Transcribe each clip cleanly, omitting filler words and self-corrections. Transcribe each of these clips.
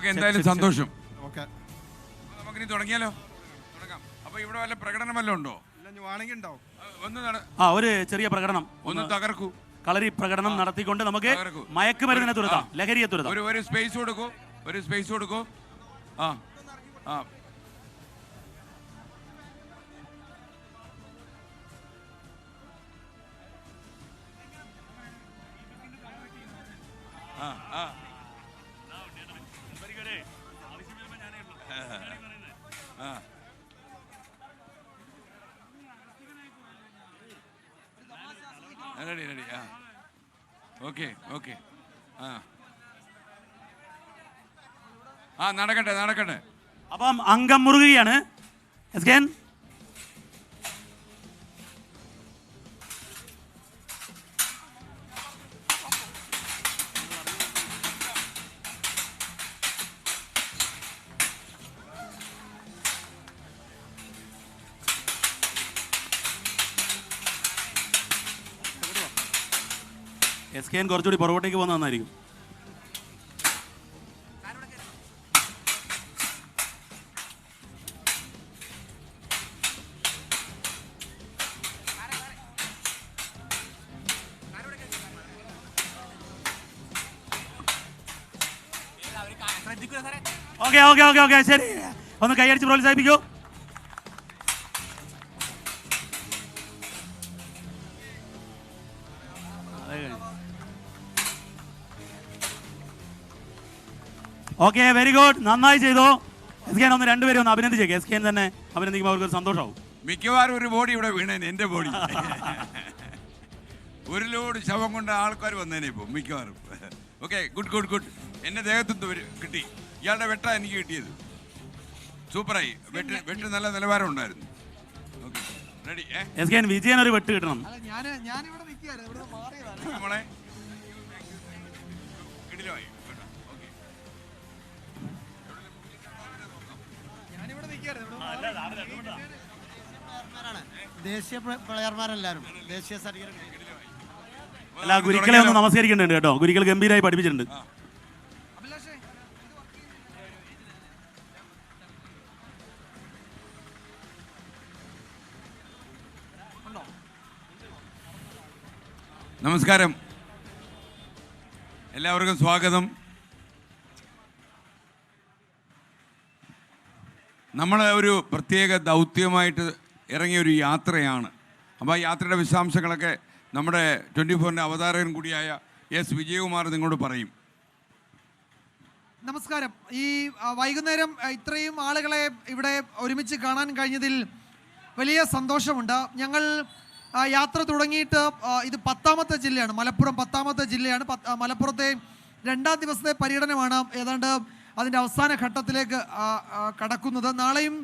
Okay, എന്തായാലും സന്തോഷം. നമുക്കിനി തുടങ്ങിയാലോ? തുടങ്ങാം. അപ്പൊ ഇവിടെ വല്ല പ്രകടനം വല്ലതും ഉണ്ടോ? ഒരു ചെറിയ പ്രകടനം ഒന്ന് തകർക്കൂ. കളരി പ്രകടനം നടത്തിക്കൊണ്ട് നമുക്ക് മയക്കുമരുന്നിനെ തുരത്താം, ലഹരിയെ തുരത്താം. ഒരു സ്പേസ് കൊടുക്കൂ, ഒരു സ്പേസ് കൊടുക്കൂ. ആ ആ റെഡി റെഡി. ആ ഓക്കെ ഓക്കെ. ആ നടക്കട്ടെ നടക്കട്ടെ. അപ്പം അംഗം മുറുകുകയാണ്. SKN കുറച്ചുകൂടി പുറകോട്ടേക്ക് പോകുന്ന നന്നായിരിക്കും. ഓക്കെ ഓക്കെ ഓക്കെ ഓക്കെ ശരി, ഒന്ന് കൈയടിച്ച് പ്രോത്സാഹിപ്പിക്കൂ. ഓക്കെ, വെരി ഗുഡ്, നന്നായി ചെയ്തു. SKN ഒന്ന് രണ്ടുപേരും ഒന്ന് അഭിനന്ദിച്ചേക്ക്. SKN തന്നെ അഭിനന്ദിക്കുമ്പോൾ അവർക്ക് സന്തോഷമാവും. മിക്കവാറും ഒരു ബോഡി ഇവിടെ വീണേനെ, എൻ്റെ ബോഡി. ഒരു ലോഡ് ശവം കൊണ്ട് ആൾക്കാർ വന്നേനെ ഇപ്പോൾ മിക്കവാറും. Okay, good good good. എന്നെ ദേഹത്തുനിന്ന് കിട്ടി. ഇയാളുടെ വെട്ട എനിക്ക് കിട്ടിയത്. സൂപ്പറായി. വെട്ട് നല്ല നിലവാരം ഉണ്ടായിരുന്നു. Okay ready. SKN വിജയൻ ഒരു വെട്ട് കിട്ടണം. നമ്മളെ കിടിലമായി. ദേശീയ പ്ലെയർമാരെല്ലാരും ദേശീയ സർട്ടിഫിക്കറ്റ്. എല്ലാ ഗുരുക്കളെ ഒന്ന് നമസ്കരിക്കുന്നുണ്ട് കേട്ടോ. ഗുരുക്കൾ ഗംഭീരമായി പഠിപ്പിച്ചിട്ടുണ്ട്. നമസ്കാരം, എല്ലാവർക്കും സ്വാഗതം. നമ്മൾ ഒരു പ്രത്യേക ദൗത്യമായിട്ട് ഇറങ്ങിയ ഒരു യാത്രയാണ്. അപ്പോൾ ആ യാത്രയുടെ വിശദാംശങ്ങളൊക്കെ നമ്മുടെ 24-ൻ്റെ അവതാരകൻ കൂടിയായ എസ് വിജയകുമാർ നിങ്ങളോട് പറയും. നമസ്കാരം. ഈ വൈകുന്നേരം ഇത്രയും ആളുകളെ ഇവിടെ ഒരുമിച്ച് കാണാൻ കഴിഞ്ഞതിൽ വലിയ സന്തോഷമുണ്ട്. ഞങ്ങൾ യാത്ര തുടങ്ങിയിട്ട് ഇത് 10ാമത്തെ ജില്ലയാണ്, മലപ്പുറം 10ാമത്തെ ജില്ലയാണ്. മലപ്പുറത്തെ 2ാം ദിവസത്തെ പര്യടനമാണ് ഏതാണ്ട് അതിൻ്റെ അവസാന ഘട്ടത്തിലേക്ക് കടക്കുന്നത്. നാളെയും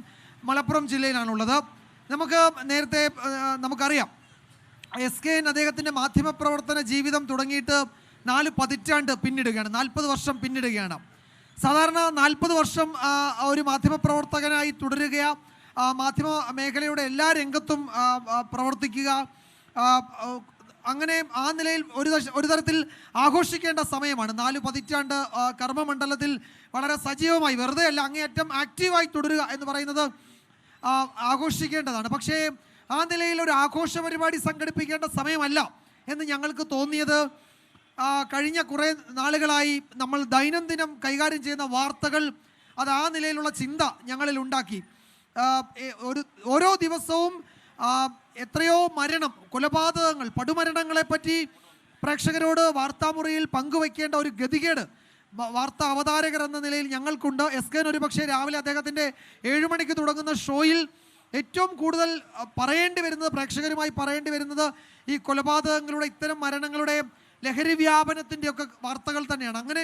മലപ്പുറം ജില്ലയിലാണുള്ളത്. നമുക്കറിയാം SKN അദ്ദേഹത്തിൻ്റെ മാധ്യമപ്രവർത്തന ജീവിതം തുടങ്ങിയിട്ട് 4 പതിറ്റാണ്ട് പിന്നിടുകയാണ്, 40 വർഷം പിന്നിടുകയാണ്. സാധാരണ 40 വർഷം ഒരു മാധ്യമപ്രവർത്തകനായി തുടരുക, മാധ്യമ മേഖലയുടെ എല്ലാ രംഗത്തും പ്രവർത്തിക്കുക, അങ്ങനെ ആ നിലയിൽ ഒരു തരത്തിൽ ആഘോഷിക്കേണ്ട സമയമാണ്. 4 പതിറ്റാണ്ട് കർമ്മമണ്ഡലത്തിൽ വളരെ സജീവമായി, വെറുതെ അല്ല, അങ്ങേയറ്റം ആക്റ്റീവായി തുടരുക എന്ന് പറയുന്നത് ആഘോഷിക്കേണ്ടതാണ്. പക്ഷേ ആ നിലയിൽ ഒരു ആഘോഷ പരിപാടി സംഘടിപ്പിക്കേണ്ട സമയമല്ല എന്ന് ഞങ്ങൾക്ക് തോന്നിയത് കഴിഞ്ഞ കുറേ നാളുകളായി നമ്മൾ ദൈനംദിനം കൈകാര്യം ചെയ്യുന്ന വാർത്തകൾ അത് ആ നിലയിലുള്ള ചിന്ത ഞങ്ങളിൽ ഉണ്ടാക്കി. ഓരോ ദിവസവും എത്രയോ മരണം, കൊലപാതകങ്ങൾ, പടുമരണങ്ങളെപ്പറ്റി പ്രേക്ഷകരോട് വാർത്താമുറിയിൽ പങ്കുവയ്ക്കേണ്ട ഒരു ഗതികേട് വാർത്താ അവതാരകർ എന്ന നിലയിൽ ഞങ്ങൾക്കുണ്ട്. SKN ഒരു പക്ഷേ രാവിലെ അദ്ദേഹത്തിൻ്റെ 7 മണിക്ക് തുടങ്ങുന്ന ഷോയിൽ ഏറ്റവും കൂടുതൽ പറയേണ്ടി വരുന്നത്, പ്രേക്ഷകരുമായി പറയേണ്ടി വരുന്നത് ഈ കൊലപാതകങ്ങളുടെ, ഇത്തരം മരണങ്ങളുടെ, ലഹരി വ്യാപനത്തിൻ്റെ ഒക്കെ വാർത്തകൾ തന്നെയാണ്. അങ്ങനെ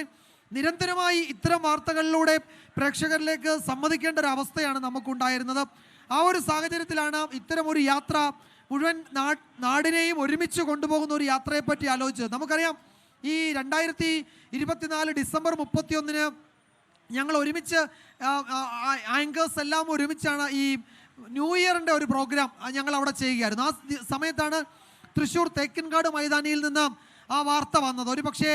നിരന്തരമായി ഇത്തരം വാർത്തകളിലൂടെ പ്രേക്ഷകരിലേക്ക് സമ്മതിക്കേണ്ട ഒരു അവസ്ഥയാണ് നമുക്കുണ്ടായിരുന്നത്. ആ ഒരു സാഹചര്യത്തിലാണ് ഇത്തരമൊരു യാത്ര, മുഴുവൻ നാടിനെയും ഒരുമിച്ച് കൊണ്ടുപോകുന്ന ഒരു യാത്രയെപ്പറ്റി ആലോചിച്ചത്. നമുക്കറിയാം ഈ 2024 ഡിസംബർ 31 ഞങ്ങൾ ഒരുമിച്ച് ആങ്കേഴ്സ് എല്ലാം ഒരുമിച്ചാണ് ഈ ന്യൂ ഇയറിൻ്റെ ഒരു പ്രോഗ്രാം ഞങ്ങൾ അവിടെ ചെയ്യുകയായിരുന്നു. ആ സമയത്താണ് തൃശ്ശൂർ തേക്കിൻകാട് മൈതാനിയിൽ നിന്ന് ആ വാർത്ത വന്നത്. ഒരു പക്ഷേ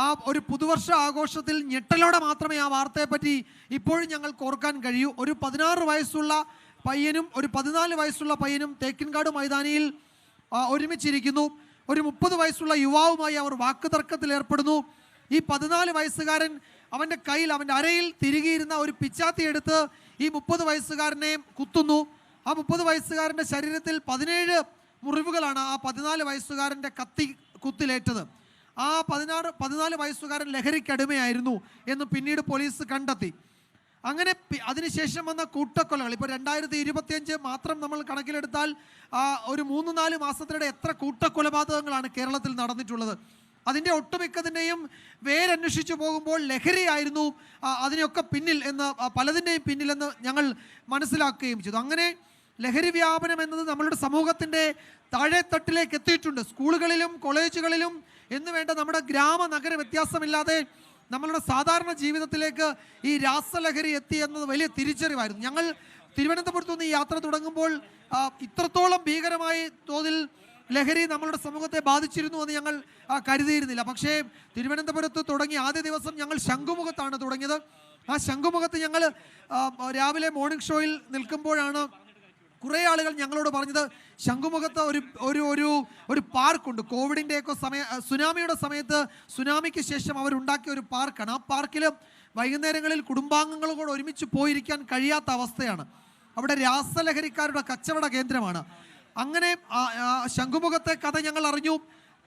ആ ഒരു പുതുവർഷ ആഘോഷത്തിൽ ഞെട്ടലോടെ മാത്രമേ ആ വാർത്തയെപ്പറ്റി ഇപ്പോഴും ഞങ്ങൾക്ക് ഓർക്കാൻ കഴിയൂ. ഒരു 16 വയസ്സുള്ള പയ്യനും ഒരു 14 വയസ്സുള്ള പയ്യനും തേക്കിൻകാട് മൈതാനിയിൽ ഒരുമിച്ചിരിക്കുന്നു. ഒരു 30 വയസ്സുള്ള യുവാവുമായി അവർ വാക്കുതർക്കത്തിൽ ഏർപ്പെടുന്നു. ഈ 14 വയസ്സുകാരൻ അവൻ്റെ കയ്യിൽ, അവൻ്റെ അരയിൽ തിരികെയിരുന്ന ഒരു പിച്ചാത്തി എടുത്ത് ഈ 30 വയസ്സുകാരനെ കുത്തുന്നു. ആ 30 വയസ്സുകാരൻ്റെ ശരീരത്തിൽ 17 മുറിവുകളാണ് ആ 14 വയസ്സുകാരൻ്റെ കുത്തിലേറ്റത്. ആ 14 വയസ്സുകാരൻ ലഹരിക്കടിമയായിരുന്നു എന്ന് പിന്നീട് പോലീസ് കണ്ടെത്തി. അങ്ങനെ അതിനുശേഷം വന്ന കൂട്ടക്കൊലകൾ, ഇപ്പോൾ 2025 മാത്രം നമ്മൾ കണക്കിലെടുത്താൽ ഒരു 3-4 മാസത്തിനിടെ എത്ര കൂട്ടക്കൊലപാതകങ്ങളാണ് കേരളത്തിൽ നടന്നിട്ടുള്ളത്. അതിൻ്റെ ഒട്ടുമിക്കതിൻ്റെയും വേരന്വേഷിച്ചു പോകുമ്പോൾ ലഹരിയായിരുന്നു അതിനെയൊക്കെ പിന്നിൽ എന്ന്, പലതിൻ്റെയും പിന്നിലെന്ന് ഞങ്ങൾ മനസ്സിലാക്കുകയും ചെയ്തു. അങ്ങനെ ലഹരി വ്യാപനം എന്നത് നമ്മളുടെ സമൂഹത്തിൻ്റെ താഴെത്തട്ടിലേക്ക് എത്തിയിട്ടുണ്ട്. സ്കൂളുകളിലും കോളേജുകളിലും എന്ന് വേണ്ട നമ്മുടെ ഗ്രാമ നഗര വ്യത്യാസമില്ലാതെ നമ്മളുടെ സാധാരണ ജീവിതത്തിലേക്ക് ഈ രാസലഹരി എത്തി എന്നത് വലിയ തിരിച്ചറിവായിരുന്നു. ഞങ്ങൾ തിരുവനന്തപുരത്ത് നിന്ന് ഈ യാത്ര തുടങ്ങുമ്പോൾ ഇത്രത്തോളം ഭീകരമായ തോതിൽ ലഹരി നമ്മളുടെ സമൂഹത്തെ ബാധിച്ചിരുന്നു എന്ന് ഞങ്ങൾ കരുതിയിരുന്നില്ല. പക്ഷേ തിരുവനന്തപുരത്ത് തുടങ്ങി ആദ്യ ദിവസം ഞങ്ങൾ ശംഖുമുഖത്താണ് തുടങ്ങിയത്. ആ ശംഖുമുഖത്ത് ഞങ്ങൾ രാവിലെ മോർണിംഗ് ഷോയിൽ നിൽക്കുമ്പോഴാണ് കുറേ ആളുകൾ ഞങ്ങളോട് പറഞ്ഞത്, ശംഖുമുഖത്ത് ഒരു പാർക്കുണ്ട്. കോവിഡിൻ്റെയൊക്കെ സുനാമിയുടെ സമയത്ത്, സുനാമിക്ക് ശേഷം അവരുണ്ടാക്കിയ ഒരു പാർക്കാണ്. ആ പാർക്കിൽ വൈകുന്നേരങ്ങളിൽ കുടുംബാംഗങ്ങളോട് ഒരുമിച്ച് പോയിരിക്കാൻ കഴിയാത്ത അവസ്ഥയാണ്. അവിടെ രാസലഹരിക്കാരുടെ കച്ചവട കേന്ദ്രമാണ്. അങ്ങനെ ശംഖുമുഖത്തെ കഥ ഞങ്ങൾ അറിഞ്ഞു.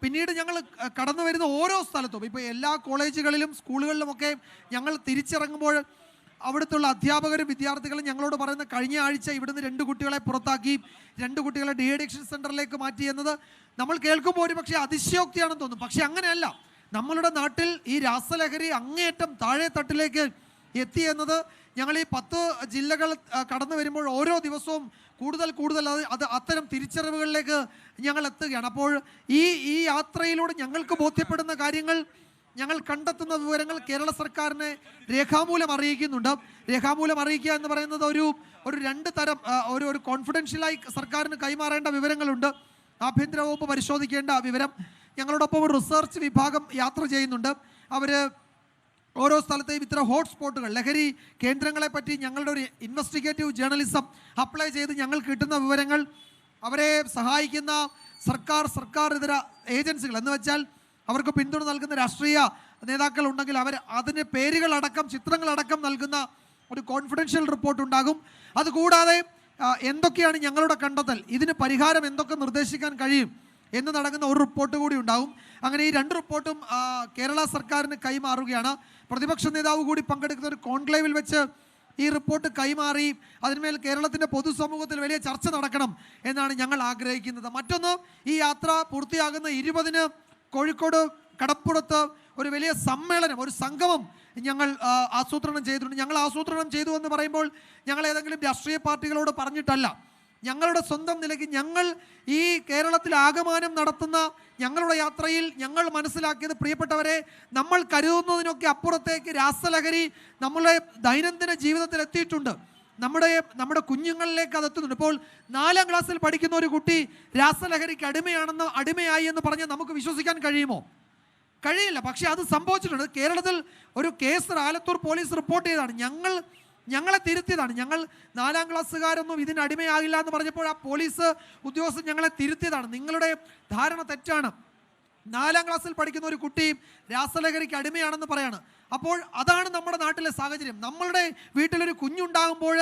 പിന്നീട് ഞങ്ങൾ കടന്നു വരുന്ന ഓരോ സ്ഥലത്തും, ഇപ്പോൾ എല്ലാ കോളേജുകളിലും സ്കൂളുകളിലുമൊക്കെ ഞങ്ങൾ തിരിച്ചിറങ്ങുമ്പോൾ അവിടുത്തുള്ള അധ്യാപകരും വിദ്യാർത്ഥികളും ഞങ്ങളോട് പറയുന്ന, കഴിഞ്ഞ ആഴ്ച ഇവിടുന്ന് 2 കുട്ടികളെ പുറത്താക്കി, 2 കുട്ടികളെ ഡി അഡിക്ഷൻ സെൻ്ററിലേക്ക് മാറ്റി എന്നത് നമ്മൾ കേൾക്കുമ്പോൾ ഒരു പക്ഷേ അതിശയോക്തിയാണെന്ന് തോന്നും. പക്ഷേ അങ്ങനെയല്ല. നമ്മളുടെ നാട്ടിൽ ഈ രാസലഹരി അങ്ങേയറ്റം താഴെ തട്ടിലേക്ക് എത്തി എന്നത് ഞങ്ങൾ ഈ 10 ജില്ലകൾ കടന്നു വരുമ്പോൾ ഓരോ ദിവസവും കൂടുതൽ അത് അത്തരം തിരിച്ചറിവുകളിലേക്ക് ഞങ്ങൾ എത്തുകയാണ്. അപ്പോൾ ഈ യാത്രയിലൂടെ ഞങ്ങൾക്ക് ബോധ്യപ്പെടുന്ന കാര്യങ്ങൾ, ഞങ്ങൾ കണ്ടെത്തുന്ന വിവരങ്ങൾ കേരള സർക്കാരിനെ രേഖാമൂലം അറിയിക്കുന്നുണ്ട്. രേഖാമൂലം അറിയിക്കുക എന്ന് പറയുന്നത് ഒരു 2 തരം, ഒരു കോൺഫിഡൻഷ്യലായി സർക്കാരിന് കൈമാറേണ്ട വിവരങ്ങളുണ്ട്. ആഭ്യന്തര വകുപ്പ് പരിശോധിക്കേണ്ട വിവരം. ഞങ്ങളോടൊപ്പം ഒരു റിസർച്ച് വിഭാഗം യാത്ര ചെയ്യുന്നുണ്ട്. അവർ ഓരോ സ്ഥലത്തെയും ഇത്തരം ഹോട്ട്സ്പോട്ടുകൾ, ലഹരി കേന്ദ്രങ്ങളെ പറ്റി ഞങ്ങളുടെ ഒരു ഇൻവെസ്റ്റിഗേറ്റീവ് ജേർണലിസം അപ്ലൈ ചെയ്ത് ഞങ്ങൾ കിട്ടുന്ന വിവരങ്ങൾ, അവരെ സഹായിക്കുന്ന സർക്കാർ ഇതര ഏജൻസികൾ എന്ന് വെച്ചാൽ അവർക്ക് പിന്തുണ നൽകുന്ന രാഷ്ട്രീയ നേതാക്കൾ ഉണ്ടെങ്കിൽ അവർ അതിന് പേരുകളടക്കം ചിത്രങ്ങളടക്കം നൽകുന്ന ഒരു കോൺഫിഡൻഷ്യൽ റിപ്പോർട്ട് ഉണ്ടാകും. അതുകൂടാതെ എന്തൊക്കെയാണ് ഞങ്ങളുടെ കണ്ടെത്തൽ, ഇതിന് പരിഹാരം എന്തൊക്കെ നിർദ്ദേശിക്കാൻ കഴിയും എന്ന് നടക്കുന്ന ഒരു റിപ്പോർട്ട് കൂടി ഉണ്ടാകും. അങ്ങനെ ഈ 2 റിപ്പോർട്ടും കേരള സർക്കാരിന് കൈമാറുകയാണ്. പ്രതിപക്ഷ നേതാവ് കൂടി പങ്കെടുക്കുന്ന ഒരു കോൺക്ലേവിൽ വെച്ച് ഈ റിപ്പോർട്ട് കൈമാറി അതിന്മേൽ കേരളത്തിൻ്റെ പൊതുസമൂഹത്തിൽ വലിയ ചർച്ച നടക്കണം എന്നാണ് ഞങ്ങൾ ആഗ്രഹിക്കുന്നത്. മറ്റൊന്ന്, ഈ യാത്ര പൂർത്തിയാകുന്ന 20-ന് കോഴിക്കോട് കടപ്പുറത്ത് ഒരു വലിയ സമ്മേളനം, ഒരു സംഗമം ഞങ്ങൾ ആസൂത്രണം ചെയ്തിട്ടുണ്ട്. ഞങ്ങൾ ആസൂത്രണം ചെയ്തു എന്ന് പറയുമ്പോൾ ഞങ്ങൾ ഏതെങ്കിലും രാഷ്ട്രീയ പാർട്ടികളോട് പറഞ്ഞിട്ടല്ല. ഞങ്ങളുടെ സ്വന്തം നിലയ്ക്ക് ഞങ്ങൾ ഈ കേരളത്തിൽ ആകമാനം നടത്തുന്ന ഞങ്ങളുടെ യാത്രയിൽ ഞങ്ങൾ മനസ്സിലാക്കിയത്, പ്രിയപ്പെട്ടവരെ, നമ്മൾ കരുതുന്നതിനൊക്കെ അപ്പുറത്തേക്ക് രാസലഹരി നമ്മളെ ദൈനംദിന ജീവിതത്തിൽ എത്തിയിട്ടുണ്ട്. നമ്മുടെ കുഞ്ഞുങ്ങളിലേക്ക് അത് എത്തുന്നുണ്ട്. ഇപ്പോൾ 4ാം ക്ലാസ്സിൽ പഠിക്കുന്ന ഒരു കുട്ടി രാസലഹരിക്ക് അടിമയായി എന്ന് പറഞ്ഞാൽ നമുക്ക് വിശ്വസിക്കാൻ കഴിയുമോ? കഴിയില്ല. പക്ഷേ അത് സംഭവിച്ചിട്ടുണ്ട്. കേരളത്തിൽ ഒരു കേസ് ആലത്തൂർ പോലീസ് റിപ്പോർട്ട് ചെയ്തതാണ്. ഞങ്ങളെ തിരുത്തിയതാണ്. ഞങ്ങൾ 4ാം ക്ലാസ്സുകാരൊന്നും ഇതിന് അടിമയാകില്ല എന്ന് പറഞ്ഞപ്പോൾ ആ പോലീസ് ഉദ്യോഗസ്ഥൻ ഞങ്ങളെ തിരുത്തിയതാണ്. നിങ്ങളുടെ ധാരണ തെറ്റാണ്. 4ാം ക്ലാസ്സിൽ പഠിക്കുന്ന ഒരു കുട്ടി രാസലഹരിക്ക് അടിമയാണെന്ന് പറയാണ്. അപ്പോൾ അതാണ് നമ്മുടെ നാട്ടിലെ സാഹചര്യം. നമ്മളുടെ വീട്ടിലൊരു കുഞ്ഞുണ്ടാകുമ്പോൾ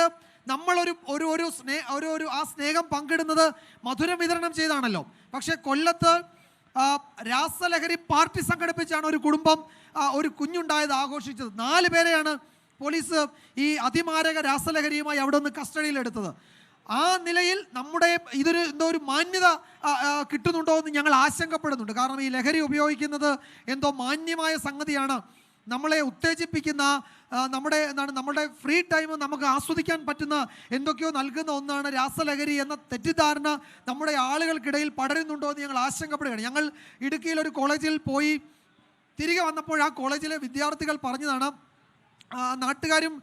നമ്മൾ ആ സ്നേഹം പങ്കിടുന്നത് മധുരം വിതരണം ചെയ്താണല്ലോ. പക്ഷേ കൊല്ലത്ത് രാസലഹരി പാർട്ടി സംഘടിപ്പിച്ചാണ് ഒരു കുടുംബം ഒരു കുഞ്ഞുണ്ടായത് ആഘോഷിച്ചത്. 4 പേരെയാണ് പോലീസ് ഈ അതിമാരക രാസലഹരിയുമായി അവിടെ നിന്ന് കസ്റ്റഡിയിലെടുത്തത്. ആ നിലയിൽ നമ്മുടെ എന്തോ ഒരു മാന്യത കിട്ടുന്നുണ്ടോ എന്ന് ഞങ്ങൾ ആശങ്കപ്പെടുന്നുണ്ട്. കാരണം ഈ ലഹരി ഉപയോഗിക്കുന്നത് എന്തോ മാന്യമായ സംഗതിയാണ്, നമ്മളെ ഉത്തേജിപ്പിക്കുന്ന, നമ്മുടെ ഫ്രീ ടൈം നമുക്ക് ആസ്വദിക്കാൻ പറ്റുന്ന എന്തൊക്കെയോ നൽകുന്ന ഒന്നാണ് രാസലഹരി എന്ന തെറ്റിദ്ധാരണ നമ്മുടെ ആളുകൾക്കിടയിൽ പടരുന്നുണ്ടോ എന്ന് ഞങ്ങൾ ആശങ്കപ്പെടുകയാണ്. ഞങ്ങൾ ഇടുക്കിയിൽ ഒരു കോളേജിൽ പോയി തിരികെ വന്നപ്പോൾ ആ കോളേജിലെ വിദ്യാർത്ഥികൾ പറഞ്ഞതാണ്, നാട്ടുകാരും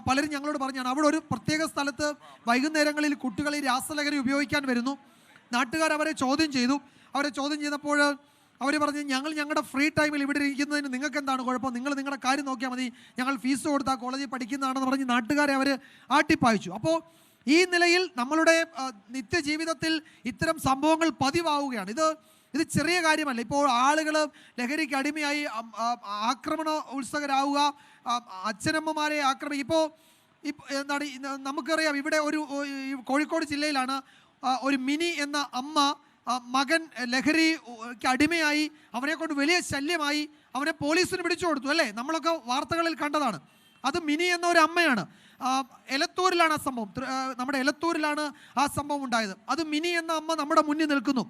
പലരും ഞങ്ങളോട് പറഞ്ഞാണ്, അവിടെ ഒരു പ്രത്യേക സ്ഥലത്ത് വൈകുന്നേരങ്ങളിൽ കുട്ടികൾ ഈ രാസലഹരി ഉപയോഗിക്കാൻ വരുന്നു. നാട്ടുകാർ അവരെ ചോദ്യം ചെയ്തു. അവരെ ചോദ്യം ചെയ്തപ്പോൾ അവർ പറഞ്ഞ് ഞങ്ങളുടെ ഫ്രീ ടൈമിൽ ഇവിടെ ഇരിക്കുന്നതിന് നിങ്ങൾക്ക് എന്താണ് കുഴപ്പം, നിങ്ങൾ നിങ്ങളുടെ കാര്യം നോക്കിയാൽ മതി, ഞങ്ങൾ ഫീസ് കൊടുത്താൽ കോളേജിൽ പഠിക്കുന്നതാണെന്ന് പറഞ്ഞ് നാട്ടുകാരെ അവർ ആട്ടിപ്പായിച്ചു. അപ്പോൾ ഈ നിലയിൽ നമ്മളുടെ നിത്യജീവിതത്തിൽ ഇത്തരം സംഭവങ്ങൾ പതിവാവുകയാണ്. ഇത് ചെറിയ കാര്യമല്ല. ഇപ്പോൾ ആളുകൾ ലഹരിക്ക് അടിമയായി ആക്രമണ ഉത്സുകരാവുക, അച്ഛനമ്മമാരെ ഇപ്പോൾ എന്താണ് നമുക്കറിയാം. ഇവിടെ ഒരു കോഴിക്കോട് ജില്ലയിലാണ് ഒരു മിനി എന്ന അമ്മ മകൻ ലഹരിക്ക് അടിമയായി, അവനെ കൊണ്ട് വലിയ ശല്യമായി, അവനെ പോലീസിന് പിടിച്ചു കൊടുത്തു അല്ലേ, നമ്മളൊക്കെ വാർത്തകളിൽ കണ്ടതാണ്. അത് മിനി എന്ന ഒരു അമ്മയാണ്. എലത്തൂരിലാണ് ആ സംഭവം, നമ്മുടെ എലത്തൂരിലാണ് ആ സംഭവം ഉണ്ടായത്. അത് മിനി എന്ന അമ്മ നമ്മുടെ മുന്നിൽ നിൽക്കുന്നു.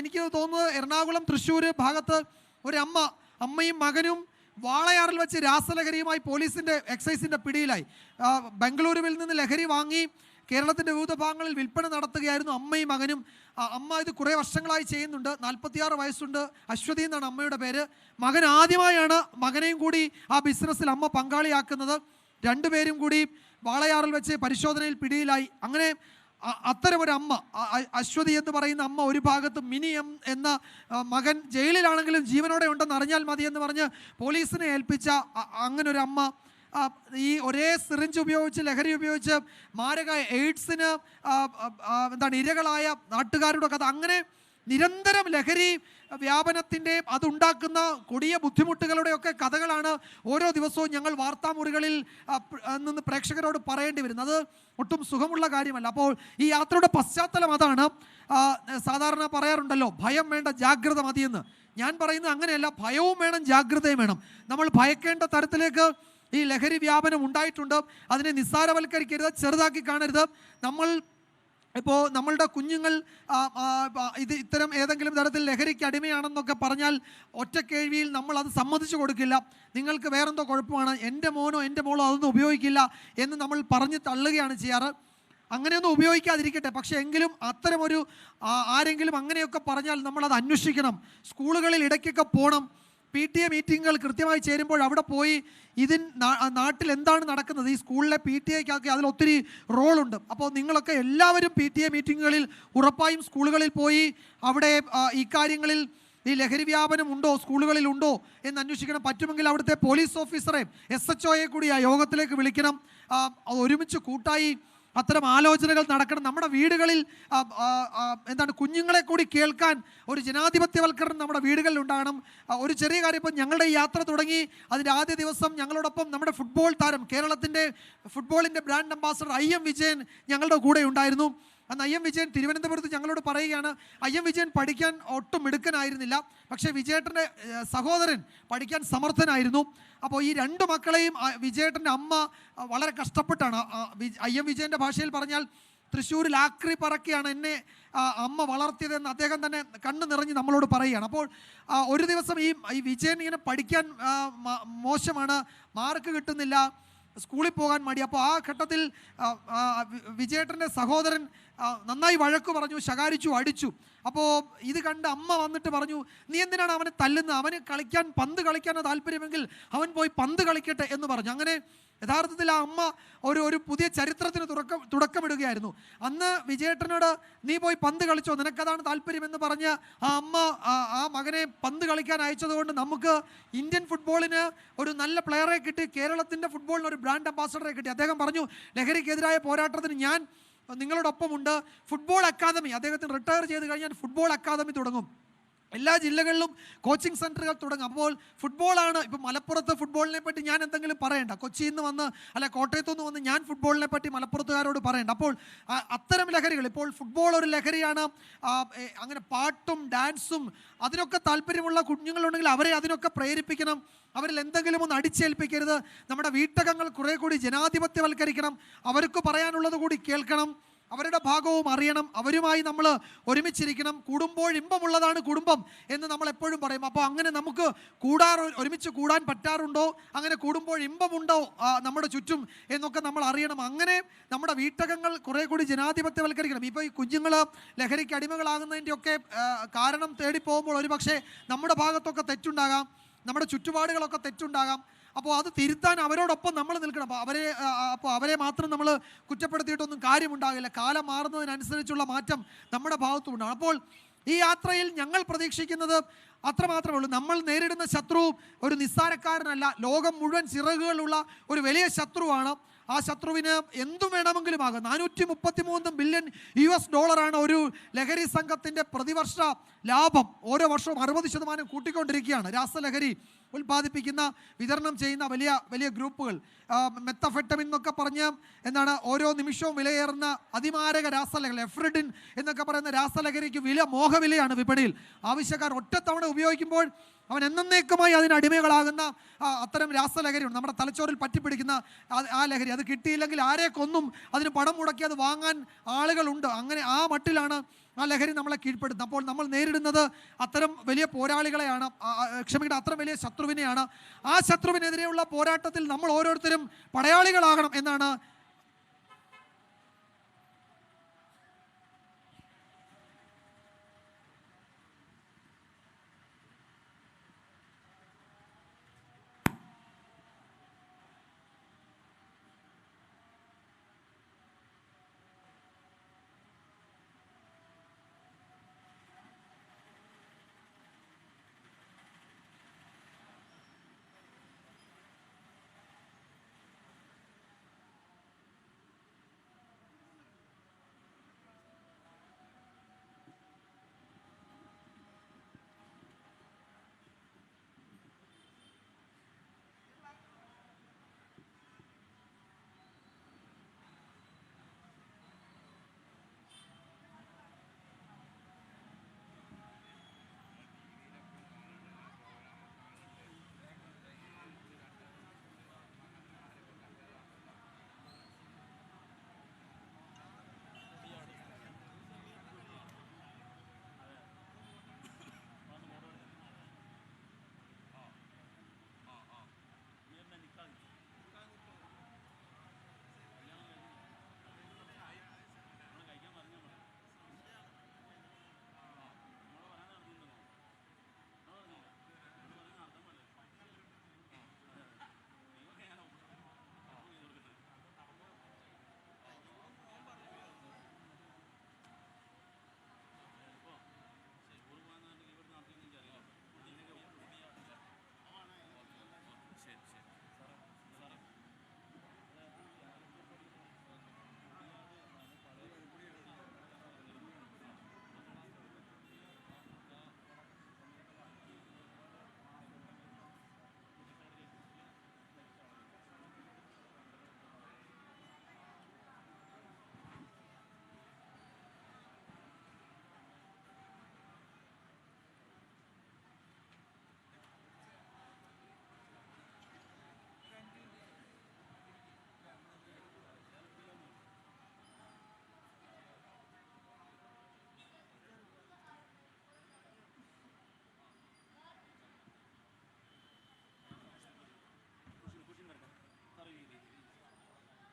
എനിക്ക് തോന്നുന്നത് എറണാകുളം തൃശ്ശൂർ ഭാഗത്ത് ഒരു അമ്മയും മകനും വാളയാറിൽ വെച്ച് രാസലഹരിയുമായി പോലീസിൻ്റെ എക്സൈസിൻ്റെ പിടിയിലായി. ബംഗളൂരുവിൽ നിന്ന് ലഹരി വാങ്ങി കേരളത്തിൻ്റെ വിവിധ ഭാഗങ്ങളിൽ വിൽപ്പന നടത്തുകയായിരുന്നു അമ്മയും മകനും. അമ്മ ഇത് കുറേ വർഷങ്ങളായി ചെയ്യുന്നുണ്ട്. 46 വയസ്സുണ്ട്. അശ്വതി എന്നാണ് അമ്മയുടെ പേര്. മകൻ ആദ്യമായാണ് മകനെയും കൂടി ആ ബിസിനസ്സിൽ അമ്മ പങ്കാളിയാക്കുന്നത്. രണ്ടുപേരും കൂടി വാളയാറിൽ വെച്ച് പരിശോധനയിൽ പിടിയിലായി. അങ്ങനെ അത്തരമൊരു അമ്മ, അശ്വതി എന്ന് പറയുന്ന അമ്മ ഒരു ഭാഗത്ത്, മിനി എന്ന മകൻ ജയിലിലാണെങ്കിലും ജീവനോടെ ഉണ്ടെന്ന് അറിഞ്ഞാൽ മതി എന്ന് പറഞ്ഞ് പോലീസിനെ ഏൽപ്പിച്ച അങ്ങനൊരു അമ്മ, ഈ ഒരേ സിറിഞ്ച് ഉപയോഗിച്ച് ലഹരി ഉപയോഗിച്ച് മാരക എയ്ഡ്സിന് ഇരകളായ നാട്ടുകാരുടെ കഥ. അങ്ങനെ നിരന്തരം ലഹരി വ്യാപനത്തിൻ്റെ അതുണ്ടാക്കുന്ന കൊടിയ ബുദ്ധിമുട്ടുകളുടെയൊക്കെ കഥകളാണ് ഓരോ ദിവസവും ഞങ്ങൾ വാർത്താമുറികളിൽ നിന്ന് പ്രേക്ഷകരോട് പറയേണ്ടി വരുന്നത്. അത് ഒട്ടും സുഖമുള്ള കാര്യമല്ല. അപ്പോൾ ഈ യാത്രയുടെ പശ്ചാത്തലം അതാണ്. സാധാരണ പറയാറുണ്ടല്ലോ, ഭയം വേണ്ട ജാഗ്രത മതിയെന്ന്. ഞാൻ പറയുന്നത് അങ്ങനെയല്ല, ഭയവും വേണം ജാഗ്രതയും വേണം. നമ്മൾ ഭയക്കേണ്ട തരത്തിലേക്ക് ഈ ലഹരി വ്യാപനം ഉണ്ടായിട്ടുണ്ട്. അതിനെ നിസ്സാരവൽക്കരിക്കരുത്, ചെറുതാക്കി കാണരുത്. നമ്മളുടെ കുഞ്ഞുങ്ങൾ ഇത്തരം ഏതെങ്കിലും തരത്തിൽ ലഹരിക്ക് അടിമയാണെന്നൊക്കെ പറഞ്ഞാൽ ഒറ്റക്കേഴ്വിയിൽ നമ്മൾ അത് സമ്മതിച്ചു കൊടുക്കില്ല. നിങ്ങൾക്ക് വേറെന്തോ കുഴപ്പമാണ്, എൻ്റെ മോനോ എൻ്റെ മോളോ അതൊന്നും ഉപയോഗിക്കില്ല എന്ന് നമ്മൾ പറഞ്ഞ് തള്ളുകയാണ് ചെയ്യാറ്. അങ്ങനെയൊന്നും ഉപയോഗിക്കാതിരിക്കട്ടെ, പക്ഷേ എങ്കിലും അത്തരമൊരു ആരെങ്കിലും അങ്ങനെയൊക്കെ പറഞ്ഞാൽ നമ്മളത് അന്വേഷിക്കണം. സ്കൂളുകളിൽ ഇടയ്ക്കൊക്കെ പോകണം. PTA മീറ്റിങ്ങുകൾ കൃത്യമായി ചേരുമ്പോൾ അവിടെ പോയി നാട്ടിൽ എന്താണ് നടക്കുന്നത്, ഈ സ്കൂളിലെ PTA അതിൽ ഒത്തിരി റോളുണ്ട്. അപ്പോൾ നിങ്ങളൊക്കെ എല്ലാവരും PTA മീറ്റിങ്ങുകളിൽ ഉറപ്പായും സ്കൂളുകളിൽ പോയി അവിടെ ഈ കാര്യങ്ങളിൽ ഈ ലഹരി വ്യാപനം ഉണ്ടോ, സ്കൂളുകളിൽ ഉണ്ടോ എന്ന് അന്വേഷിക്കണം. പറ്റുമെങ്കിൽ അവിടുത്തെ പോലീസ് ഓഫീസറെ SHOയെ കൂടി ആ യോഗത്തിലേക്ക് വിളിക്കണം. ഒരുമിച്ച് കൂട്ടായി അത്തരം ആലോചനകൾ നടക്കണം. നമ്മുടെ വീടുകളിൽ കുഞ്ഞുങ്ങളെ കൂടി കേൾക്കാൻ ഒരു ജനാധിപത്യവൽക്കരണം നമ്മുടെ വീടുകളിൽ ഉണ്ടാകണം. ഒരു ചെറിയ കാര്യം, ഇപ്പം ഞങ്ങളുടെ ഈ യാത്ര തുടങ്ങി അതിൻ്റെ ആദ്യ ദിവസം ഞങ്ങളോടൊപ്പം നമ്മുടെ ഫുട്ബോൾ താരം, കേരളത്തിൻ്റെ ഫുട്ബോളിൻ്റെ ബ്രാൻഡ് അംബാസഡർ IM വിജയൻ ഞങ്ങളുടെ കൂടെ ഉണ്ടായിരുന്നു. അന്ന് IM വിജയൻ തിരുവനന്തപുരത്ത് ഞങ്ങളോട് പറയുകയാണ്, IM വിജയൻ പഠിക്കാൻ ഒട്ടും മിടുക്കനായിരുന്നില്ല, പക്ഷേ വിജയേട്ടൻ്റെ സഹോദരൻ പഠിക്കാൻ സമർത്ഥനായിരുന്നു. അപ്പോൾ ഈ രണ്ട് മക്കളെയും വിജയേട്ടൻ്റെ അമ്മ വളരെ കഷ്ടപ്പെട്ടാണ്, IM വിജയൻ്റെ ഭാഷയിൽ പറഞ്ഞാൽ തൃശ്ശൂരിൽ ആക്രി പറക്കിയാണ് എന്നെ അമ്മ വളർത്തിയതെന്ന് അദ്ദേഹം തന്നെ കണ്ണു നിറഞ്ഞ് നമ്മളോട് പറയുകയാണ്. അപ്പോൾ ഒരു ദിവസം ഈ വിജയൻ ഇങ്ങനെ പഠിക്കാൻ മോശമാണ്, മാർക്ക് കിട്ടുന്നില്ല, സ്കൂളിൽ പോകാൻ മടി. അപ്പോൾ ആ ഘട്ടത്തിൽ വിജയേട്ടൻ്റെ സഹോദരൻ നന്നായി വഴക്ക് പറഞ്ഞു, ശകാരിച്ചു, അടിച്ചു. അപ്പോൾ ഇത് കണ്ട് അമ്മ വന്നിട്ട് പറഞ്ഞു, നീ എന്തിനാണ് അവനെ തല്ലുന്നത്, അവന് പന്ത് കളിക്കാനോ താല്പര്യമെങ്കിൽ അവൻ പോയി പന്ത് കളിക്കട്ടെ എന്ന് പറഞ്ഞു. അങ്ങനെ യഥാർത്ഥത്തിൽ ആ അമ്മ ഒരു പുതിയ ചരിത്രത്തിന് തുടക്കമിടുകയായിരുന്നു. അന്ന് വിജയേട്ടനോട് നീ പോയി പന്ത് കളിച്ചോ, നിനക്കതാണ് താല്പര്യമെന്ന് പറഞ്ഞ് ആ അമ്മ ആ മകനെ പന്ത് കളിക്കാൻ അയച്ചതുകൊണ്ട് നമുക്ക് ഇന്ത്യൻ ഫുട്ബോളിന് ഒരു നല്ല പ്ലെയറെ കിട്ടി, കേരളത്തിൻ്റെ ഫുട്ബോളിന് ഒരു ബ്രാൻഡ് അംബാസഡറെ കിട്ടി. അദ്ദേഹം പറഞ്ഞു, ലഹരിക്കെതിരായ പോരാട്ടത്തിന് ഞാൻ നിങ്ങളോടൊപ്പമുണ്ട്. ഫുട്ബോൾ അക്കാദമി, അദ്ദേഹത്തിന് റിട്ടയർ ചെയ്ത് കഴിഞ്ഞാൽ ഫുട്ബോൾ അക്കാദമി തുടങ്ങും. എല്ലാ ജില്ലകളിലും കോച്ചിങ് സെൻറ്ററുകൾ തുടങ്ങും. അപ്പോൾ ഫുട്ബോളാണ്. ഇപ്പം മലപ്പുറത്ത് ഫുട്ബോളിനെ പറ്റി ഞാൻ എന്തെങ്കിലും പറയണ്ട, കൊച്ചിയിൽ നിന്ന് വന്ന് അല്ല കോട്ടയത്തു നിന്ന് വന്ന് ഞാൻ ഫുട്ബോളിനെ പറ്റി മലപ്പുറത്തുകാരോട് പറയണ്ട. അപ്പോൾ അത്തരം ലഹരികൾ, ഇപ്പോൾ ഫുട്ബോൾ ഒരു ലഹരിയാണ്. അങ്ങനെ പാട്ടും ഡാൻസും അതിനൊക്കെ താല്പര്യമുള്ള കുഞ്ഞുങ്ങളുണ്ടെങ്കിൽ അവരെ അതിനൊക്കെ പ്രേരിപ്പിക്കണം. അവരിൽ എന്തെങ്കിലും ഒന്ന് അടിച്ചേൽപ്പിക്കരുത്. നമ്മുടെ വീട്ടകങ്ങൾ കുറേ കൂടി ജനാധിപത്യവൽക്കരിക്കണം. അവർക്ക് പറയാനുള്ളത് കൂടി കേൾക്കണം, അവരുടെ ഭാഗവും അറിയണം, അവരുമായി നമ്മൾ ഒരുമിച്ചിരിക്കണം. കൂടുമ്പോൾ ഇമ്പമുള്ളതാണ് കുടുംബം എന്ന് നമ്മൾ എപ്പോഴും പറയും. അപ്പോൾ അങ്ങനെ നമുക്ക് ഒരുമിച്ച് കൂടാൻ പറ്റാറുണ്ടോ, അങ്ങനെ കൂടുമ്പോൾ ഇമ്പമുണ്ടോ നമ്മുടെ ചുറ്റും എന്നൊക്കെ നമ്മൾ അറിയണം. അങ്ങനെ നമ്മുടെ വീട്ടകങ്ങൾ കുറേ കൂടി ജനാധിപത്യവൽക്കരിക്കണം. ഇപ്പോൾ ഈ കുഞ്ഞുങ്ങൾ ലഹരിക്ക് അടിമകളാകുന്നതിൻ്റെയൊക്കെ കാരണം തേടിപ്പോകുമ്പോൾ ഒരുപക്ഷെ നമ്മുടെ ഭാഗത്തൊക്കെ തെറ്റുണ്ടാകാം, നമ്മുടെ ചുറ്റുപാടുകളൊക്കെ തെറ്റുണ്ടാകാം. അപ്പോൾ അത് തിരുത്താൻ അവരോടൊപ്പം നമ്മൾ നിൽക്കണം. അപ്പോൾ അവരെ മാത്രം നമ്മൾ കുറ്റപ്പെടുത്തിയിട്ടൊന്നും കാര്യമുണ്ടാകില്ല. കാലം മാറുന്നതിനനുസരിച്ചുള്ള മാറ്റം നമ്മുടെ ഭാഗത്തും ഉണ്ടാകും. അപ്പോൾ ഈ യാത്രയിൽ ഞങ്ങൾ പ്രതീക്ഷിക്കുന്നത് അത്രമാത്രമേ ഉള്ളൂ. നമ്മൾ നേരിടുന്ന ശത്രു ഒരു നിസ്സാരക്കാരനല്ല, ലോകം മുഴുവൻ ചിറകുകളുള്ള ഒരു വലിയ ശത്രുവാണ്. ആ ശത്രുവിന് എന്തും വേണമെങ്കിലും ആകും. 433 ബില്യൺ US$ ഒരു ലഹരി സംഘത്തിൻ്റെ പ്രതിവർഷ ലാഭം. ഓരോ വർഷവും 60% കൂട്ടിക്കൊണ്ടിരിക്കുകയാണ്. രാസലഹരി ഉൽപ്പാദിപ്പിക്കുന്ന, വിതരണം ചെയ്യുന്ന വലിയ വലിയ ഗ്രൂപ്പുകൾ. മെത്തഫെറ്റമിൻ എന്നൊക്കെ പറഞ്ഞ് എന്താണ് ഓരോ നിമിഷവും വിലയേറുന്ന അതിമാരക രാസലഹരി, എഫ്രിഡിൻ എന്നൊക്കെ പറയുന്ന രാസലഹരിക്ക് മോഹവിലയാണ് വിപണിയിൽ. ആവശ്യക്കാർ ഒറ്റത്തവണ ഉപയോഗിക്കുമ്പോൾ അവൻ എന്നേക്കുമായി അതിന് അടിമകളാകുന്ന അത്തരം രാസലഹരിയുണ്ട്. നമ്മുടെ തലച്ചോറിൽ പറ്റിപ്പിടിക്കുന്ന ആ ലഹരി. അത് കിട്ടിയില്ലെങ്കിൽ ആരെ കൊന്നും അതിന് പണം മുടക്കി അത് വാങ്ങാൻ ആളുകളുണ്ട്. അങ്ങനെ ആ മട്ടിലാണ് ആ ലഹരി നമ്മളെ കീഴ്പ്പെടുത്തുന്നത്. അപ്പോൾ നമ്മൾ നേരിടുന്നത് അത്തരം വലിയ പോരാളികളെയാണ്, അത്തരം വലിയ ശത്രുവിനെയാണ്. ആ ശത്രുവിനെതിരെയുള്ള പോരാട്ടത്തിൽ നമ്മൾ ഓരോരുത്തരും പടയാളികളാകണം എന്നാണ്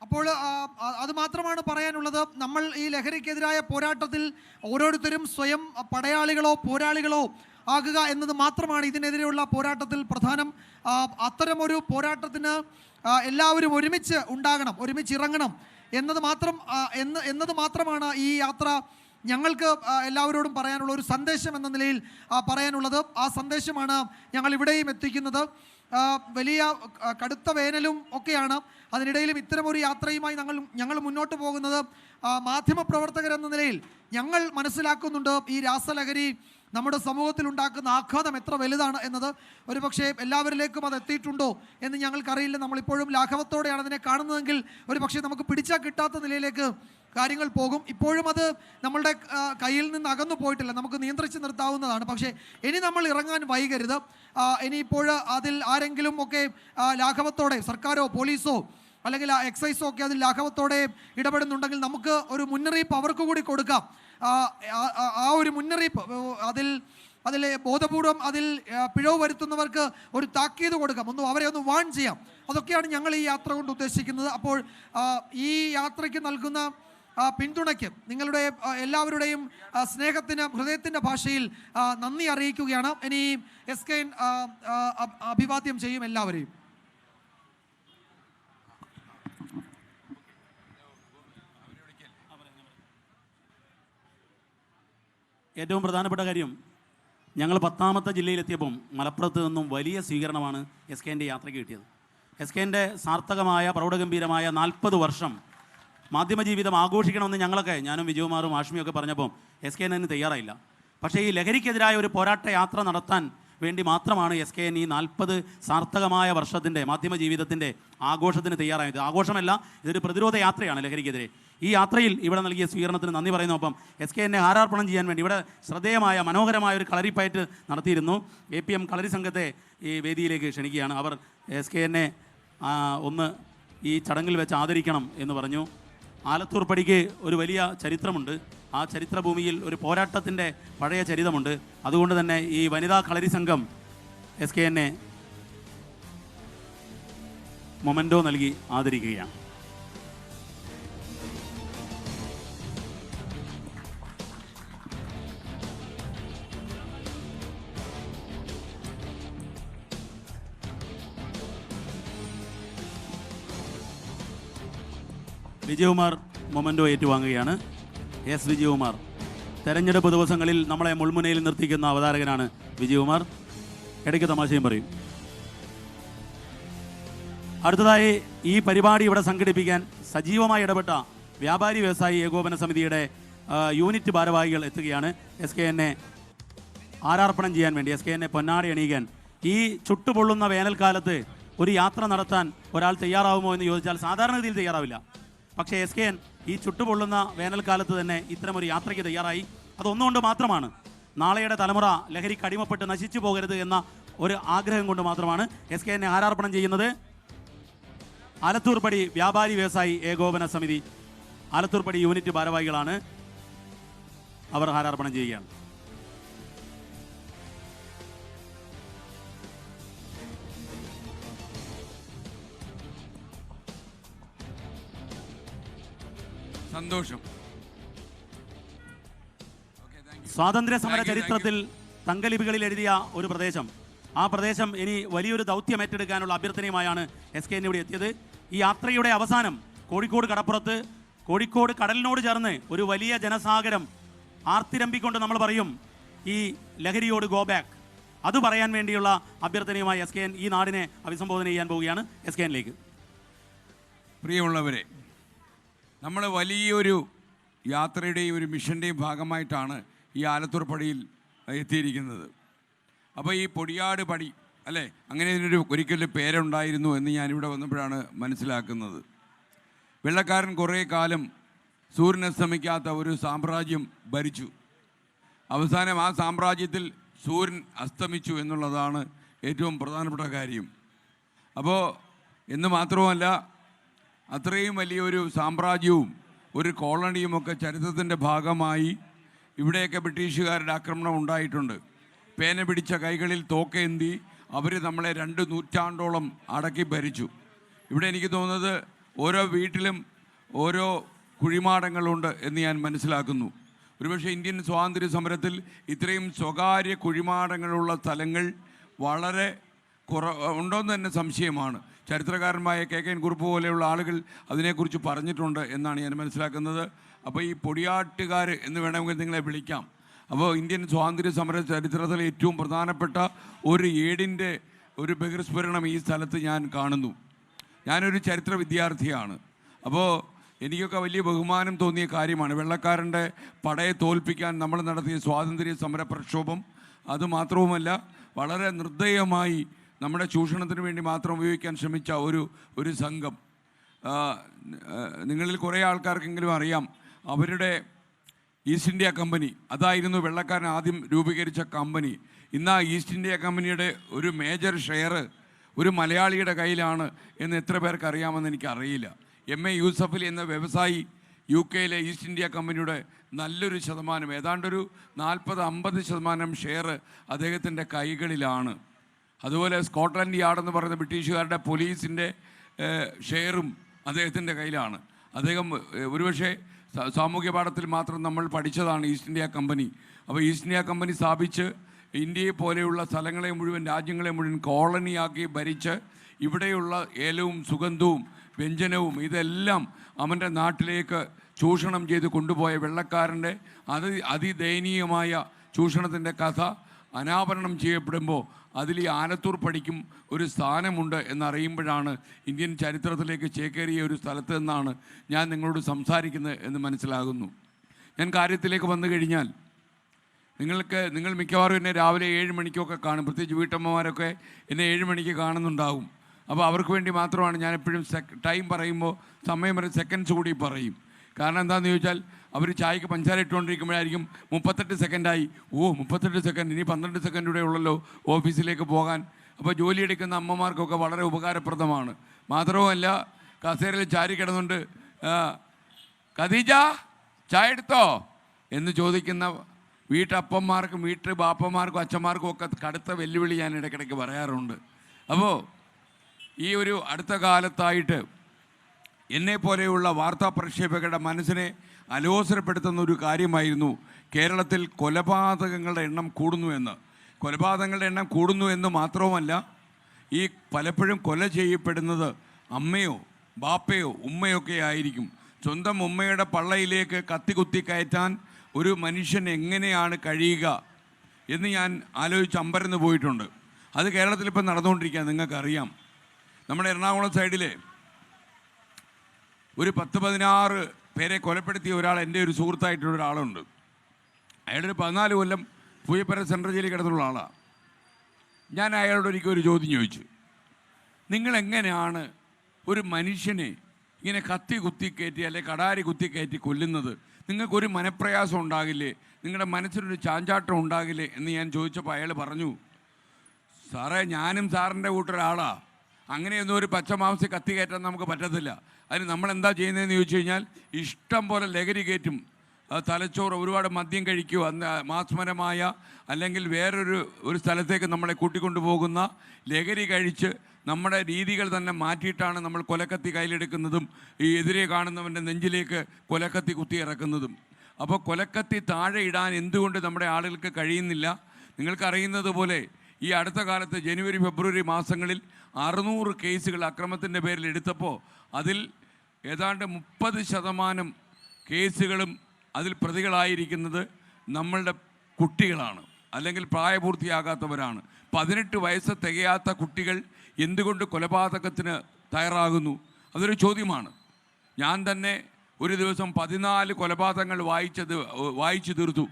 അപ്പോൾ അത് മാത്രമാണ് പറയാനുള്ളത്. നമ്മൾ ഈ ലഹരിക്കെതിരായ പോരാട്ടത്തിൽ ഓരോരുത്തരും സ്വയം പടയാളികളോ പോരാളികളോ ആകുക എന്നത് മാത്രമാണ് ഇതിനെതിരെയുള്ള പോരാട്ടത്തിൽ പ്രധാനം. അത്തരമൊരു പോരാട്ടത്തിന് എല്ലാവരും ഒരുമിച്ച് ഉണ്ടാകണം, ഒരുമിച്ച് ഇറങ്ങണം എന്നത് മാത്രമാണ് ഈ യാത്ര ഞങ്ങൾക്ക് എല്ലാവരോടും പറയാനുള്ള ഒരു സന്ദേശം എന്ന നിലയിൽ പറയാനുള്ളത്. ആ സന്ദേശമാണ് ഞങ്ങൾ ഇവിടെയും എത്തിക്കുന്നത്. വലിയ കടുത്ത വേനലും ഒക്കെയാണ്. അതിനിടയിലും ഇത്തരമൊരു യാത്രയുമായി ഞങ്ങൾ മുന്നോട്ട് പോകുന്നത്. മാധ്യമപ്രവർത്തകരെന്ന നിലയിൽ ഞങ്ങൾ മനസ്സിലാക്കുന്നുണ്ട് ഈ രാസലഹരി നമ്മുടെ സമൂഹത്തിൽ ഉണ്ടാക്കുന്ന ആഘാതം എത്ര വലുതാണ് എന്നത്. ഒരുപക്ഷെ എല്ലാവരിലേക്കും അത് എത്തിയിട്ടുണ്ടോ എന്ന് ഞങ്ങൾക്കറിയില്ല. നമ്മളിപ്പോഴും ലാഘവത്തോടെയാണ് അതിനെ കാണുന്നതെങ്കിൽ ഒരുപക്ഷെ നമുക്ക് പിടിച്ചാൽ കിട്ടാത്ത നിലയിലേക്ക് കാര്യങ്ങൾ പോകും. ഇപ്പോഴും അത് നമ്മളുടെ കയ്യിൽ നിന്ന് അകന്നു പോയിട്ടില്ല, നമുക്ക് നിയന്ത്രിച്ച് നിർത്താവുന്നതാണ്. പക്ഷേ ഇനി നമ്മൾ ഇറങ്ങാൻ വൈകരുത്. ഇനിയിപ്പോൾ അതിൽ ആരെങ്കിലും ഒക്കെ ലാഘവത്തോടെ, സർക്കാരോ പോലീസോ അല്ലെങ്കിൽ എക്സൈസോ ഒക്കെ അതിൽ ലാഘവത്തോടെ ഇടപെടുന്നുണ്ടെങ്കിൽ നമുക്ക് ഒരു മുന്നറിയിപ്പ് അവർക്ക് കൂടി കൊടുക്കാം. ആ ഒരു മുന്നറിയിപ്പ് അതിൽ ബോധപൂർവം അതിൽ പിഴവ് വരുത്തുന്നവർക്ക് ഒരു താക്കീത് കൊടുക്കാം, അവരെ ഒന്ന് വാൺ ചെയ്യാം. അതൊക്കെയാണ് ഞങ്ങൾ ഈ യാത്ര കൊണ്ട് ഉദ്ദേശിക്കുന്നത്. അപ്പോൾ ഈ യാത്രയ്ക്ക് നൽകുന്ന പിന്തുണയ്ക്ക് നിങ്ങളുടെ എല്ലാവരുടെയും സ്നേഹത്തിന് ഹൃദയത്തിൻ്റെ ഭാഷയിൽ നന്ദി അറിയിക്കുകയാണ്. ഇനി SKN അഭിവാദ്യം ചെയ്യും എല്ലാവരെയും. ഏറ്റവും പ്രധാനപ്പെട്ട കാര്യം, ഞങ്ങൾ 10ാമത്തെ ജില്ലയിലെത്തിയപ്പം മലപ്പുറത്ത് നിന്നും വലിയ സ്വീകരണമാണ് SKൻ്റെ യാത്രയ്ക്ക് കിട്ടിയത്. SKൻ്റെ സാർത്ഥകമായ പ്രൗഢഗംഭീരമായ 40 വർഷം മാധ്യമജീവിതം ആഘോഷിക്കണമെന്ന് ഞങ്ങളൊക്കെ, ഞാനും വിജയകുമാറും ആഷ്മിയൊക്കെ പറഞ്ഞപ്പോൾ SKN അതിന് തയ്യാറായില്ല. പക്ഷേ ഈ ലഹരിക്കെതിരായ ഒരു പോരാട്ട യാത്ര നടത്താൻ വേണ്ടി മാത്രമാണ് SKN ഈ 40 സാർത്ഥകമായ വർഷത്തിൻ്റെ മാധ്യമജീവിതത്തിൻ്റെ ആഘോഷത്തിന് തയ്യാറായത്. ആഘോഷമല്ല, ഇതൊരു പ്രതിരോധ യാത്രയാണ് ലഹരിക്കെതിരെ. ഈ യാത്രയിൽ ഇവിടെ നൽകിയ സ്വീകരണത്തിന് നന്ദി പറയുന്നൊപ്പം SKനെ ഹാരാർപ്പണം ചെയ്യാൻ വേണ്ടി ഇവിടെ ശ്രദ്ധേയമായ മനോഹരമായ ഒരു കളരിപ്പയറ്റ് നടത്തിയിരുന്നു. APM കളരി സംഘത്തെ ഈ വേദിയിലേക്ക് ക്ഷണിക്കുകയാണ്. അവർ SKനെ ഒന്ന് ഈ ചടങ്ങിൽ വെച്ച് ആദരിക്കണം എന്ന് പറഞ്ഞു. ആലത്തൂർ പടിക്ക് ഒരു വലിയ ചരിത്രമുണ്ട്. ആ ചരിത്രഭൂമിയിൽ ഒരു പോരാട്ടത്തിൻ്റെ പഴയ ചരിതമുണ്ട്. അതുകൊണ്ട് തന്നെ ഈ വനിതാ കളരി സംഘം SKനെ മൊമെൻറ്റോ നൽകി ആദരിക്കുകയാണ്. വിജയകുമാർ മൊമെൻറ്റോ ഏറ്റുവാങ്ങുകയാണ്. എസ് വിജയകുമാർ, തെരഞ്ഞെടുപ്പ് ദിവസങ്ങളിൽ നമ്മളെ മുൾമുനയിൽ നിർത്തിക്കുന്ന അവതാരകനാണ് വിജയകുമാർ. ഇടയ്ക്ക് തമാശയും പറയും. അടുത്തതായി ഈ പരിപാടി ഇവിടെ സംഘടിപ്പിക്കാൻ സജീവമായി ഇടപെട്ട വ്യാപാരി വ്യവസായി ഏകോപന സമിതിയുടെ യൂണിറ്റ് ഭാരവാഹികൾ എത്തുകയാണ്. SKനെ ആരാർപ്പണം ചെയ്യാൻ വേണ്ടി, SKനെ പൊന്നാടി അണിയിക്കാൻ. ഈ ചുട്ടുപൊള്ളുന്ന വേനൽക്കാലത്ത് ഒരു യാത്ര നടത്താൻ ഒരാൾ തയ്യാറാവുമോ എന്ന് ചോദിച്ചാൽ സാധാരണഗതിയിൽ തയ്യാറാവില്ല. പക്ഷേ SKN ഈ ചുട്ടുപൊള്ളുന്ന വേനൽക്കാലത്ത് തന്നെ ഇത്തരമൊരു യാത്രയ്ക്ക് തയ്യാറായി. അതൊന്നുകൊണ്ട് മാത്രമാണ്, നാളെയുടെ തലമുറ ലഹരിക്ക് അടിമപ്പെട്ട് നശിച്ചു പോകരുത് എന്ന ഒരു ആഗ്രഹം കൊണ്ട് മാത്രമാണ് SKനെ ഹാരാർപ്പണം ചെയ്യുന്നത്. ആലത്തൂർ പടി വ്യാപാരി വ്യവസായി ഏകോപന സമിതി ആലത്തൂർ പടി യൂണിറ്റ് ഭാരവാഹികളാണ്. അവർ ഹാരാർപ്പണം ചെയ്യുകയാണ്. സന്തോഷം. സ്വാതന്ത്ര്യ സമര ചരിത്രത്തിൽ തങ്കലിപികളിൽ എഴുതിയ ഒരു പ്രദേശം, ആ പ്രദേശം ഇനി വലിയൊരു ദൗത്യം ഏറ്റെടുക്കാനുള്ള അഭ്യർത്ഥനയുമായാണ് SKN ഇവിടെ എത്തിയത്. ഈ യാത്രയുടെ അവസാനം കോഴിക്കോട് കടപ്പുറത്ത്, കോഴിക്കോട് കടലിനോട് ചേർന്ന് ഒരു വലിയ ജനസാഗരം ആർത്തിരമ്പിക്കൊണ്ട് നമ്മൾ പറയും ഈ ലഹരിയോട് ഗോ ബാക്ക്. അത് പറയാൻ വേണ്ടിയുള്ള അഭ്യർത്ഥനയുമായി SKN ഈ നാടിനെ അഭിസംബോധന ചെയ്യാൻ പോവുകയാണ്. SKനിലേക്ക്. പ്രിയമുള്ളവരെ, നമ്മൾ വലിയൊരു യാത്രയുടെയും ഒരു മിഷൻ്റെയും ഭാഗമായിട്ടാണ് ഈ ആലത്തൂർ പടിയിൽ എത്തിയിരിക്കുന്നത്. അപ്പോൾ ഈ പൊടിയാട് പടി അല്ലേ, അങ്ങനെ ഇതിനൊരു ഒരിക്കലും പേരുണ്ടായിരുന്നു എന്ന് ഞാനിവിടെ വന്നപ്പോഴാണ് മനസ്സിലാക്കുന്നത്. വെള്ളക്കാരൻ കുറേ കാലം സൂര്യൻ അസ്തമിക്കാത്ത ഒരു സാമ്രാജ്യം ഭരിച്ചു. അവസാനം ആ സാമ്രാജ്യത്തിൽ സൂര്യൻ അസ്തമിച്ചു എന്നുള്ളതാണ് ഏറ്റവും പ്രധാനപ്പെട്ട കാര്യം. അപ്പോൾ എന്ന് മാത്രമല്ല, അത്രയും വലിയൊരു സാമ്രാജ്യവും ഒരു കോളനിയുമൊക്കെ ചരിത്രത്തിൻ്റെ ഭാഗമായി ഇവിടെയൊക്കെ ബ്രിട്ടീഷുകാരുടെ ആക്രമണം ഉണ്ടായിട്ടുണ്ട്. പേന പിടിച്ച കൈകളിൽ തോക്കേന്തി അവർ നമ്മളെ 2 നൂറ്റാണ്ടോളം അടക്കി ഭരിച്ചു. ഇവിടെ എനിക്ക് തോന്നുന്നത് ഓരോ വീട്ടിലും ഓരോ കുഴിമാടങ്ങളുണ്ട് എന്ന് ഞാൻ മനസ്സിലാക്കുന്നു. ഒരുപക്ഷെ ഇന്ത്യൻ സ്വാതന്ത്ര്യ സമരത്തിൽ ഇത്രയും സ്വകാര്യ കുഴിമാടങ്ങളുള്ള സ്ഥലങ്ങൾ വളരെ ഉണ്ടോയെന്ന് തന്നെ സംശയമാണ്. ചരിത്രകാരന്മായ KKN കുറുപ്പ് പോലെയുള്ള ആളുകൾ അതിനെക്കുറിച്ച് പറഞ്ഞിട്ടുണ്ട് എന്നാണ് ഞാൻ മനസ്സിലാക്കുന്നത്. അപ്പോൾ ഈ പൊടിയാട്ടുകാർ എന്ന് വേണമെങ്കിൽ നിങ്ങളെ വിളിക്കാം. അപ്പോൾ ഇന്ത്യൻ സ്വാതന്ത്ര്യ സമര ചരിത്രത്തിലെ ഏറ്റവും പ്രധാനപ്പെട്ട ഒരു ഏടിൻ്റെ ഒരു ബഹിർസ്ഫുരണം ഈ സ്ഥലത്ത് ഞാൻ കാണുന്നു. ഞാനൊരു ചരിത്ര വിദ്യാർത്ഥിയാണ്. അപ്പോൾ എനിക്കൊക്കെ വലിയ ബഹുമാനം തോന്നിയ കാര്യമാണ് വെള്ളക്കാരൻ്റെ പടയെ തോൽപ്പിക്കാൻ നമ്മൾ നടത്തിയ സ്വാതന്ത്ര്യ സമര പ്രക്ഷോഭം. അതുമാത്രവുമല്ല, വളരെ നിർദ്ദയമായി നമ്മുടെ ചൂഷണത്തിന് വേണ്ടി മാത്രം ഉപയോഗിക്കാൻ ശ്രമിച്ച ഒരു സംഘം. നിങ്ങളിൽ കുറേ ആൾക്കാർക്കെങ്കിലും അറിയാം, അവരുടെ ഈസ്റ്റ് ഇന്ത്യ കമ്പനി, അതായിരുന്നു വെള്ളക്കാരൻ ആദ്യം രൂപീകരിച്ച കമ്പനി. ഇന്ന് ആ ഈസ്റ്റ് ഇന്ത്യ കമ്പനിയുടെ ഒരു മേജർ ഷെയർ ഒരു മലയാളിയുടെ കയ്യിലാണ് എന്ന് എത്ര പേർക്ക് അറിയാമെന്ന് എനിക്കറിയില്ല. MA യൂസഫലി എന്ന വ്യവസായി UK ഈസ്റ്റ് ഇന്ത്യ കമ്പനിയുടെ നല്ലൊരു ശതമാനം, ഏതാണ്ടൊരു 40-50% ഷെയർ അദ്ദേഹത്തിൻ്റെ കൈകളിലാണ്. അതുപോലെ സ്കോട്ട്ലൻഡ് യാർഡെന്ന് പറയുന്ന ബ്രിട്ടീഷുകാരുടെ പോലീസിൻ്റെ ഷെയറും അദ്ദേഹത്തിൻ്റെ കയ്യിലാണ്. അദ്ദേഹം ഒരുപക്ഷെ സാമൂഹ്യ പാഠത്തിൽ മാത്രം നമ്മൾ പഠിച്ചതാണ് ഈസ്റ്റ് ഇന്ത്യ കമ്പനി. അപ്പോൾ ഈസ്റ്റ് ഇന്ത്യ കമ്പനി സ്ഥാപിച്ച് ഇന്ത്യയെ പോലെയുള്ള സ്ഥലങ്ങളെ മുഴുവൻ, രാജ്യങ്ങളെ മുഴുവൻ കോളനിയാക്കി ഭരിച്ച് ഇവിടെയുള്ള ഏലവും സുഗന്ധവും വ്യഞ്ജനവും ഇതെല്ലാം അവൻ്റെ നാട്ടിലേക്ക് ചൂഷണം ചെയ്ത് കൊണ്ടുപോയ വെള്ളക്കാരൻ്റെ അതിദയനീയമായ ചൂഷണത്തിൻ്റെ കഥ അനാവരണം ചെയ്യപ്പെടുമ്പോൾ അതിൽ ഈ ആലത്തൂർ പടിക്കും ഒരു സ്ഥാനമുണ്ട് എന്നറിയുമ്പോഴാണ് ഇന്ത്യൻ ചരിത്രത്തിലേക്ക് ചേക്കേറിയ ഒരു സ്ഥലത്ത് നിന്നാണ് ഞാൻ നിങ്ങളോട് സംസാരിക്കുന്നത് എന്ന് മനസ്സിലാകുന്നു. ഞാൻ കാര്യത്തിലേക്ക് വന്നു കഴിഞ്ഞാൽ നിങ്ങൾ മിക്കവാറും എന്നെ രാവിലെ 7 മണിക്കൊക്കെ കാണും. പ്രത്യേകിച്ച് വീട്ടമ്മമാരൊക്കെ എന്നെ 7 മണിക്ക് കാണുന്നുണ്ടാവും. അപ്പോൾ അവർക്ക് വേണ്ടി മാത്രമാണ് ഞാൻ എപ്പോഴും ടൈം പറയുമ്പോൾ സമയം വരെ സെക്കൻഡ്സ് കൂടി പറയും. കാരണം എന്താണെന്ന് ചോദിച്ചാൽ അവർ ചായക്ക് പഞ്ചാര ഇട്ടുകൊണ്ടിരിക്കുമ്പോഴായിരിക്കും 38 സെക്കൻഡായി. 38 സെക്കൻഡ്, ഇനി 12 സെക്കൻഡ് കൂടെ ഉള്ളല്ലോ ഓഫീസിലേക്ക് പോകാൻ. അപ്പോൾ ജോലിയെടുക്കുന്ന അമ്മമാർക്കൊക്കെ വളരെ ഉപകാരപ്രദമാണ്. മാത്രവുമല്ല, കസേരയിൽ ചാരി കിടന്നുകൊണ്ട് ഖദീജ ചായ എടുത്തോ എന്ന് ചോദിക്കുന്ന വീട്ടപ്പന്മാർക്കും വീട്ടു ബാപ്പന്മാർക്കും അച്ഛന്മാർക്കും ഒക്കെ കടുത്ത വെല്ലുവിളി ഞാൻ ഇടയ്ക്കിടയ്ക്ക് പറയാറുണ്ട്. അപ്പോൾ ഈ ഒരു അടുത്ത കാലത്തായിട്ട് എന്നെപ്പോലെയുള്ള വാർത്താ പ്രക്ഷേപകരുടെ മനസ്സിനെ അലോസരപ്പെടുത്തുന്ന ഒരു കാര്യമായിരുന്നു കേരളത്തിൽ കൊലപാതകങ്ങളുടെ എണ്ണം കൂടുന്നു എന്ന്. കൊലപാതകങ്ങളുടെ എണ്ണം കൂടുന്നു എന്ന് മാത്രവുമല്ല, ഈ പലപ്പോഴും കൊല ചെയ്യപ്പെടുന്നത് അമ്മയോ ബാപ്പയോ ഉമ്മയൊക്കെ ആയിരിക്കും. സ്വന്തം ഉമ്മയുടെ പള്ളയിലേക്ക് കത്തികുത്തി കയറ്റാൻ ഒരു മനുഷ്യൻ എങ്ങനെയാണ് കഴിയുക എന്ന് ഞാൻ ആലോചിച്ച് അമ്പരന്ന് പോയിട്ടുണ്ട്. അത് കേരളത്തിൽ ഇപ്പം നടന്നുകൊണ്ടിരിക്കുക. നിങ്ങൾക്കറിയാം, നമ്മുടെ എറണാകുളം സൈഡിലെ ഒരു 10-16 പേരെ കൊലപ്പെടുത്തിയ ഒരാൾ എൻ്റെ ഒരു സുഹൃത്തായിട്ടുള്ള ഒരാളുണ്ട്. അയാളൊരു 14 കൊല്ലം പൂയപ്പര സെൻട്രൽ ജയിലിൽ കിടന്നുള്ള ആളാണ്. ഞാൻ അയാളോട് ഒരിക്കലും ഒരു ചോദ്യം ചോദിച്ചു, നിങ്ങളെങ്ങനെയാണ് ഒരു മനുഷ്യനെ ഇങ്ങനെ കത്തി കുത്തിക്കയറ്റി അല്ലെങ്കിൽ കടാരി കുത്തിക്കയറ്റി കൊല്ലുന്നത്? നിങ്ങൾക്കൊരു മനപ്രയാസം ഉണ്ടാകില്ലേ? നിങ്ങളുടെ മനസ്സിനൊരു ചാഞ്ചാട്ടം ഉണ്ടാകില്ലേ എന്ന് ഞാൻ ചോദിച്ചപ്പോൾ അയാൾ പറഞ്ഞു, സാറേ, ഞാനും സാറിൻ്റെ കൂട്ടൊരാളാണ്. അങ്ങനെയൊന്നും ഒരു പച്ചമാംസം കത്തി കയറ്റാൻ നമുക്ക് പറ്റത്തില്ല. അതിന് നമ്മളെന്താ ചെയ്യുന്നതെന്ന് ചോദിച്ചു കഴിഞ്ഞാൽ, ഇഷ്ടം പോലെ ലഹരി കയറ്റും. തലച്ചോറ് ഒരുപാട് മദ്യം കഴിക്കുക, മാസ്മരമായ അല്ലെങ്കിൽ വേറൊരു സ്ഥലത്തേക്ക് നമ്മളെ കൂട്ടിക്കൊണ്ടു പോകുന്ന ലഹരി കഴിച്ച് നമ്മുടെ രീതികൾ തന്നെ മാറ്റിയിട്ടാണ് നമ്മൾ കൊലക്കത്തി കയ്യിലെടുക്കുന്നതും ഈ എതിരെ കാണുന്നവൻ്റെ നെഞ്ചിലേക്ക് കൊലക്കത്തി കുത്തി ഇറക്കുന്നതും. അപ്പോൾ കൊലക്കത്തി താഴെ ഇടാൻ എന്തുകൊണ്ട് നമ്മുടെ ആളുകൾക്ക് കഴിയുന്നില്ല? നിങ്ങൾക്കറിയുന്നത് പോലെ ഈ അടുത്ത കാലത്ത് ജനുവരി ഫെബ്രുവരി മാസങ്ങളിൽ 600 കേസുകൾ അക്രമത്തിൻ്റെ പേരിൽ എടുത്തപ്പോൾ അതിൽ ഏതാണ്ട് 30% കേസുകളും അതിൽ പ്രതികളായിരിക്കുന്നത് നമ്മളുടെ കുട്ടികളാണ്, അല്ലെങ്കിൽ പ്രായപൂർത്തിയാകാത്തവരാണ്. 18 വയസ്സ് തികയാത്ത കുട്ടികൾ എന്തുകൊണ്ട് കൊലപാതകത്തിന് തയ്യാറാകുന്നു? അതൊരു ചോദ്യമാണ്. ഞാൻ തന്നെ ഒരു ദിവസം 14 കൊലപാതകങ്ങൾ വായിച്ചു തീർത്തു.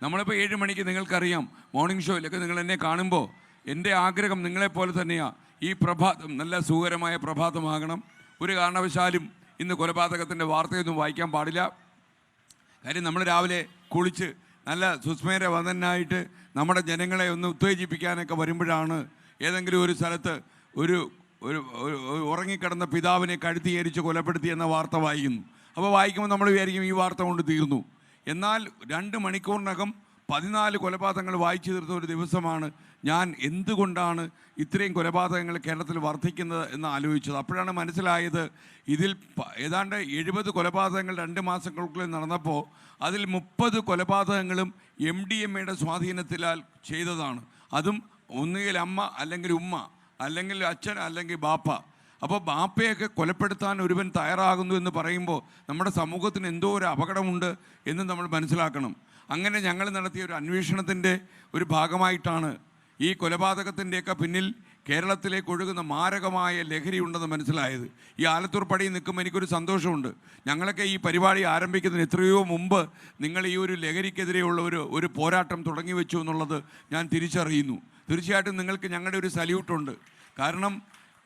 നമ്മളിപ്പോൾ 7 മണിക്ക്, നിങ്ങൾക്കറിയാം, മോർണിംഗ് ഷോയിലൊക്കെ നിങ്ങൾ എന്നെ കാണുമ്പോൾ എൻ്റെ ആഗ്രഹം നിങ്ങളെപ്പോലെ തന്നെയാണ്, ഈ പ്രഭാതം നല്ല സുഖകരമായ പ്രഭാതമാകണം. ഒരു കാരണവശാലും ഇന്ന് കൊലപാതകത്തിൻ്റെ വാർത്തയൊന്നും വായിക്കാൻ പാടില്ല. കാര്യം നമ്മൾ രാവിലെ കുളിച്ച് നല്ല സുസ്മേര വന്ദനായിട്ട് നമ്മുടെ ജനങ്ങളെ ഒന്ന് ഉത്തേജിപ്പിക്കാനൊക്കെ വരുമ്പോഴാണ് ഏതെങ്കിലും ഒരു സ്ഥലത്ത് ഒരു ഉറങ്ങിക്കിടന്ന പിതാവിനെ കഴുത്തിയേരിച്ച് കൊലപ്പെടുത്തി എന്ന വാർത്ത വായിക്കുന്നു. അപ്പോൾ വായിക്കുമ്പോൾ നമ്മൾ വിചാരിക്കും ഈ വാർത്ത കൊണ്ട് തീർന്നു. എന്നാൽ 2 മണിക്കൂറിനകം 14 കൊലപാതകങ്ങൾ വായിച്ചു തീർത്ത ഒരു ദിവസമാണ് ഞാൻ എന്തുകൊണ്ടാണ് ഇത്രയും കൊലപാതകങ്ങൾ കേരളത്തിൽ വർദ്ധിക്കുന്നത് എന്ന് ആലോചിച്ചത്. അപ്പോഴാണ് മനസ്സിലായത്, ഇതിൽ ഏതാണ്ട് 70 കൊലപാതകങ്ങൾ 2 മാസങ്ങൾക്കുള്ളിൽ നടന്നപ്പോൾ അതിൽ 30 കൊലപാതകങ്ങളും MDMA സ്വാധീനത്തിലാൽ ചെയ്തതാണ്. അതും ഒന്നുകിൽ അമ്മ അല്ലെങ്കിൽ ഉമ്മ അല്ലെങ്കിൽ അച്ഛൻ അല്ലെങ്കിൽ ബാപ്പ. അപ്പോൾ ബാപ്പയൊക്കെ കൊലപ്പെടുത്താൻ ഒരുവൻ തയ്യാറാകുന്നു എന്ന് പറയുമ്പോൾ നമ്മുടെ സമൂഹത്തിന് എന്തോ ഒരു അപകടമുണ്ട് എന്ന് നമ്മൾ മനസ്സിലാക്കണം. അങ്ങനെ ഞങ്ങൾ നടത്തിയ ഒരു അന്വേഷണത്തിൻ്റെ ഒരു ഭാഗമായിട്ടാണ് ഈ കൊലപാതകത്തിൻ്റെയൊക്കെ പിന്നിൽ കേരളത്തിലേക്ക് ഒഴുകുന്ന മാരകമായ ലഹരി ഉണ്ടെന്ന് മനസ്സിലായത്. ഈ ആലത്തൂർ പടിയിൽ നിൽക്കുമ്പോൾ എനിക്കൊരു സന്തോഷമുണ്ട്. ഞങ്ങളൊക്കെ ഈ പരിപാടി ആരംഭിക്കുന്നതിന് എത്രയോ മുമ്പ് നിങ്ങൾ ഈ ഒരു ലഹരിക്കെതിരെയുള്ള ഒരു പോരാട്ടം തുടങ്ങി വെച്ചു എന്നുള്ളത് ഞാൻ തിരിച്ചറിയുന്നു. തീർച്ചയായിട്ടും നിങ്ങൾക്ക് ഞങ്ങളുടെ ഒരു സല്യൂട്ടുണ്ട്. കാരണം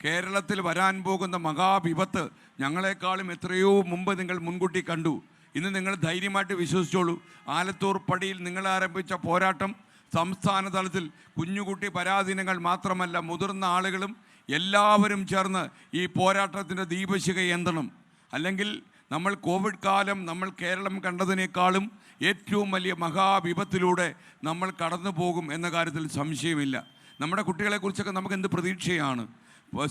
കേരളത്തിൽ വരാൻ പോകുന്ന മഹാവിപത്ത് ഞങ്ങളെക്കാളും എത്രയോ മുമ്പ് നിങ്ങൾ മുൻകൂട്ടി കണ്ടു. ഇന്ന് നിങ്ങൾ ധൈര്യമായിട്ട് വിശ്വസിച്ചോളൂ, ആലത്തൂർ പടിയിൽ നിങ്ങൾ ആരംഭിച്ച പോരാട്ടം സംസ്ഥാന തലത്തിൽ കുഞ്ഞുകുട്ടി പരാധീനങ്ങൾ മാത്രമല്ല, മുതിർന്ന ആളുകളും എല്ലാവരും ചേർന്ന് ഈ പോരാട്ടത്തിൻ്റെ ദീപശിഖ ഏന്തണം. അല്ലെങ്കിൽ നമ്മൾ കോവിഡ് കാലം നമ്മൾ കേരളം കണ്ടതിനേക്കാളും ഏറ്റവും വലിയ മഹാവിപത്തിലൂടെ നമ്മൾ കടന്നു പോകും എന്ന കാര്യത്തിൽ സംശയമില്ല. നമ്മുടെ കുട്ടികളെക്കുറിച്ചൊക്കെ നമുക്ക് എന്ത് പ്രതീക്ഷയാണ്?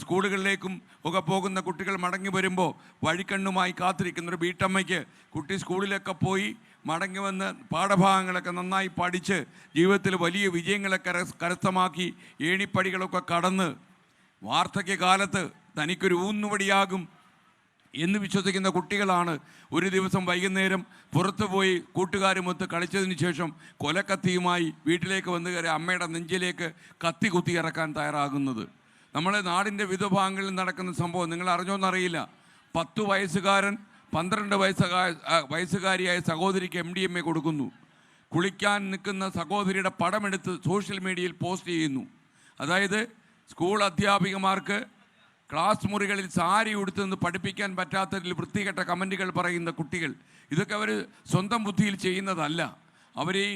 സ്കൂളുകളിലേക്കും ഒക്കെ പോകുന്ന കുട്ടികൾ മടങ്ങി വരുമ്പോൾ വഴിക്കണ്ണുമായി കാത്തിരിക്കുന്ന ഒരു വീട്ടമ്മയ്ക്ക് കുട്ടി സ്കൂളിലൊക്കെ പോയി മടങ്ങി വന്ന് പാഠഭാഗങ്ങളൊക്കെ നന്നായി പഠിച്ച് ജീവിതത്തിൽ വലിയ വിജയങ്ങളൊക്കെ കരസ്ഥമാക്കി ഏണിപ്പടികളൊക്കെ കടന്ന് വാർദ്ധക്യകാലത്ത് തനിക്കൊരു ഊന്നുവടിയാകും എന്ന് വിശ്വസിക്കുന്ന കുട്ടികളാണ് ഒരു ദിവസം വൈകുന്നേരം പുറത്തു പോയി കൂട്ടുകാരുമൊത്ത് കളിച്ചതിന് ശേഷം കൊലക്കത്തിയുമായി വീട്ടിലേക്ക് വന്നു കയറി അമ്മയുടെ നെഞ്ചിലേക്ക് കത്തി കുത്തി ഇറക്കാൻ തയ്യാറാകുന്നത്. നമ്മളെ നാടിൻ്റെ വിവിധ ഭാഗങ്ങളിൽ നടക്കുന്ന സംഭവം നിങ്ങൾ അറിഞ്ഞോന്നറിയില്ല. 10 വയസ്സുകാരൻ 12 വയസ്സുകാരിയായ സഹോദരിക്ക് MDMA കൊടുക്കുന്നു. കുളിക്കാൻ നിൽക്കുന്ന സഹോദരിയുടെ പടമെടുത്ത് സോഷ്യൽ മീഡിയയിൽ പോസ്റ്റ് ചെയ്യുന്നു. അതായത് സ്കൂൾ അധ്യാപികമാർക്ക് ക്ലാസ് മുറികളിൽ സാരി ഉടുത്തുനിന്ന് പഠിപ്പിക്കാൻ പറ്റാത്തതിൽ വൃത്തികെട്ട കമൻറ്റുകൾ പറയുന്ന കുട്ടികൾ. ഇതൊക്കെ അവർ സ്വന്തം ബുദ്ധിയിൽ ചെയ്യുന്നതല്ല. അവർ ഈ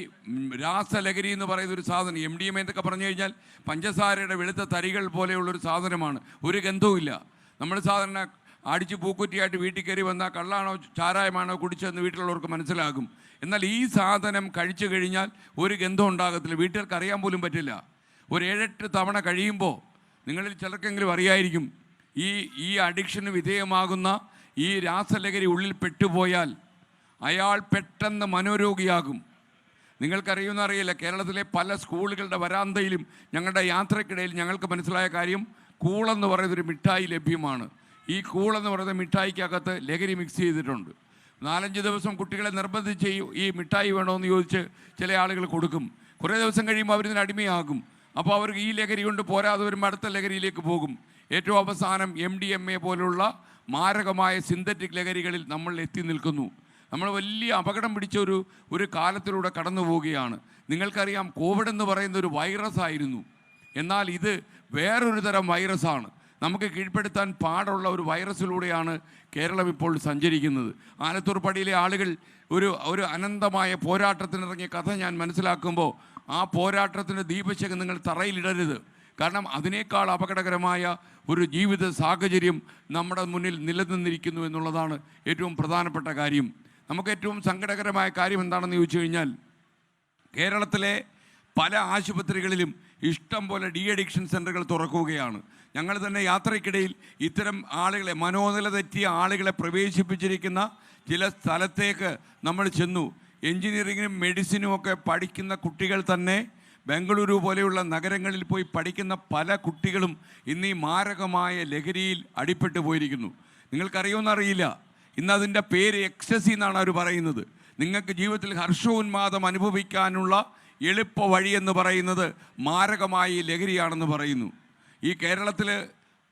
രാസലഹരി എന്ന് പറയുന്ന ഒരു സാധനം, MDMA എന്നൊക്കെ പറഞ്ഞു കഴിഞ്ഞാൽ പഞ്ചസാരയുടെ വെളുത്ത തരികൾ പോലെയുള്ളൊരു സാധനമാണ്. ഒരു ഗന്ധവുമില്ല. നമ്മൾ സാധാരണ അടിച്ച് പൂക്കുറ്റിയായിട്ട് വീട്ടിൽ കയറി വന്നാൽ കള്ളാണോ ചാരായമാണോ കുടിച്ചതെന്ന് വീട്ടിലുള്ളവർക്ക് മനസ്സിലാകും. എന്നാൽ ഈ സാധനം കഴിച്ചു കഴിഞ്ഞാൽ ഒരു ഗന്ധം ഉണ്ടാകത്തില്ല, വീട്ടുകാർക്ക് അറിയാൻ പോലും പറ്റില്ല. ഒരു 7-8 തവണ കഴിയുമ്പോൾ നിങ്ങളിൽ ചിലർക്കെങ്കിലും അറിയായിരിക്കും, ഈ അഡിക്ഷന് വിധേയമാകുന്ന ഈ രാസലഹരി ഉള്ളിൽ പെട്ടുപോയാൽ അയാൾ പെട്ടെന്ന് മനോരോഗിയാകും. നിങ്ങൾക്കറിയുമെന്ന് അറിയില്ല, കേരളത്തിലെ പല സ്കൂളുകളുടെ വരാന്തയിലും ഞങ്ങളുടെ യാത്രക്കിടയിൽ ഞങ്ങൾക്ക് മനസ്സിലായ കാര്യം, കൂളെന്ന് പറയുന്നൊരു മിഠായി ലഭ്യമാണ്. ഈ കൂളെന്ന് പറയുന്ന മിഠായിക്കകത്ത് ലഹരി മിക്സ് ചെയ്തിട്ടുണ്ട്. 4-5 ദിവസം കുട്ടികളെ നിർബന്ധിച്ച് ഈ മിഠായി വേണമെന്ന് ചോദിച്ച് ചില ആളുകൾ കൊടുക്കും. കുറേ ദിവസം കഴിയുമ്പോൾ അവരിതിന് അടിമയാകും. അപ്പോൾ അവർക്ക് ഈ ലഹരി കൊണ്ട് പോരാതെ വരുമ്പോൾ അടുത്ത ലഹരിയിലേക്ക് പോകും. ഏറ്റവും അവസാനം MDMA പോലുള്ള മാരകമായ സിന്തറ്റിക് ലഹരികളിൽ നമ്മൾ എത്തി നിൽക്കുന്നു. നമ്മൾ വലിയ അപകടം പിടിച്ച ഒരു കാലത്തിലൂടെ കടന്നു പോവുകയാണ്. നിങ്ങൾക്കറിയാം, കോവിഡ് എന്ന് പറയുന്ന ഒരു വൈറസ് ആയിരുന്നു. എന്നാൽ ഇത് വേറൊരു തരം വൈറസാണ്. നമുക്ക് കീഴ്പ്പെടുത്താൻ പാടുള്ള ഒരു വൈറസിലൂടെയാണ് കേരളം ഇപ്പോൾ സഞ്ചരിക്കുന്നത്. ആലത്തൂർ പടിയിലെ ആളുകൾ ഒരു അനന്തമായ പോരാട്ടത്തിനിറങ്ങിയ കഥ ഞാൻ മനസ്സിലാക്കുമ്പോൾ ആ പോരാട്ടത്തിൻ്റെ ദീപശകം നിങ്ങൾ തറയിലിടരുത്. കാരണം അതിനേക്കാൾ അപകടകരമായ ഒരു ജീവിത സാഹചര്യം നമ്മുടെ മുന്നിൽ നിലനിന്നിരിക്കുന്നു എന്നുള്ളതാണ് ഏറ്റവും പ്രധാനപ്പെട്ട കാര്യം. നമുക്ക് ഏറ്റവും സങ്കടകരമായ കാര്യം എന്താണെന്ന് ചോദിച്ചു കഴിഞ്ഞാൽ, കേരളത്തിലെ പല ആശുപത്രികളിലും ഇഷ്ടം പോലെ അഡിക്ഷൻ സെൻ്ററുകൾ തുറക്കുകയാണ്. ഞങ്ങൾ തന്നെ യാത്രയ്ക്കിടയിൽ ഇത്തരം ആളുകളെ, മനോനില തെറ്റിയ ആളുകളെ പ്രവേശിപ്പിച്ചിരിക്കുന്ന ചില സ്ഥലത്തേക്ക് നമ്മൾ ചെന്നു. എൻജിനീയറിങ്ങിനും മെഡിസിനും ഒക്കെ പഠിക്കുന്ന കുട്ടികൾ തന്നെ ബംഗളൂരു പോലെയുള്ള നഗരങ്ങളിൽ പോയി പഠിക്കുന്ന പല കുട്ടികളും ഇന്ന് ഈ മാരകമായ ലഹരിയിൽ അടിപ്പെട്ടു പോയിരിക്കുന്നു. നിങ്ങൾക്കറിയുമെന്നറിയില്ല, ഇന്നതിൻ്റെ പേര് എക്സസി എന്നാണ് അവർ പറയുന്നത്. നിങ്ങൾക്ക് ജീവിതത്തിൽ ഹർഷോന്മാദം അനുഭവിക്കാനുള്ള എളുപ്പ വഴിയെന്ന് പറയുന്നത് മാരകമായ ലഹരിയാണെന്ന് പറയുന്നു. ഈ കേരളത്തിൽ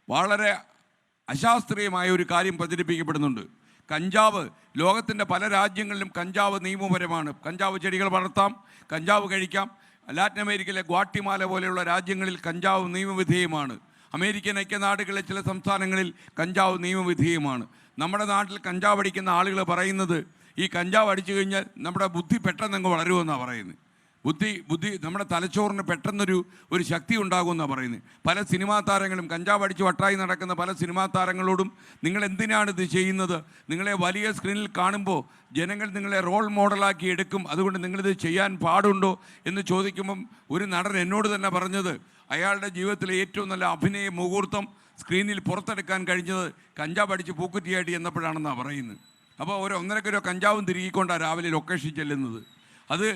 വളരെ അശാസ്ത്രീയമായ ഒരു കാര്യം പ്രചരിപ്പിക്കപ്പെടുന്നുണ്ട്. കഞ്ചാവ് ലോകത്തിൻ്റെ പല രാജ്യങ്ങളിലും കഞ്ചാവ് നിയമപരമാണ്. കഞ്ചാവ് ചെടികൾ വളർത്താം, കഞ്ചാവ് കഴിക്കാം. ലാറ്റിൻ അമേരിക്കയിലെ ഗ്വാട്ടിമാല പോലെയുള്ള രാജ്യങ്ങളിൽ കഞ്ചാവ് നിയമവിധേയമാണ്. അമേരിക്കൻ ഐക്യനാടുകളിലെ ചില സംസ്ഥാനങ്ങളിൽ കഞ്ചാവ് നിയമവിധേയമാണ്. നമ്മുടെ നാട്ടിൽ കഞ്ചാവ് അടിക്കുന്ന ആളുകൾ പറയുന്നത്, ഈ കഞ്ചാവ് അടിച്ചു കഴിഞ്ഞാൽ നമ്മുടെ ബുദ്ധി പെട്ടെന്നങ്ങ് വളരുമെന്നാണ് പറയുന്നത്. ബുദ്ധി നമ്മുടെ തലച്ചോറിന് പെട്ടെന്നൊരു ശക്തി ഉണ്ടാകുമെന്നാണ് പറയുന്നത്. പല സിനിമാ താരങ്ങളും കഞ്ചാവ് അടിച്ച് വട്ടായി നടക്കുന്ന പല സിനിമാ താരങ്ങളോടും നിങ്ങൾ എന്തിനാണ് ഇത് ചെയ്യുന്നത്, നിങ്ങളെ വലിയ സ്ക്രീനിൽ കാണുമ്പോൾ ജനങ്ങൾ നിങ്ങളെ റോൾ മോഡലാക്കി എടുക്കും, അതുകൊണ്ട് നിങ്ങളിത് ചെയ്യാൻ പാടുണ്ടോ എന്ന് ചോദിക്കുമ്പം ഒരു നടൻ എന്നോട് തന്നെ പറഞ്ഞത്, അയാളുടെ ജീവിതത്തിലെ ഏറ്റവും നല്ല അഭിനയ മുഹൂർത്തം സ്ക്രീനിൽ പുറത്തെടുക്കാൻ കഴിഞ്ഞത് കഞ്ചാവ് അടിച്ച് പൂക്കുറ്റിയായിട്ട് ചെന്നപ്പോഴാണെന്നാണ് പറയുന്നത്. അപ്പോൾ 1.5 കിലോ കഞ്ചാവും തിരികൊണ്ടാണ് രാവിലെ ലൊക്കേഷൻ ചെല്ലുന്നത്. അത്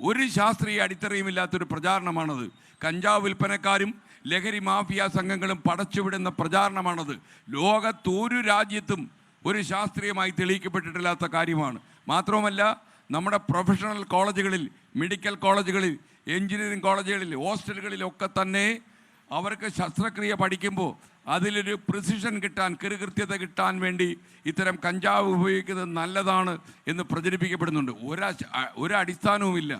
ഒരു ശാസ്ത്രീയ അടിത്തറയുമില്ലാത്തൊരു പ്രചാരണമാണത്. കഞ്ചാവ് വിൽപ്പനക്കാരും ലഹരി മാഫിയ സംഘങ്ങളും പടച്ചുവിടുന്ന പ്രചാരണമാണത്. ലോകത്തൊരു രാജ്യത്തും ഒരു ശാസ്ത്രീയമായി തെളിയിക്കപ്പെട്ടിട്ടില്ലാത്ത കാര്യമാണ്. മാത്രവുമല്ല, നമ്മുടെ പ്രൊഫഷണൽ കോളേജുകളിൽ, മെഡിക്കൽ കോളേജുകളിൽ, എഞ്ചിനീയറിംഗ് കോളേജുകളിൽ, ഹോസ്റ്റലുകളിലൊക്കെ തന്നെ അവർക്ക് ശസ്ത്രക്രിയ പഠിക്കുമ്പോൾ അതിലൊരു പ്രിസിഷൻ കിട്ടാൻ, കൃത്യത കിട്ടാൻ വേണ്ടി ഇത്തരം കഞ്ചാവ് ഉപയോഗിക്കുന്നത് നല്ലതാണ് എന്ന് പ്രചരിപ്പിക്കപ്പെടുന്നുണ്ട്. ഒരടിസ്ഥാനവുമില്ല.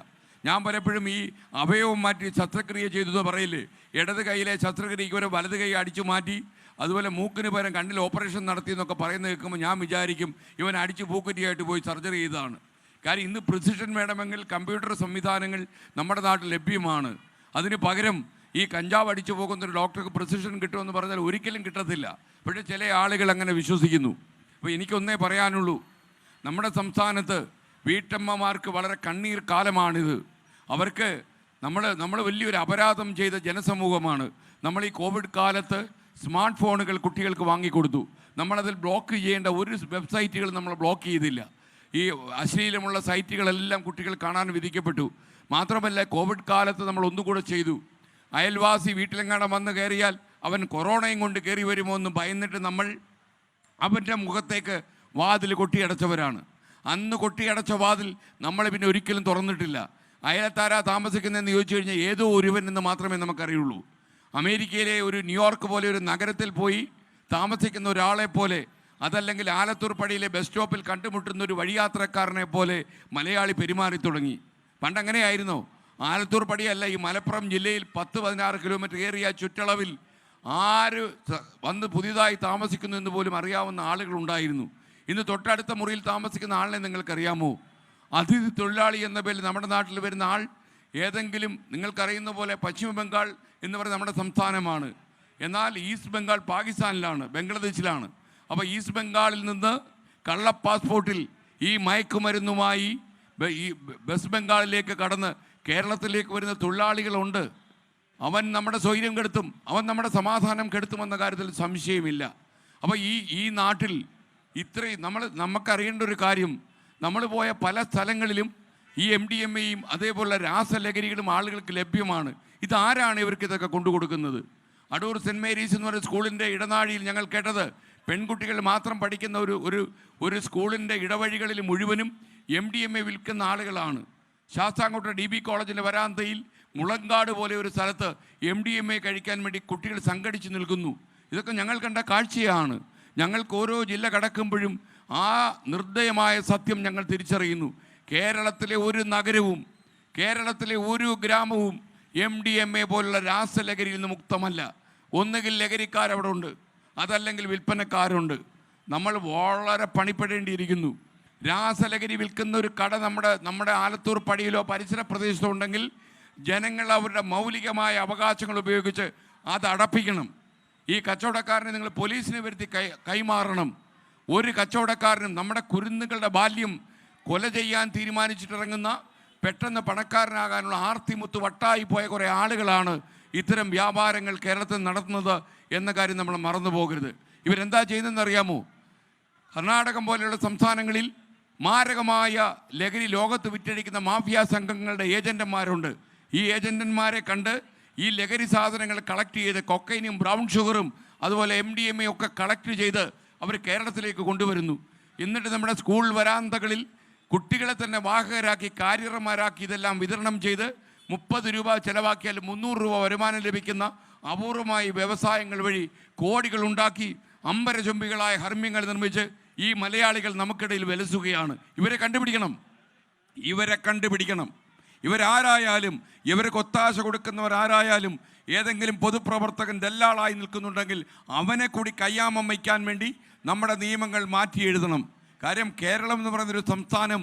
ഞാൻ പലപ്പോഴും ഈ അവയവം മാറ്റി ശസ്ത്രക്രിയ ചെയ്തതെന്ന് പറയില്ലേ, ഇടത് കൈയിലെ ശസ്ത്രക്രിയയ്ക്ക് വരെ വലത് കൈ അടിച്ചു മാറ്റി, അതുപോലെ മൂക്കിന് പകരം കണ്ണിൽ ഓപ്പറേഷൻ നടത്തി എന്നൊക്കെ പറയുന്നത് കേൾക്കുമ്പോൾ ഞാൻ വിചാരിക്കും ഇവൻ അടിച്ച് പൂക്കുറ്റിയായിട്ട് പോയി സർജറി ചെയ്തതാണ്. കാര്യം ഇന്ന് പ്രിസിഷൻ വേണമെങ്കിൽ കമ്പ്യൂട്ടർ സംവിധാനങ്ങൾ നമ്മുടെ നാട്ടിൽ ലഭ്യമാണ്. അതിന് പകരം ഈ കഞ്ചാവ് അടിച്ചു പോകുന്നൊരു ഡോക്ടർക്ക് പ്രിസിഷൻ കിട്ടുമെന്ന് പറഞ്ഞാൽ ഒരിക്കലും കിട്ടത്തില്ല. പക്ഷേ ചില ആളുകൾ അങ്ങനെ വിശ്വസിക്കുന്നു. അപ്പോൾ എനിക്കൊന്നേ പറയാനുള്ളൂ, നമ്മുടെ സംസ്ഥാനത്ത് വീട്ടമ്മമാർക്ക് വളരെ കണ്ണീർ കാലമാണിത്. അവർക്ക് നമ്മൾ വലിയൊരു അപരാധം ചെയ്ത ജനസമൂഹമാണ്. നമ്മൾ ഈ കോവിഡ് കാലത്ത് സ്മാർട്ട് ഫോണുകൾ കുട്ടികൾക്ക് വാങ്ങിക്കൊടുത്തു. നമ്മളതിൽ ബ്ലോക്ക് ചെയ്യേണ്ട ഒരു വെബ്സൈറ്റുകൾ നമ്മൾ ബ്ലോക്ക് ചെയ്തില്ല. ഈ അശ്ലീലമുള്ള സൈറ്റുകളെല്ലാം കുട്ടികൾ കാണാൻ വിധിക്കപ്പെട്ടു. മാത്രമല്ല, കോവിഡ് കാലത്ത് നമ്മൾ ഒന്നുകൂടെ ചെയ്തു. അയൽവാസി വീട്ടിലെങ്ങാനും വന്ന് കയറിയാൽ അവൻ കൊറോണയും കൊണ്ട് കയറി വരുമോ എന്ന് ഭയന്നിട്ട് നമ്മൾ അവൻ്റെ മുഖത്തേക്ക് വാതിൽ കൊട്ടിയടച്ചവരാണ്. അന്ന് കൊട്ടിയടച്ച വാതിൽ നമ്മൾ പിന്നെ ഒരിക്കലും തുറന്നിട്ടില്ല. അയലത്താരാ താമസിക്കുന്നതെന്ന് ചോദിച്ചു കഴിഞ്ഞാൽ ഏതോ ഒരുവൻ എന്ന് മാത്രമേ നമുക്കറിയുള്ളൂ. അമേരിക്കയിലെ ഒരു ന്യൂയോർക്ക് പോലെ ഒരു നഗരത്തിൽ പോയി താമസിക്കുന്ന ഒരാളെ പോലെ, അതല്ലെങ്കിൽ ആലത്തൂർ പടിയിലെ ബസ് സ്റ്റോപ്പിൽ കണ്ടുമുട്ടുന്ന ഒരു വഴിയാത്രക്കാരനെ പോലെ മലയാളി പെരുമാറി തുടങ്ങി. പണ്ടങ്ങനെയായിരുന്നോ? ആലത്തൂർ പടിയല്ല, ഈ മലപ്പുറം ജില്ലയിൽ 10-16 കിലോമീറ്റർ ഏറിയ ചുറ്റളവിൽ ആര് വന്ന് പുതിയതായി താമസിക്കുന്നു എന്ന് പോലും അറിയാവുന്ന ആളുകളുണ്ടായിരുന്നു. ഇന്ന് തൊട്ടടുത്ത മുറിയിൽ താമസിക്കുന്ന ആളിനെ നിങ്ങൾക്കറിയാമോ? അതിഥി തൊഴിലാളി എന്ന പേരിൽ നമ്മുടെ നാട്ടിൽ വരുന്ന ആൾ ഏതെങ്കിലും നിങ്ങൾക്കറിയുന്ന പോലെ പശ്ചിമ ബംഗാൾ എന്ന് പറയുന്ന നമ്മുടെ സംസ്ഥാനമാണ്. എന്നാൽ ഈസ്റ്റ് ബംഗാൾ പാകിസ്ഥാനിലാണ്, ബംഗ്ലാദേശിലാണ്. അപ്പോൾ ഈസ്റ്റ് ബംഗാളിൽ നിന്ന് കള്ള പാസ്പോർട്ടിൽ ഈ മയക്കുമരുന്നുമായി ഈ വെസ്റ്റ് ബംഗാളിലേക്ക് കടന്ന് കേരളത്തിലേക്ക് വരുന്ന തൊഴിലാളികളുണ്ട്. അവൻ നമ്മുടെ സ്വൈര്യം കെടുത്തും, അവൻ നമ്മുടെ സമാധാനം കെടുത്തുമെന്ന കാര്യത്തിൽ സംശയമില്ല. അപ്പോൾ ഈ നാട്ടിൽ ഇത്രയും നമുക്കറിയേണ്ട ഒരു കാര്യം, നമ്മൾ പോയ പല സ്ഥലങ്ങളിലും ഈ MDMAയും അതേപോലെ രാസലഹരികളും ആളുകൾക്ക് ലഭ്യമാണ്. ഇതാരാണ് ഇവർക്ക് ഇതൊക്കെ കൊണ്ടുകൊടുക്കുന്നത്? അടൂർ സെൻറ്റ് മേരീസ് എന്ന് പറയുന്ന സ്കൂളിൻ്റെ ഇടനാഴിയിൽ ഞങ്ങൾ കേട്ടത് പെൺകുട്ടികൾ മാത്രം പഠിക്കുന്ന ഒരു സ്കൂളിൻ്റെ ഇടവഴികളിൽ മുഴുവനും MDMA വിൽക്കുന്ന ആളുകളാണ്. ശാസ്താംകോട്ട DB കോളേജിൻ്റെ വരാന്തയിൽ മുളങ്കാട് പോലെ ഒരു സ്ഥലത്ത് MDMA കഴിക്കാൻ വേണ്ടി കുട്ടികൾ സംഘടിച്ച് നിൽക്കുന്നു. ഇതൊക്കെ ഞങ്ങൾ കണ്ട കാഴ്ചയാണ്. ഞങ്ങൾക്ക് ഓരോ ജില്ല കടക്കുമ്പോഴും ആ നിർദ്ദയമായ സത്യം ഞങ്ങൾ തിരിച്ചറിയുന്നു. കേരളത്തിലെ ഒരു നഗരവും കേരളത്തിലെ ഒരു ഗ്രാമവും MDMA പോലുള്ള രാസലഹരിയിൽ നിന്ന് മുക്തമല്ല. ഒന്നുകിൽ ലഹരിക്കാരവിടെ ഉണ്ട്, അതല്ലെങ്കിൽ വിൽപ്പനക്കാരുണ്ട്. നമ്മൾ വളരെ പണിപ്പെടേണ്ടിയിരിക്കുന്നു. രാസലഹരി വിൽക്കുന്ന ഒരു കട നമ്മുടെ ആലത്തൂർ പടിയിലോ പരിസര പ്രദേശത്തോ ഉണ്ടെങ്കിൽ ജനങ്ങൾ അവരുടെ മൗലികമായ അവകാശങ്ങൾ ഉപയോഗിച്ച് അത് അടപ്പിക്കണം. ഈ കച്ചവടക്കാരനെ നിങ്ങൾ പോലീസിനെ വരുത്തി കൈമാറണം. ഒരു കച്ചവടക്കാരനും നമ്മുടെ കുരുന്നുകളുടെ ബാല്യം കൊല ചെയ്യാൻ തീരുമാനിച്ചിട്ടിറങ്ങുന്ന, പെട്ടെന്ന് പണക്കാരനാകാനുള്ള ആർത്തിമുത്ത് വട്ടായി പോയ കുറേ ആളുകളാണ് ഇത്തരം വ്യാപാരങ്ങൾ കേരളത്തിൽ നടത്തുന്നത് എന്ന കാര്യം നമ്മൾ മറന്നു പോകരുത്. ഇവരെന്താ ചെയ്യുന്നതെന്ന് അറിയാമോ? കർണാടകം പോലെയുള്ള സംസ്ഥാനങ്ങളിൽ മാരകമായ ലഹരി ലോകത്ത് വിറ്റഴിക്കുന്ന മാഫിയ സംഘങ്ങളുടെ ഏജന്റുമാരുണ്ട്. ഈ ഏജന്റന്മാരെ കണ്ട് ഈ ലഹരി സാധനങ്ങൾ കളക്ട് ചെയ്ത് കൊക്കൈനും ബ്രൗൺ ഷുഗറും അതുപോലെ MDMA ഒക്കെ കളക്ട് ചെയ്ത് അവർ കേരളത്തിലേക്ക് കൊണ്ടുവരുന്നു. എന്നിട്ട് നമ്മുടെ സ്കൂൾ വരാന്തകളിൽ കുട്ടികളെ തന്നെ വാഹകരാക്കി കാരിയർമാരാക്കി ഇതെല്ലാം വിതരണം ചെയ്ത് 30 രൂപ ചിലവാക്കിയാൽ 300 രൂപ വരുമാനം ലഭിക്കുന്ന അപൂർവമായ വ്യവസായങ്ങൾ വഴി കോടികൾ ഉണ്ടാക്കി അമ്പരചുംബികളായ ഹർമ്മ്യങ്ങൾ നിർമ്മിച്ച് ഈ മലയാളികൾ നമുക്കിടയിൽ വിലസുകയാണ്. ഇവരെ കണ്ടുപിടിക്കണം. ഇവരാരായാലും, ഇവർക്ക് ഒത്താശ കൊടുക്കുന്നവരാരായാലും, ഏതെങ്കിലും പൊതുപ്രവർത്തകൻ ദല്ലാളായി നിൽക്കുന്നുണ്ടെങ്കിൽ അവനെ കൂടി കയ്യാമം വയ്ക്കാൻ വേണ്ടി നമ്മുടെ നിയമങ്ങൾ മാറ്റി എഴുതണം. കാര്യം കേരളം എന്ന് പറയുന്നൊരു സംസ്ഥാനം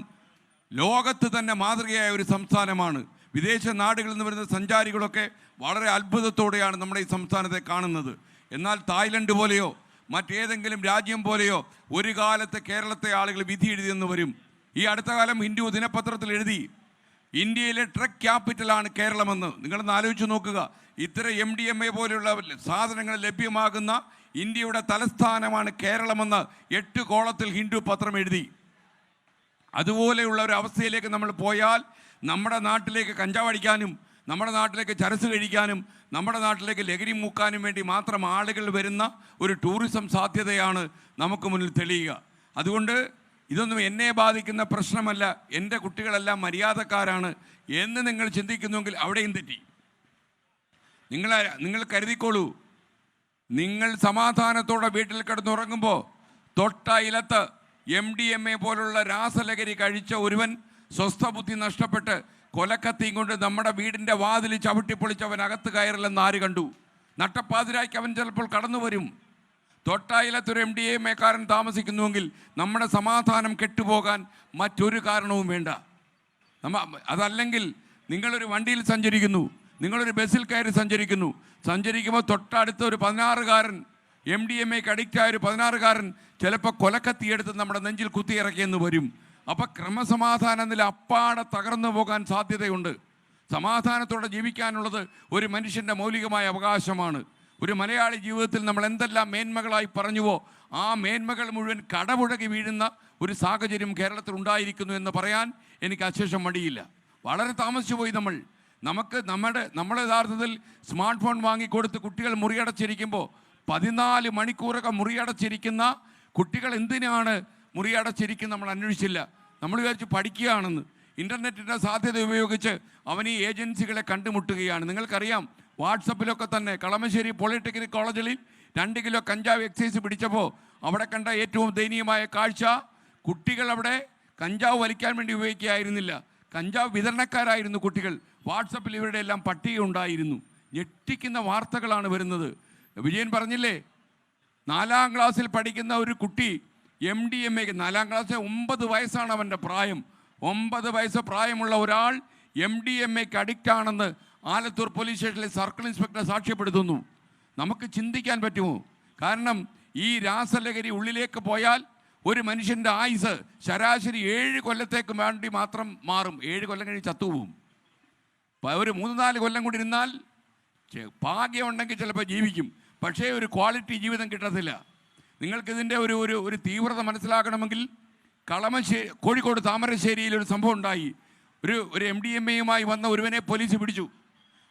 ലോകത്ത് തന്നെ മാതൃകയായ ഒരു സംസ്ഥാനമാണ്. വിദേശ നാടുകളിൽ നിന്ന് വരുന്ന സഞ്ചാരികളൊക്കെ വളരെ അത്ഭുതത്തോടെയാണ് നമ്മുടെ ഈ സംസ്ഥാനത്തെ കാണുന്നത്. എന്നാൽ തായ്ലൻഡ് പോലെയോ മറ്റേതെങ്കിലും രാജ്യം പോലെയോ ഒരു കാലത്ത് കേരളത്തെ ആളുകൾ വിധി എഴുതിയെന്ന് വരും. ഈ അടുത്ത കാലം ഹിന്ദു ദിനപത്രത്തിൽ എഴുതി, ഇന്ത്യയിലെ ഡ്രഗ് ക്യാപിറ്റലാണ് കേരളമെന്ന്. നിങ്ങളൊന്ന് ആലോചിച്ച് നോക്കുക. ഇത്തരം MDMA പോലെയുള്ള സാധനങ്ങൾ ലഭ്യമാകുന്ന ഇന്ത്യയുടെ തലസ്ഥാനമാണ് കേരളമെന്ന് 8 കോളത്തിൽ ഹിന്ദു പത്രം എഴുതി. അതുപോലെയുള്ള ഒരു അവസ്ഥയിലേക്ക് നമ്മൾ പോയാൽ നമ്മുടെ നാട്ടിലേക്ക് കഞ്ചാവ് അടിക്കാനും നമ്മുടെ നാട്ടിലേക്ക് ചരസ് കഴിക്കാനും നമ്മുടെ നാട്ടിലേക്ക് ലഹരി മൂക്കാനും വേണ്ടി മാത്രം ആളുകൾ വരുന്ന ഒരു ടൂറിസം സാധ്യതയാണ് നമുക്ക് മുന്നിൽ തെളിയുക. അതുകൊണ്ട് ഇതൊന്നും എന്നെ ബാധിക്കുന്ന പ്രശ്നമല്ല, എൻ്റെ കുട്ടികളെല്ലാം മര്യാദക്കാരാണ് എന്ന് നിങ്ങൾ ചിന്തിക്കുന്നുവെങ്കിൽ അവിടെയും തെറ്റി. നിങ്ങൾ കരുതിക്കോളൂ, നിങ്ങൾ സമാധാനത്തോടെ വീട്ടിൽ കിടന്നുറങ്ങുമ്പോൾ തൊട്ട ഇലത്ത് MDMA പോലുള്ള രാസലഹരി കഴിച്ച ഒരുവൻ സ്വസ്ഥബുദ്ധി നഷ്ടപ്പെട്ട് കൊലക്കത്തിയും കൊണ്ട് നമ്മുടെ വീടിൻ്റെ വാതിൽ ചവിട്ടിപ്പൊളിച്ചവൻ അകത്ത് കയറില്ലെന്ന് ആര് കണ്ടു? നട്ടപ്പാതിരായ്ക്ക് അവൻ ചിലപ്പോൾ കടന്നു വരും. തൊട്ടായിലത്തൊരു MDMA-കാരൻ താമസിക്കുന്നുവെങ്കിൽ നമ്മുടെ സമാധാനം കെട്ടുപോകാൻ മറ്റൊരു കാരണവും വേണ്ട. അതല്ലെങ്കിൽ നിങ്ങളൊരു വണ്ടിയിൽ സഞ്ചരിക്കുന്നു, നിങ്ങളൊരു ബസ്സിൽ കയറി സഞ്ചരിക്കുമ്പോൾ തൊട്ടടുത്ത ഒരു 16-കാരൻ MDMA-ക്ക് അഡിക്റ്റായ ഒരു 16-കാരൻ ചിലപ്പോൾ കൊലക്കത്തിയെടുത്ത് നമ്മുടെ നെഞ്ചിൽ കുത്തിയിറക്കിയെന്ന് വരും. അപ്പോൾ ക്രമസമാധാന നില അപ്പാടെ തകർന്നു പോകാൻ സാധ്യതയുണ്ട്. സമാധാനത്തോടെ ജീവിക്കാനുള്ളത് ഒരു മനുഷ്യൻ്റെ മൗലികമായ അവകാശമാണ്. ഒരു മലയാളി ജീവിതത്തിൽ നമ്മൾ എന്തെല്ലാം മേന്മകളായി പറഞ്ഞുവോ ആ മേന്മകൾ മുഴുവൻ കടപുഴകി വീഴുന്ന ഒരു സാഹചര്യം കേരളത്തിൽ ഉണ്ടായിരിക്കുന്നു എന്ന് പറയാൻ എനിക്ക് അശേഷം മടിയില്ല. വളരെ താമസിച്ചു പോയി. നമ്മൾ യഥാർത്ഥത്തിൽ സ്മാർട്ട് ഫോൺ വാങ്ങിക്കൊടുത്ത് കുട്ടികൾ മുറിയടച്ചിരിക്കുമ്പോൾ 14 മണിക്കൂറൊക്കെ മുറിയടച്ചിരിക്കുന്ന കുട്ടികൾ എന്തിനാണ് മുറിയടച്ചിരിക്കും നമ്മൾ അന്വേഷിച്ചില്ല. നമ്മൾ വിചാരിച്ച് പഠിക്കുകയാണെന്ന്. ഇൻ്റർനെറ്റിൻ്റെ സാധ്യത ഉപയോഗിച്ച് അവൻ ഈ ഏജൻസികളെ കണ്ടുമുട്ടുകയാണ്. നിങ്ങൾക്കറിയാം, വാട്സപ്പിലൊക്കെ തന്നെ കളമശ്ശേരി പോളിടെക്നിക് കോളേജിൽ 2 കിലോ കഞ്ചാവ് എക്സൈസ് പിടിച്ചപ്പോൾ അവിടെ കണ്ട ഏറ്റവും ദയനീയമായ കാഴ്ച, കുട്ടികൾ അവിടെ കഞ്ചാവ് വലിക്കാൻ വേണ്ടി ഉപയോഗിക്കുകയായിരുന്നില്ല, കഞ്ചാവ് വിതരണക്കാരായിരുന്നു കുട്ടികൾ. വാട്സപ്പിൽ ഇവരുടെ എല്ലാം പട്ടിക ഉണ്ടായിരുന്നു. ഞെട്ടിക്കുന്ന വാർത്തകളാണ് വരുന്നത്. വിജയൻ പറഞ്ഞില്ലേ, 4ാം ക്ലാസ്സിൽ പഠിക്കുന്ന ഒരു കുട്ടി MDMA, 4ാം ക്ലാസ്സിൽ 9 വയസ്സാണ് അവൻ്റെ പ്രായം. 9 വയസ്സ് പ്രായമുള്ള ഒരാൾ MDMAക്ക് അഡിക്റ്റ് ആണെന്ന് ആലത്തൂർ പോലീസ് സ്റ്റേഷനിലെ സർക്കിൾ ഇൻസ്പെക്ടർ സാക്ഷ്യപ്പെടുത്തുന്നു. നമുക്ക് ചിന്തിക്കാൻ പറ്റുമോ? കാരണം ഈ രാസലഹരി ഉള്ളിലേക്ക് പോയാൽ ഒരു മനുഷ്യൻ്റെ ആയുസ് ശരാശരി 7 കൊല്ലത്തേക്ക് വേണ്ടി മാത്രം മാറും. 7 കൊല്ലം കഴിഞ്ഞ് ചത്തുപോകും. ഒരു 3-4 കൊല്ലം കൂടി ഇരുന്നാൽ ഭാഗ്യമുണ്ടെങ്കിൽ ചിലപ്പോൾ ജീവിക്കും, പക്ഷേ ഒരു ക്വാളിറ്റി ജീവിതം കിട്ടത്തില്ല. നിങ്ങൾക്കിതിൻ്റെ ഒരു തീവ്രത മനസ്സിലാക്കണമെങ്കിൽ കോഴിക്കോട് താമരശ്ശേരിയിൽ ഒരു സംഭവം ഉണ്ടായി. ഒരു MDMAയുമായി വന്ന ഒരുവനെ പോലീസ് പിടിച്ചു.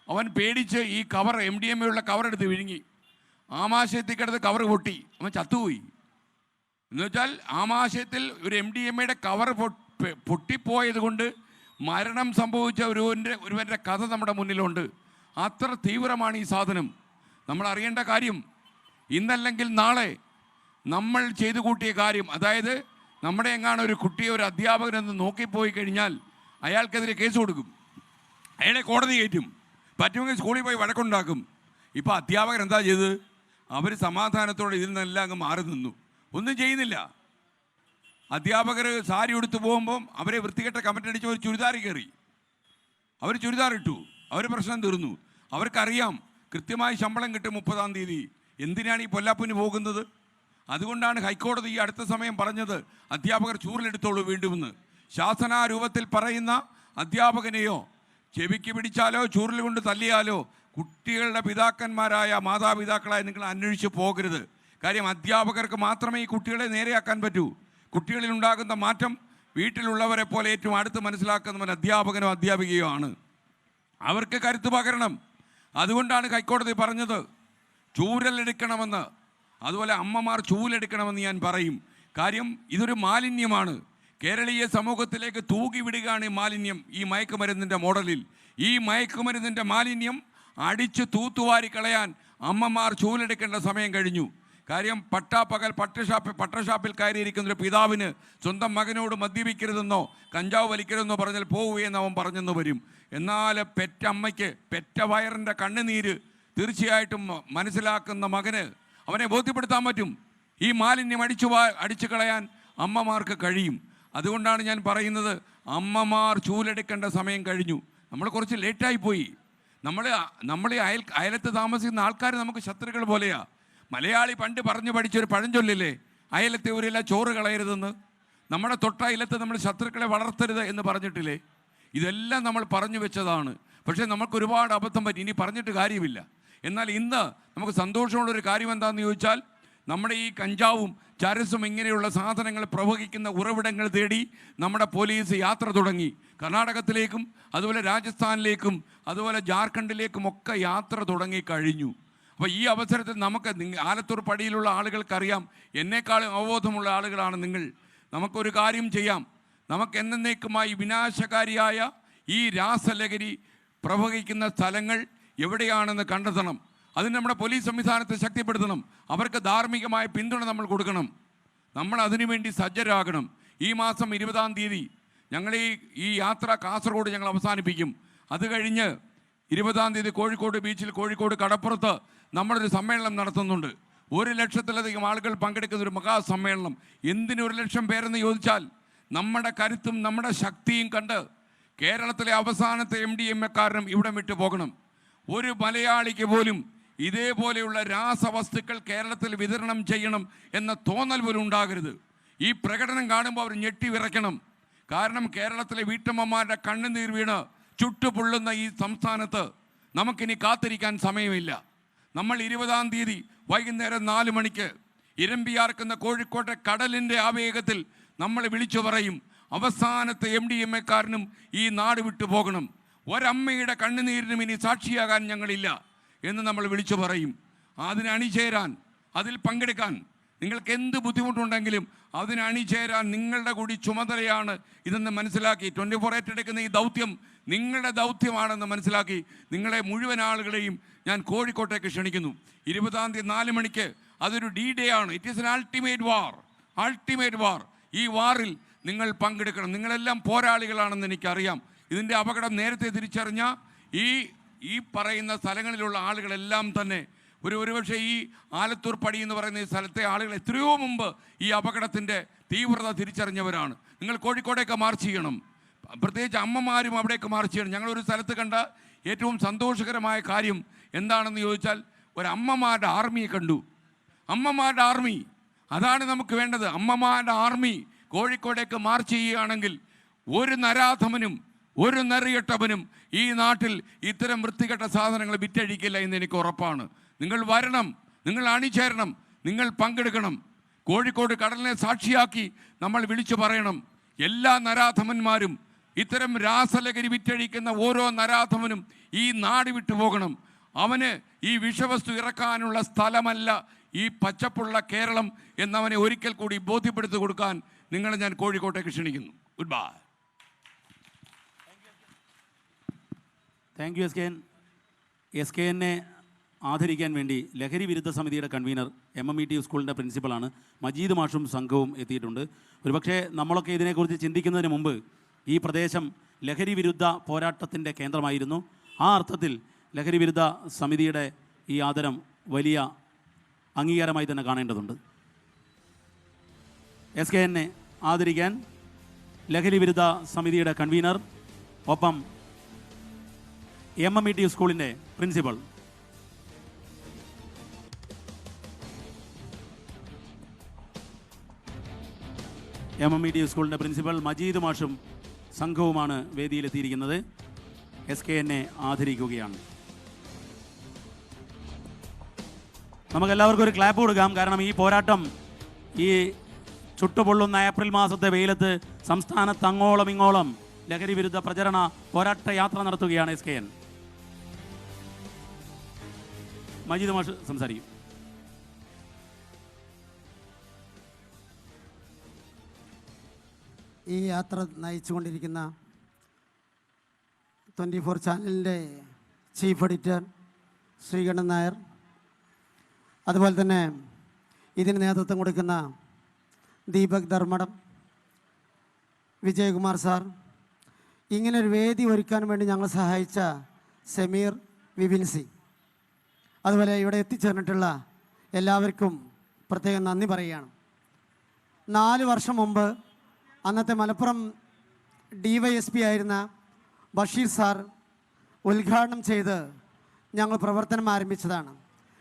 അവൻ പേടിച്ച് ഈ കവർ, MDMA ഉള്ള കവറെടുത്ത് വിഴുങ്ങി. ആമാശയത്തിക്കടുത്ത് കവർ പൊട്ടി, അവൻ ചത്തുപോയി. എന്നുവെച്ചാൽ ആമാശയത്തിൽ ഒരു MDMAയുടെ കവർ പൊട്ടിപ്പോയത് കൊണ്ട് മരണം സംഭവിച്ച ഒരുവൻ്റെ കഥ നമ്മുടെ മുന്നിലുണ്ട്. അത്ര തീവ്രമാണ് ഈ സാധനം. നമ്മൾ അറിയേണ്ട കാര്യം, ഇന്നല്ലെങ്കിൽ നാളെ നമ്മൾ ചെയ്തു കൂട്ടിയ കാര്യം, അതായത് നമ്മുടെ എങ്ങാണ് ഒരു കുട്ടിയെ ഒരു അധ്യാപകനെന്ന് നോക്കിപ്പോയി കഴിഞ്ഞാൽ അയാൾക്കെതിരെ കേസ് കൊടുക്കും, അയാളെ കോടതി കയറ്റും, പറ്റുമെങ്കിൽ സ്കൂളിൽ പോയി വഴക്കുണ്ടാക്കും. ഇപ്പോൾ അധ്യാപകർ എന്താ ചെയ്തത്? അവർ സമാധാനത്തോടെ ഇതിൽ നിന്നെല്ലാം അങ്ങ് മാറി നിന്നു, ഒന്നും ചെയ്യുന്നില്ല. അധ്യാപകർ സാരി ഉടുത്ത് പോകുമ്പം അവരെ വൃത്തികെട്ട കമൻ്റ് അടിച്ച് ഒരു ചുരിദാർ കയറി, അവർ ചുരിദാർ ഇട്ടു, അവർ പ്രശ്നം തീർന്നു. അവർക്കറിയാം കൃത്യമായി ശമ്പളം കിട്ടും 30-ാം തീയതി. എന്തിനാണ് ഈ പൊല്ലാപ്പിന് പോകുന്നത്? അതുകൊണ്ടാണ് ഹൈക്കോടതി ഈ അടുത്ത സമയം പറഞ്ഞത് അധ്യാപകർ ചൂറിലെടുത്തോളൂ വീണ്ടുമെന്ന്. ശാസനാരൂപത്തിൽ പറയുന്ന അധ്യാപകനെയോ ചെവിക്ക് പിടിച്ചാലോ ചൂറിൽ കൊണ്ട് തല്ലിയാലോ കുട്ടികളുടെ പിതാക്കന്മാരായ മാതാപിതാക്കളായ നിങ്ങൾ അന്വേഷിച്ച് പോകരുത്. കാര്യം അധ്യാപകർക്ക് മാത്രമേ ഈ കുട്ടികളെ നേരെയാക്കാൻ പറ്റൂ. കുട്ടികളിൽ ഉണ്ടാകുന്ന മാറ്റം വീട്ടിലുള്ളവരെ പോലെ ഏറ്റവും അടുത്ത് മനസ്സിലാക്കുന്നവൻ അധ്യാപകനോ അധ്യാപികയോ ആണ്. അവർക്ക് കരുത്ത് പകരണം. അതുകൊണ്ടാണ് ഹൈക്കോടതി പറഞ്ഞത് ചൂരലെടുക്കണമെന്ന്. അതുപോലെ അമ്മമാർ ചൂലെടുക്കണമെന്ന് ഞാൻ പറയും. കാര്യം ഇതൊരു മാലിന്യമാണ്. കേരളീയ സമൂഹത്തിലേക്ക് തൂകി വിടുകയാണ് ഈ മാലിന്യം, ഈ മയക്കുമരുന്നിൻ്റെ മോഡലിൽ. ഈ മയക്കുമരുന്നിൻ്റെ മാലിന്യം അടിച്ച് തൂത്തുവാരി കളയാൻ അമ്മമാർ ചൂലെടുക്കേണ്ട സമയം കഴിഞ്ഞു. കാര്യം പട്ടാപ്പകൽ പട്ടഷാപ്പിൽ കയറിയിരിക്കുന്ന ഒരു പിതാവിന് സ്വന്തം മകനോട് മദ്യപിക്കരുതെന്നോ കഞ്ചാവ് വലിക്കരുതെന്നോ പറഞ്ഞാൽ പോവുകയെന്ന് അവൻ പറഞ്ഞെന്ന് വരും. എന്നാൽ പെറ്റമ്മയ്ക്ക് പെറ്റ വയറിൻ്റെ കണ്ണുനീര് തീർച്ചയായിട്ടും മനസ്സിലാക്കുന്ന മകന് അവനെ ബോധ്യപ്പെടുത്താൻ പറ്റും. ഈ മാലിന്യം അടിച്ചു കളയാൻ അമ്മമാർക്ക് കഴിയും. അതുകൊണ്ടാണ് ഞാൻ പറയുന്നത്, അമ്മമാർ ചൂലെടുക്കേണ്ട സമയം കഴിഞ്ഞു. നമ്മൾ കുറച്ച് ലേറ്റായിപ്പോയി. നമ്മൾ അയലത്ത് താമസിക്കുന്ന ആൾക്കാർ നമുക്ക് ശത്രുക്കൾ പോലെയാ. മലയാളി പണ്ട് പറഞ്ഞു പഠിച്ചൊരു പഴഞ്ചൊല്ലില്ലേ, അയലത്തെ ഊരില്ല ചോറ് കളയരുതെന്ന്. നമ്മുടെ തൊട്ടയലത്ത് നമ്മൾ ശത്രുക്കളെ വളർത്തരുത് എന്ന് പറഞ്ഞിട്ടില്ലേ? ഇതെല്ലാം നമ്മൾ പറഞ്ഞു വെച്ചതാണ്. പക്ഷേ നമുക്ക് ഒരുപാട് അബദ്ധം പറ്റി, ഇനി പറഞ്ഞിട്ട് കാര്യമില്ല. എന്നാൽ ഇന്ന് നമുക്ക് സന്തോഷമുള്ളൊരു കാര്യം എന്താണെന്ന് ചോദിച്ചാൽ, നമ്മുടെ ഈ കഞ്ചാവും ചരസും ഇങ്ങനെയുള്ള സാധനങ്ങൾ പ്രവഹിക്കുന്ന ഉറവിടങ്ങൾ തേടി നമ്മുടെ പോലീസ് യാത്ര തുടങ്ങി. കർണാടകത്തിലേക്കും അതുപോലെ രാജസ്ഥാനിലേക്കും അതുപോലെ ജാർഖണ്ഡിലേക്കും ഒക്കെ യാത്ര തുടങ്ങി കഴിഞ്ഞു. അപ്പോൾ ഈ അവസരത്തിൽ നമുക്ക് ആലത്തൂർ പടിയിലുള്ള ആളുകൾക്കറിയാം, എന്നെക്കാളും അവബോധമുള്ള ആളുകളാണ് നിങ്ങൾ. നമുക്കൊരു കാര്യം ചെയ്യാം. നമുക്ക് എന്നേക്കുമായി വിനാശകാരിയായ ഈ രാസലഹരി പ്രവഹിക്കുന്ന സ്ഥലങ്ങൾ എവിടെയാണെന്ന് കണ്ടെത്തണം. അതിന് നമ്മുടെ പോലീസ് സംവിധാനത്തെ ശക്തിപ്പെടുത്തണം. അവർക്ക് ധാർമ്മികമായ പിന്തുണ നമ്മൾ കൊടുക്കണം. നമ്മൾ അതിനുവേണ്ടി സജ്ജരാകണം. ഈ മാസം 20-ാം തീയതി ഞങ്ങൾ ഈ യാത്ര കാസർഗോഡ് ഞങ്ങൾ അവസാനിപ്പിക്കും. അത് കഴിഞ്ഞ് 20-ാം തീയതി കോഴിക്കോട് ബീച്ചിൽ, കോഴിക്കോട് കടപ്പുറത്ത് നമ്മളൊരു സമ്മേളനം നടത്തുന്നുണ്ട്. 1,00,000-ലധികം ആളുകൾ പങ്കെടുക്കുന്ന ഒരു മഹാസമ്മേളനം. എന്തിന് 1,00,000 പേരെന്ന് ചോദിച്ചാൽ, നമ്മുടെ കരുത്തും നമ്മുടെ ശക്തിയും കണ്ട് കേരളത്തിലെ അവസാനത്തെ MDMA-കാരനും ഇവിടെ വിട്ടു പോകണം. ഒരു മലയാളിക്ക് പോലും ഇതേപോലെയുള്ള രാസവസ്തുക്കൾ കേരളത്തിൽ വിതരണം ചെയ്യണം എന്ന തോന്നൽ പോലും ഉണ്ടാകരുത്. ഈ പ്രകടനം കാണുമ്പോൾ അവർ ഞെട്ടി വിറയ്ക്കണം. കാരണം കേരളത്തിലെ വീട്ടമ്മമാരുടെ കണ്ണുനീർ വീണ് ചുട്ടുപൊള്ളുന്ന ഈ സംസ്ഥാനത്ത് നമുക്കിനി കാത്തിരിക്കാൻ സമയമില്ല. നമ്മൾ 20-ാം തീയതി വൈകുന്നേരം 4 മണിക്ക് ഇരമ്പിയാർക്കുന്ന കോഴിക്കോട്ടെ കടലിൻ്റെ ആവേഗത്തിൽ നമ്മൾ വിളിച്ചു പറയും, അവസാനത്തെ MDMA-കാരനും ഈ നാട് വിട്ടു പോകണം. ഒരമ്മയുടെ കണ്ണുനീരിനും ഇനി സാക്ഷിയാകാൻ ഞങ്ങളില്ല എന്ന് നമ്മൾ വിളിച്ചു പറയും. അതിനെ അണിചേരാൻ, അതിൽ പങ്കെടുക്കാൻ നിങ്ങൾക്ക് എന്ത് ബുദ്ധിമുട്ടുണ്ടെങ്കിലും അതിന് അണിചേരാൻ നിങ്ങളുടെ കൂടി ചുമതലയാണ് ഇതെന്ന് മനസ്സിലാക്കി 24 ഏറ്റെടുക്കുന്ന ഈ ദൗത്യം നിങ്ങളുടെ ദൗത്യമാണെന്ന് മനസ്സിലാക്കി നിങ്ങളെ മുഴുവൻ ആളുകളെയും ഞാൻ കോഴിക്കോട്ടേക്ക് ക്ഷണിക്കുന്നു. 20-ാം തീയതി 4 മണിക്ക് അതൊരു D-Day ആണ്. ഇറ്റ് ഈസ് എൻ അൾട്ടിമേറ്റ് വാർ. ഈ വാറിൽ നിങ്ങൾ പങ്കെടുക്കണം. നിങ്ങളെല്ലാം പോരാളികളാണെന്ന് എനിക്കറിയാം. ഇതിൻ്റെ അപകടം നേരത്തെ തിരിച്ചറിഞ്ഞ ഈ പറയുന്ന സ്ഥലങ്ങളിലുള്ള ആളുകളെല്ലാം തന്നെ ഒരുപക്ഷെ ഈ ആലത്തൂർ പടി എന്ന് പറയുന്ന ഈ സ്ഥലത്തെ ആളുകൾ എത്രയോ മുമ്പ് ഈ അപകടത്തിൻ്റെ തീവ്രത തിരിച്ചറിഞ്ഞവരാണ്. നിങ്ങൾ കോഴിക്കോടേക്ക് മാർച്ച് ചെയ്യണം. പ്രത്യേകിച്ച് അമ്മമാരും അവിടേക്ക് മാർച്ച് ചെയ്യണം. ഞങ്ങളൊരു സ്ഥലത്ത് കണ്ട ഏറ്റവും സന്തോഷകരമായ കാര്യം എന്താണെന്ന് ചോദിച്ചാൽ ഒരു അമ്മമാരുടെ ആർമിയെ കണ്ടു. അമ്മമാരുടെ ആർമി, അതാണ് നമുക്ക് വേണ്ടത്. അമ്മമാരുടെ ആർമി കോഴിക്കോടേക്ക് മാർച്ച് ചെയ്യുകയാണെങ്കിൽ ഒരു നരാധമനും ഒരു നെറിയട്ടവനും ഈ നാട്ടിൽ ഇത്തരം വൃത്തികെട്ട സാധനങ്ങൾ വിറ്റഴിക്കില്ല എന്ന് എനിക്ക് ഉറപ്പാണ്. നിങ്ങൾ വരണം, നിങ്ങൾ അണിചേരണം, നിങ്ങൾ പങ്കെടുക്കണം. കോഴിക്കോട് കടലിനെ സാക്ഷിയാക്കി നമ്മൾ വിളിച്ചു പറയണം, എല്ലാ നരാധമന്മാരും ഇത്തരം രാസലഹരി വിറ്റഴിക്കുന്ന ഓരോ നരാധമനും ഈ നാട് വിട്ടു പോകണം. അവന് ഈ വിഷവസ്തു ഇറക്കാനുള്ള സ്ഥലമല്ല ഈ പച്ചപ്പുള്ള കേരളം എന്നവനെ ഒരിക്കൽ കൂടി ബോധ്യപ്പെടുത്തി കൊടുക്കാൻ നിങ്ങളെ ഞാൻ കോഴിക്കോട്ടേക്ക് ക്ഷണിക്കുന്നു. Good bye. Thank you S K എന്നെ ആദരിക്കാൻ വേണ്ടി ലഹരി വിരുദ്ധ സമിതിയുടെ കൺവീനർ MMET സ്കൂളിൻ്റെ പ്രിൻസിപ്പളാണ് മജീദ് മാഷും സംഘവും എത്തിയിട്ടുണ്ട്. ഒരുപക്ഷെ നമ്മളൊക്കെ ഇതിനെക്കുറിച്ച് ചിന്തിക്കുന്നതിന് മുമ്പ് ഈ പ്രദേശം ലഹരി വിരുദ്ധ പോരാട്ടത്തിൻ്റെ കേന്ദ്രമായിരുന്നു. ആ അർത്ഥത്തിൽ ലഹരി വിരുദ്ധ സമിതിയുടെ ഈ ആദരം വലിയ അംഗീകാരമായി തന്നെ കാണേണ്ടതുണ്ട്. SK എന്നെ ആദരിക്കാൻ ലഹരി വിരുദ്ധ സമിതിയുടെ കൺവീനർ ഒപ്പം MMET സ്കൂളിൻ്റെ പ്രിൻസിപ്പൽ MMET സ്കൂളിൻ്റെ പ്രിൻസിപ്പൽ മജീദ് മാഷും സംഘവുമാണ് വേദിയിലെത്തിയിരിക്കുന്നത്. SK എന്നെ ആദരിക്കുകയാണ്. നമുക്കെല്ലാവർക്കും ഒരു ക്ലാപ്പ് കൊടുക്കാം. കാരണം ഈ പോരാട്ടം, ഈ ചുട്ടുപൊള്ളുന്ന ഏപ്രിൽ മാസത്തെ വെയിലത്ത് സംസ്ഥാനത്ത് അങ്ങോളം ഇങ്ങോളം ലഹരി വിരുദ്ധ പ്രചരണ പോരാട്ട യാത്ര നടത്തുകയാണ് SK. മജീദ് മാഷ് സംസാരിക്കും. ഈ യാത്ര നയിച്ചുകൊണ്ടിരിക്കുന്ന 24 ചാനലിൻ്റെ ചീഫ് എഡിറ്റർ ശ്രീകണ്ഠൻ നായർ, അതുപോലെ തന്നെ ഇതിന് നേതൃത്വം കൊടുക്കുന്ന ദീപക് ധർമ്മടം, വിജയകുമാർ സാർ, ഇങ്ങനൊരു വേദി ഒരുക്കാൻ വേണ്ടി ഞങ്ങൾ സഹായിച്ച സമീർ, വിപിൻ സി, അതുപോലെ ഇവിടെ എത്തിച്ചേർന്നിട്ടുള്ള എല്ലാവർക്കും പ്രത്യേകം നന്ദി പറയുകയാണ്. 4 വർഷം മുമ്പ് അന്നത്തെ മലപ്പുറം DYSP ആയിരുന്ന ബഷീർ സാർ ഉദ്ഘാടനം ചെയ്ത് ഞങ്ങൾ പ്രവർത്തനം ആരംഭിച്ചതാണ്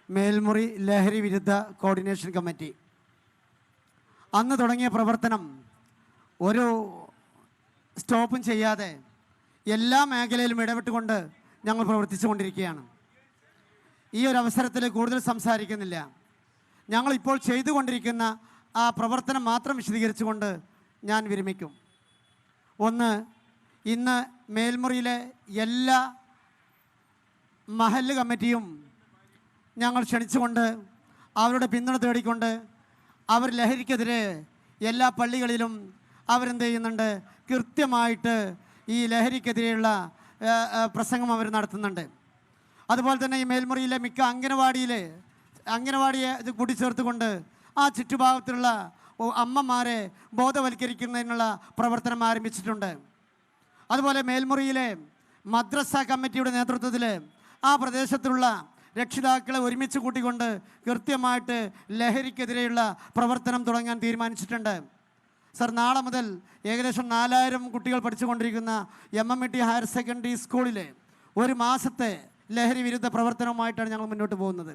മേൽമുറി ലഹരി വിരുദ്ധ കോർഡിനേഷൻ കമ്മിറ്റി. അന്ന് തുടങ്ങിയ പ്രവർത്തനം ഒരു സ്റ്റോപ്പും ചെയ്യാതെ എല്ലാ മേഖലയിലും ഇടപെട്ടുകൊണ്ട് ഞങ്ങൾ പ്രവർത്തിച്ചു കൊണ്ടിരിക്കുകയാണ്. ഈ ഒരു അവസരത്തിൽ കൂടുതൽ സംസാരിക്കുന്നില്ല. ഞങ്ങളിപ്പോൾ ചെയ്തുകൊണ്ടിരിക്കുന്ന ആ പ്രവർത്തനം മാത്രം വിശദീകരിച്ചുകൊണ്ട് ഞാൻ വിരമിക്കും. ഒന്ന്, ഇന്ന് മേൽമുറിയിലെ എല്ലാ മഹല്ല് കമ്മിറ്റിയും ഞങ്ങൾ ക്ഷണിച്ചുകൊണ്ട് അവരുടെ പിന്തുണ തേടിക്കൊണ്ട് അവർ ലഹരിക്കെതിരെ എല്ലാ പള്ളികളിലും അവരെന്ത് ചെയ്യുന്നുണ്ട്, കൃത്യമായിട്ട് ഈ ലഹരിക്കെതിരെയുള്ള പ്രസംഗം അവർ നടത്തുന്നുണ്ട്. അതുപോലെ തന്നെ ഈ മേൽമുറിയിലെ മിക്ക അംഗനവാടിയെ ഇത് കൂട്ടിച്ചേർത്തുകൊണ്ട് ആ ചുറ്റുഭാഗത്തുള്ള അമ്മമാരെ ബോധവൽക്കരിക്കുന്നതിനുള്ള പ്രവർത്തനം ആരംഭിച്ചിട്ടുണ്ട്. അതുപോലെ മേൽമുറിയിലെ മദ്രസ കമ്മിറ്റിയുടെ നേതൃത്വത്തിൽ ആ പ്രദേശത്തുള്ള രക്ഷിതാക്കളെ ഒരുമിച്ച് കൂട്ടിക്കൊണ്ട് കൃത്യമായിട്ട് ലഹരിക്കെതിരെയുള്ള പ്രവർത്തനം തുടങ്ങാൻ തീരുമാനിച്ചിട്ടുണ്ട്. സർ, നാളെ മുതൽ ഏകദേശം 4000 കുട്ടികൾ പഠിച്ചുകൊണ്ടിരിക്കുന്ന MMET ഹയർ സെക്കൻഡറി സ്കൂളിലെ 1 മാസത്തെ ലഹരി വിരുദ്ധ പ്രവർത്തനവുമായിട്ടാണ് ഞങ്ങൾ മുന്നോട്ട് പോകുന്നത്.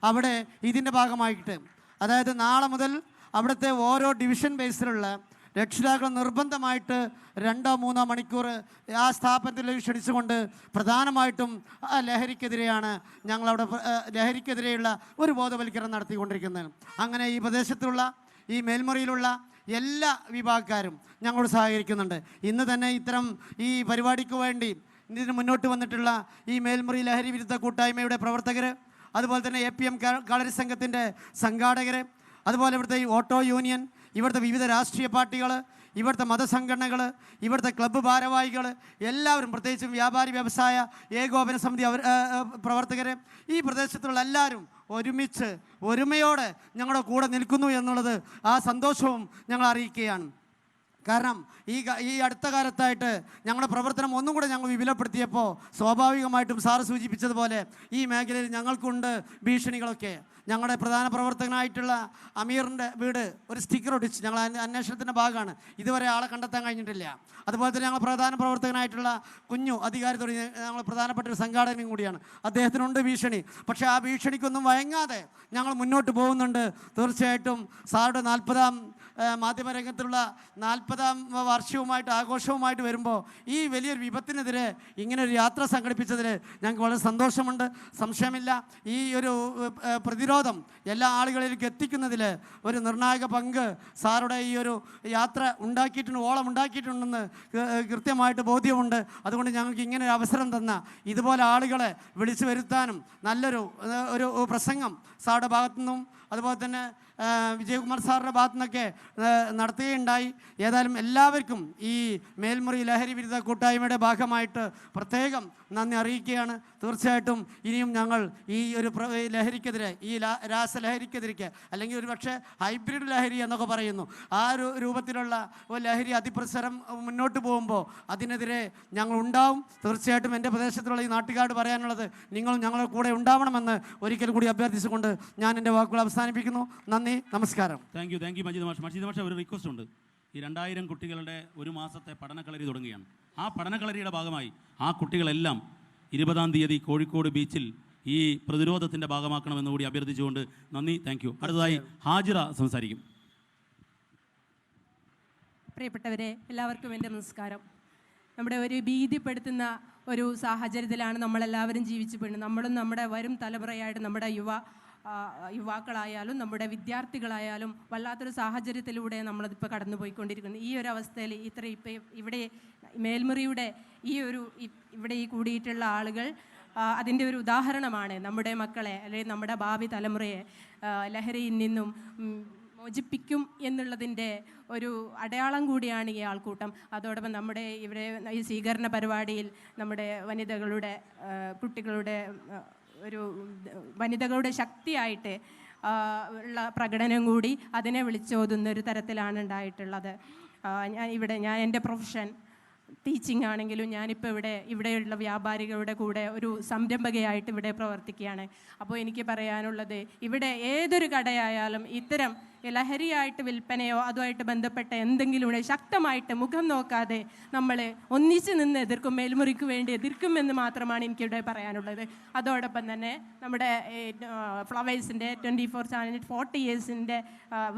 അവിടെ ഇതിൻ്റെ ഭാഗമായിട്ട്, അതായത് നാളെ മുതൽ അവിടുത്തെ ഓരോ ഡിവിഷൻ ബേസിലുള്ള രക്ഷിതാക്കൾ നിർബന്ധമായിട്ട് 2-3 മണിക്കൂർ ആ സ്ഥാപനത്തിലേക്ക് ക്ഷണിച്ചുകൊണ്ട് പ്രധാനമായിട്ടും ആ ലഹരിക്കെതിരെയാണ് ഞങ്ങളവിടെ ലഹരിക്കെതിരെയുള്ള ഒരു ബോധവൽക്കരണം നടത്തിക്കൊണ്ടിരിക്കുന്നത്. അങ്ങനെ ഈ പ്രദേശത്തുള്ള ഈ മേൽമുറിയിലുള്ള എല്ലാ വിഭാഗക്കാരും ഞങ്ങളോട് സഹകരിക്കുന്നുണ്ട്. ഇന്ന് തന്നെ ഇത്തരം ഈ പരിപാടിക്ക് വേണ്ടി ഇതിന് മുന്നോട്ട് വന്നിട്ടുള്ള ഈ മേൽമുറി ലഹരി വിരുദ്ധ കൂട്ടായ്മയുടെ പ്രവർത്തകർ, അതുപോലെ തന്നെ APM കളരി സംഘത്തിൻ്റെ സംഘാടകർ, അതുപോലെ ഇവിടുത്തെ ഈ ഓട്ടോ യൂണിയൻ, ഇവിടുത്തെ വിവിധ രാഷ്ട്രീയ പാർട്ടികൾ, ഇവിടുത്തെ മതസംഘടനകൾ, ഇവിടുത്തെ ക്ലബ്ബ് ഭാരവാഹികൾ എല്ലാവരും, പ്രത്യേകിച്ചും വ്യാപാരി വ്യവസായ ഏകോപന സമിതി പ്രവർത്തകർ, ഈ പ്രദേശത്തുള്ള എല്ലാവരും ഒരുമിച്ച് ഒരുമയോടെ ഞങ്ങളുടെ കൂടെ നിൽക്കുന്നു എന്നുള്ളത് ആ സന്തോഷവും ഞങ്ങൾ അറിയിക്കുകയാണ്. കാരണം ഈ അടുത്ത കാലത്തായിട്ട് ഞങ്ങളുടെ പ്രവർത്തനം ഒന്നും കൂടെ ഞങ്ങൾ വിപുലപ്പെടുത്തിയപ്പോൾ സ്വാഭാവികമായിട്ടും സാറ് സൂചിപ്പിച്ചതുപോലെ ഈ മേഖലയിൽ ഞങ്ങൾക്കുണ്ട് ഭീഷണികളൊക്കെ. ഞങ്ങളുടെ പ്രധാന പ്രവർത്തകനായിട്ടുള്ള അമീറിൻ്റെ വീട് ഒരു സ്റ്റിക്കർ ഒട്ടിച്ച്, ഞങ്ങൾ അന്വേഷണത്തിൻ്റെ ഭാഗമാണ്, ഇതുവരെ ആളെ കണ്ടെത്താൻ കഴിഞ്ഞിട്ടില്ല. അതുപോലെ തന്നെ ഞങ്ങൾ പ്രധാന പ്രവർത്തകനായിട്ടുള്ള കുഞ്ഞു അധികാരി തുടങ്ങി ഞങ്ങൾ പ്രധാനപ്പെട്ട ഒരു സംഘാടകനും കൂടിയാണ്. അദ്ദേഹത്തിനുണ്ട് ഭീഷണി. പക്ഷേ ആ ഭീഷണിക്കൊന്നും വഴങ്ങാതെ ഞങ്ങൾ മുന്നോട്ട് പോകുന്നുണ്ട്. തീർച്ചയായിട്ടും സാറുടെ 40-ാം മാധ്യമരംഗത്തുള്ള 40-ാം വർഷവുമായിട്ട് ആഘോഷവുമായിട്ട് വരുമ്പോൾ ഈ വലിയൊരു വിപത്തിനെതിരെ ഇങ്ങനൊരു യാത്ര സംഘടിപ്പിച്ചതിൽ ഞങ്ങൾക്ക് വളരെ സന്തോഷമുണ്ട്. സംശയമില്ല, ഈ ഒരു പ്രതിരോധം എല്ലാ ആളുകളിലേക്ക് എത്തിക്കുന്നതിൽ ഒരു നിർണായക പങ്ക് സാറുടെ ഈ ഒരു യാത്ര ഓളം ഉണ്ടാക്കിയിട്ടുണ്ടെന്ന് കൃത്യമായിട്ട് ബോധ്യമുണ്ട്. അതുകൊണ്ട് ഞങ്ങൾക്ക് ഇങ്ങനെ ഒരു അവസരം തന്ന ഇതുപോലെ ആളുകളെ വിളിച്ചു വരുത്താനും നല്ലൊരു പ്രസംഗം സാറുടെ ഭാഗത്തു നിന്നും അതുപോലെ തന്നെ വിജയകുമാർ സാറിൻ്റെ ഭാഗത്തു നിന്നൊക്കെ നടത്തുകയുണ്ടായി. ഏതായാലും എല്ലാവർക്കും ഈ മേൽമുറി ലഹരി വിരുദ്ധ കൂട്ടായ്മയുടെ ഭാഗമായിട്ട് പ്രത്യേകം നന്ദി അറിയിക്കുകയാണ്. തീർച്ചയായിട്ടും ഇനിയും ഞങ്ങൾ ഈ ഒരു ലഹരിക്കെതിരെ, ഈ രാസലഹരിക്കെതിരെ, അല്ലെങ്കിൽ ഒരു പക്ഷേ ഹൈബ്രിഡ് ലഹരി എന്നൊക്കെ പറയുന്നു, ആ ഒരു രൂപത്തിലുള്ള ഒരു ലഹരി അതിപ്രസരം മുന്നോട്ട് പോകുമ്പോൾ അതിനെതിരെ ഞങ്ങൾ ഉണ്ടാവും. തീർച്ചയായിട്ടും എൻ്റെ പ്രദേശത്തുള്ള ഈ നാട്ടുകാരോട് പറയാനുള്ളത്, നിങ്ങളും ഞങ്ങളുടെ കൂടെ ഉണ്ടാവണമെന്ന് ഒരിക്കൽ കൂടി അഭ്യർത്ഥിച്ചുകൊണ്ട് ഞാൻ എൻ്റെ വാക്കുകൾ അവസാനിപ്പിക്കുന്നു. നന്ദി, നമസ്കാരം. താങ്ക് യു മജീദ് മാഷ്. മജീദ് മാഷ്, ഒരു റിക്വസ്റ്റ് ഉണ്ട്. ഈ 2000 കുട്ടികളുടെ ഒരു മാസത്തെ പഠനക്കളരി തുടങ്ങുകയാണ്. ആ പഠനക്കളരിയുടെ ഭാഗമായി ആ കുട്ടികളെല്ലാം 20-ാം തീയതി കോഴിക്കോട് ബീച്ചിൽ ഈ പ്രതിരോധത്തിൻ്റെ ഭാഗമാക്കണമെന്ന് കൂടി അഭ്യർത്ഥിച്ചുകൊണ്ട് നന്ദി, താങ്ക് യു. അടുത്തതായി ഹാജിറ സംസാരിക്കും. പ്രിയപ്പെട്ടവരെ, എല്ലാവർക്കും എൻ്റെ നമസ്കാരം. നമ്മുടെ ഒരു ഭീതിപ്പെടുത്തുന്ന ഒരു സാഹചര്യത്തിലാണ് നമ്മളെല്ലാവരും ജീവിച്ചു പോയിരുന്നത്. നമ്മളും നമ്മുടെ വരും തലമുറയായിട്ട് നമ്മുടെ യുവാക്കളായാലും നമ്മുടെ വിദ്യാർത്ഥികളായാലും വല്ലാത്തൊരു സാഹചര്യത്തിലൂടെ നമ്മളതിപ്പോൾ കടന്നുപോയിക്കൊണ്ടിരിക്കുന്നത്. ഈ ഒരു അവസ്ഥയിൽ ഇവിടെ മേൽമുറിയുടെ ഇവിടെ ഈ കൂടിയിട്ടുള്ള ആളുകൾ അതിൻ്റെ ഒരു ഉദാഹരണമാണ്. നമ്മുടെ മക്കളെ അല്ലെങ്കിൽ നമ്മുടെ ഭാവി തലമുറയെ ലഹരിയിൽ നിന്നും മോചിപ്പിക്കും എന്നുള്ളതിൻ്റെ ഒരു അടയാളം കൂടിയാണ് ഈ ആൾക്കൂട്ടം. അതോടൊപ്പം നമ്മുടെ ഇവിടെ ഈ സ്വീകരണ പരിപാടിയിൽ നമ്മുടെ കുട്ടികളുടെ ഒരു വനിതകളുടെ ശക്തിയായിട്ട് ഉള്ള പ്രകടനം കൂടി അതിനെ വിളിച്ചോതുന്ന ഒരു തരത്തിലാണ് ഉണ്ടായിട്ടുള്ളത്. ഞാൻ എൻ്റെ പ്രൊഫഷൻ ടീച്ചിങ് ആണെങ്കിലും ഞാനിപ്പോൾ ഇവിടെയുള്ള വ്യാപാരികളുടെ കൂടെ ഒരു സംരംഭകയായിട്ട് ഇവിടെ പ്രവർത്തിക്കുകയാണ്. അപ്പോൾ എനിക്ക് പറയാനുള്ളത്, ഇവിടെ ഏതൊരു കടയായാലും ഇത്തരം ലഹരിയായിട്ട് വിൽപ്പനയോ അതുമായിട്ട് ബന്ധപ്പെട്ട എന്തെങ്കിലും ശക്തമായിട്ട് മുഖം നോക്കാതെ നമ്മൾ ഒന്നിച്ച് നിന്ന് എതിർക്കും, മേൽമുറിക്ക് വേണ്ടി എതിർക്കുമെന്ന് മാത്രമാണ് എനിക്കിവിടെ പറയാനുള്ളത്. അതോടൊപ്പം തന്നെ നമ്മുടെ ഫ്ലവേഴ്സിൻ്റെ 24 ചാനൽ 40 ഇയേഴ്സിൻ്റെ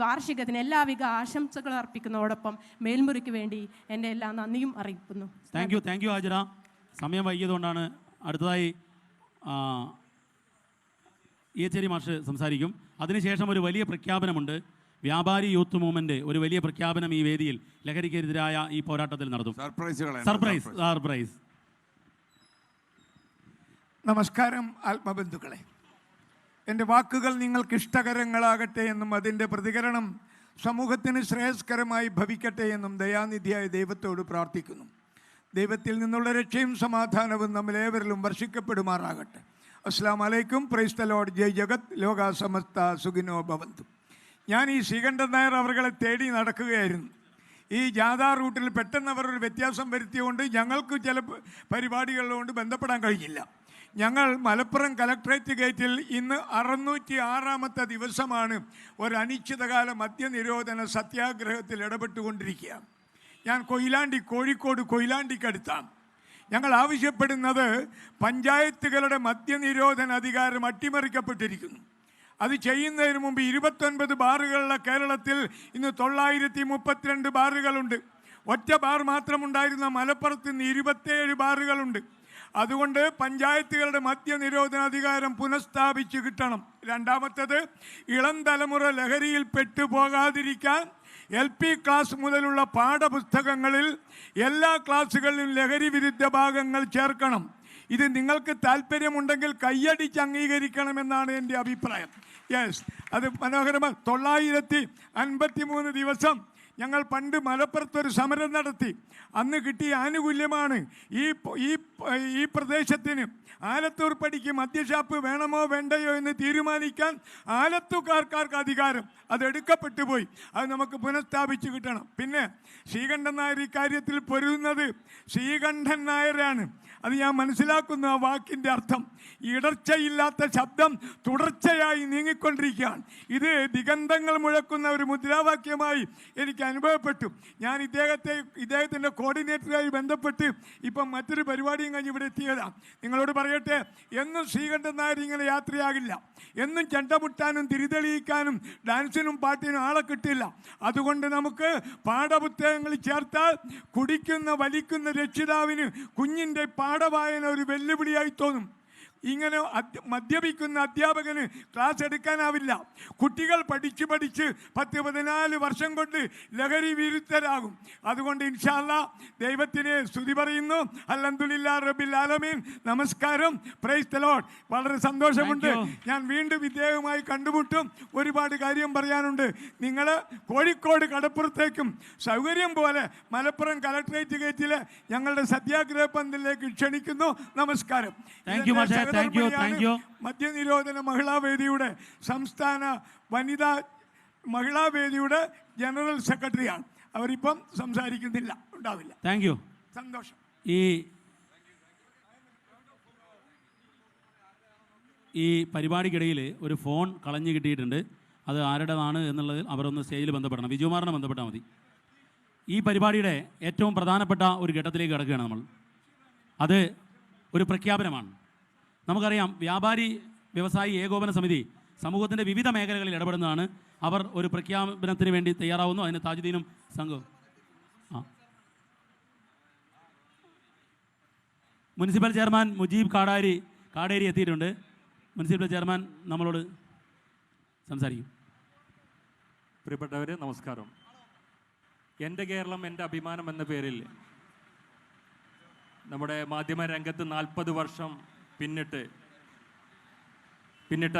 വാർഷികത്തിന് എല്ലാവിധ ആശംസകളും അർപ്പിക്കുന്നതോടൊപ്പം മേൽമുറിക്ക് വേണ്ടി എൻ്റെ എല്ലാ നന്ദിയും അറിയിക്കുന്നു. Thank you Hajira. സമയം വൈകിയതുകൊണ്ടാണ് അടുത്തതായി ഈച്ചേരി മാഷ് സംസാരിക്കും. അതിനുശേഷം ഒരു വലിയ പ്രഖ്യാപനമുണ്ട്. വ്യാപാരി യൂത്ത് മൂവ്മെന്റ് ഒരു വലിയ പ്രഖ്യാപനം ഈ വേദിയിൽ ലഹരിക്കെതിരായ ഈ പോരാട്ടത്തിൽ നടത്തും. സർപ്രൈസ്. നമസ്കാരം ആത്മബന്ധുക്കളെ. എൻ്റെ വാക്കുകൾ നിങ്ങൾക്ക് ഇഷ്ടകരങ്ങളാകട്ടെ എന്നും അതിൻ്റെ പ്രതികരണം സമൂഹത്തിന് ശ്രേയസ്കരമായി ഭവിക്കട്ടെ എന്നും ദയാനിധിയായ ദൈവത്തോട് പ്രാർത്ഥിക്കുന്നു. ദൈവത്തിൽ നിന്നുള്ള രക്ഷയും സമാധാനവും നമ്മളേവരിലും വർഷിക്കപ്പെടുമാറാകട്ടെ. അസ്സലാമു അലൈക്കും. Praise the lord. ജയ് ജഗത്. ലോക സമസ്ത സുഖിനോ ഭവന്തു. ഞാൻ ഈ ശ്രീകണ്ഠൻ നായർ അവരെ തേടി നടക്കുകയായിരുന്നു. ഈ ജാഥാ റൂട്ടിൽ പെട്ടെന്ന് അവർ ഒരു വ്യത്യാസം വരുത്തിയുകൊണ്ട് ഞങ്ങൾക്ക് ചില പരിപാടികളിലുകൊണ്ട് ബന്ധപ്പെടാൻ കഴിഞ്ഞില്ല. ഞങ്ങൾ മലപ്പുറം കലക്ട്രേറ്റ് ഗേറ്റിൽ ഇന്ന് 606-ാമത്തെ ദിവസമാണ് ഒരു അനിശ്ചിതകാല മദ്യനിരോധന സത്യാഗ്രഹത്തിൽ ഇടപെട്ടുകൊണ്ടിരിക്കുക. ഞാൻ കോഴിക്കോട് കൊയിലാണ്ടിക്കടുത്താണ്. ഞങ്ങൾ ആവശ്യപ്പെടുന്നത് പഞ്ചായത്തുകളുടെ മദ്യനിരോധന അധികാരം അട്ടിമറിക്കപ്പെട്ടിരിക്കുന്നു. അത് ചെയ്യുന്നതിന് മുമ്പ് 29 ബാറുകളുള്ള കേരളത്തിൽ ഇന്ന് 932 ബാറുകളുണ്ട്. ഒറ്റ ബാർ മാത്രമുണ്ടായിരുന്ന മലപ്പുറത്ത് നിന്ന് 27 ബാറുകളുണ്ട്. അതുകൊണ്ട് പഞ്ചായത്തുകളുടെ മദ്യനിരോധന അധികാരം പുനഃസ്ഥാപിച്ച് കിട്ടണം. രണ്ടാമത്തേത്, ഇളം തലമുറ ലഹരിയിൽ പെട്ടുപോകാതിരിക്കാൻ LP ക്ലാസ് മുതലുള്ള പാഠപുസ്തകങ്ങളിൽ എല്ലാ ക്ലാസ്സുകളിലും ലഹരി വിരുദ്ധ ഭാഗങ്ങൾ ചേർക്കണം. ഇത് നിങ്ങൾക്ക് താല്പര്യമുണ്ടെങ്കിൽ കയ്യടിച്ച് അംഗീകരിക്കണമെന്നാണ് എൻ്റെ അഭിപ്രായം. യെസ്, അത് മനോഹരമായി 953 ദിവസം ഞങ്ങൾ പണ്ട് മലപ്പുറത്തൊരു സമരം നടത്തി. അന്ന് കിട്ടിയ ആനുകൂല്യമാണ് ഈ പ്രദേശത്തിന് ആലത്തൂർ പടിക്ക് മദ്യഷാപ്പ് വേണമോ വേണ്ടയോ എന്ന് തീരുമാനിക്കാൻ ആലത്തൂർക്കാർക്ക് അധികാരം. അതെടുക്കപ്പെട്ടു പോയി. അത് നമുക്ക് പുനഃസ്ഥാപിച്ച് കിട്ടണം. പിന്നെ ശ്രീകണ്ഠൻ നായർ ഇക്കാര്യത്തിൽ പൊരുതുന്നത് ശ്രീകണ്ഠൻ നായരാണ്. അത് ഞാൻ മനസ്സിലാക്കുന്നു. ആ വാക്കിൻ്റെ അർത്ഥം ഇടർച്ചയില്ലാത്ത ശബ്ദം തുടർച്ചയായി നീങ്ങിക്കൊണ്ടിരിക്കുകയാണ്. ഇത് ദിഗന്ധങ്ങൾ മുഴക്കുന്ന ഒരു മുദ്രാവാക്യമായി എനിക്ക് അനുഭവപ്പെട്ടു. ഞാൻ ഇദ്ദേഹത്തിൻ്റെ കോർഡിനേറ്ററുമായി ബന്ധപ്പെട്ട് ഇപ്പം മറ്റൊരു പരിപാടിയും കഴിഞ്ഞ് ഇവിടെ എത്തിയതാണ്. നിങ്ങളോട് പറയട്ടെ, എന്നും ശ്രീകണ്ഠൻ നായർ ഇങ്ങനെ യാത്രയാകില്ല. എന്നും ചെണ്ടമുട്ടാനും തിരിതെളിയിക്കാനും ഡാൻസിനും പാട്ടിനും ആളെ കിട്ടില്ല. അതുകൊണ്ട് നമുക്ക് പാഠപുസ്തകങ്ങൾ ചേർത്താൽ കുടിക്കുന്ന വലിക്കുന്ന രക്ഷിതാവിന് കുഞ്ഞിൻ്റെ പാഠവായന ഒരു വെല്ലുവിളിയായി തോന്നും. ഇങ്ങനെ മദ്യപിക്കുന്ന അധ്യാപകന് ക്ലാസ് എടുക്കാനാവില്ല. കുട്ടികൾ പഠിച്ച് 10-14 വർഷം കൊണ്ട് ലഹരി വിരുദ്ധരാകും. അതുകൊണ്ട് ഇൻഷാ അല്ലാഹ് ദൈവത്തിന് സ്തുതി പറയുന്നു. അൽഹംദുലില്ലാഹി റബ്ബിൽ ആലമീൻ. നമസ്കാരം. Praise the Lord. വളരെ സന്തോഷമുണ്ട്. ഞാൻ വീണ്ടും ഇദ്ദേഹവുമായി കണ്ടുമുട്ടും. ഒരുപാട് കാര്യം പറയാനുണ്ട്. നിങ്ങൾ കോഴിക്കോട് കടപ്പുറത്തേക്കും സൗകര്യം പോലെ മലപ്പുറം കലക്ട്രേറ്റ് ഗേറ്റിലെ ഞങ്ങളുടെ സത്യാഗ്രഹ പന്തലിലേക്ക് ക്ഷണിക്കുന്നു. നമസ്കാരം. മദ്യനിരോധന മഹിളാവേദിയുടെ സംസ്ഥാന വനിതാ മഹിളാവേദിയുടെ ജനറൽ സെക്രട്ടറിയാണ്. അവരിപ്പം സംസാരിക്കുന്നില്ല, ഉണ്ടാവില്ല. Thank you. സന്തോഷം. ഈ പരിപാടിക്കിടയിൽ ഒരു ഫോൺ കളഞ്ഞു കിട്ടിയിട്ടുണ്ട്. അത് ആരുടേതാണ് എന്നുള്ളത് അവരൊന്ന് സ്റ്റേജിൽ ബന്ധപ്പെടണം. വിജുകുമാറിനെ ബന്ധപ്പെട്ടാൽ മതി. ഈ പരിപാടിയുടെ ഏറ്റവും പ്രധാനപ്പെട്ട ഒരു ഘട്ടത്തിലേക്ക് കിടക്കുകയാണ് നമ്മൾ. അത് ഒരു പ്രഖ്യാപനമാണ്. നമുക്കറിയാം, വ്യാപാരി വ്യവസായി ഏകോപന സമിതി സമൂഹത്തിൻ്റെ വിവിധ മേഖലകളിൽ ഇടപെടുന്നതാണ്. അവർ ഒരു പ്രഖ്യാപനത്തിന് വേണ്ടി തയ്യാറാവുന്നു. അതിന് താജുദ്ദീനും സംഘവും മുനിസിപ്പൽ ചെയർമാൻ മുജീബ് കാടേരി എത്തിയിട്ടുണ്ട്. മുനിസിപ്പൽ ചെയർമാൻ നമ്മളോട് സംസാരിക്കും. പ്രിയപ്പെട്ടവരെ, നമസ്കാരം. എൻ്റെ കേരളം എൻ്റെ അഭിമാനം എന്ന പേരിൽ നമ്മുടെ മാധ്യമ രംഗത്ത് 40 വർഷം പിന്നിട്ട്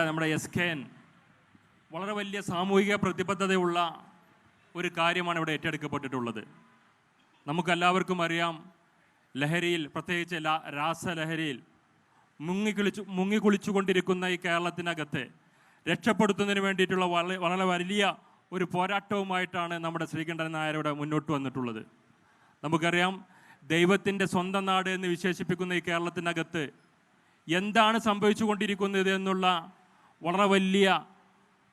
നമ്മുടെ SKN വളരെ വലിയ സാമൂഹിക പ്രതിബദ്ധതയുള്ള ഒരു കാര്യമാണ് ഇവിടെ ഏറ്റെടുക്കപ്പെട്ടിട്ടുള്ളത്. നമുക്കെല്ലാവർക്കും അറിയാം, ലഹരിയിൽ, പ്രത്യേകിച്ച് രാസലഹരിയിൽ മുങ്ങിക്കുളിച്ചുകൊണ്ടിരിക്കുന്ന ഈ കേരളത്തിനകത്തെ രക്ഷപ്പെടുത്തുന്നതിന് വേണ്ടിയിട്ടുള്ള വളരെ വലിയ ഒരു പോരാട്ടവുമായിട്ടാണ് നമ്മുടെ ശ്രീകണ്ഠൻ നായരുടെ മുന്നോട്ട് വന്നിട്ടുള്ളത്. നമുക്കറിയാം, ദൈവത്തിൻ്റെ സ്വന്തം നാട് എന്ന് വിശേഷിപ്പിക്കുന്ന ഈ കേരളത്തിനകത്ത് എന്താണ് സംഭവിച്ചു കൊണ്ടിരിക്കുന്നത് എന്നുള്ള വളരെ വലിയ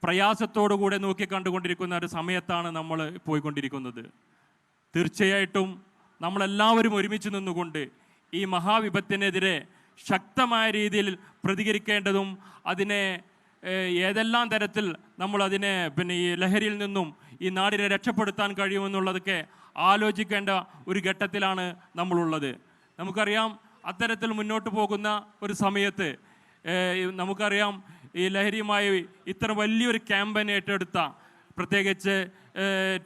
പ്രയാസത്തോടുകൂടെ നോക്കിക്കണ്ടുകൊണ്ടിരിക്കുന്ന ഒരു സമയത്താണ് നമ്മൾ പോയിക്കൊണ്ടിരിക്കുന്നത്. തീർച്ചയായിട്ടും നമ്മളെല്ലാവരും ഒരുമിച്ച് നിന്നുകൊണ്ട് ഈ മഹാവിപത്തിനെതിരെ ശക്തമായ രീതിയിൽ പ്രതികരിക്കേണ്ടതും അതിനെ ഏതെല്ലാം തരത്തിൽ നമ്മളതിനെ ഈ ലഹരിയിൽ നിന്നും ഈ നാടിനെ രക്ഷപ്പെടുത്താൻ കഴിയുമെന്നുള്ളതൊക്കെ ആലോചിക്കേണ്ട ഒരു ഘട്ടത്തിലാണ് നമ്മളുള്ളത്. നമുക്കറിയാം, അത്തരത്തിൽ മുന്നോട്ട് പോകുന്ന ഒരു സമയത്ത് നമുക്കറിയാം, ഈ ലഹരിയുമായി ഇത്ര വലിയൊരു ക്യാമ്പയിൻ ഏറ്റെടുത്ത പ്രത്യേകിച്ച്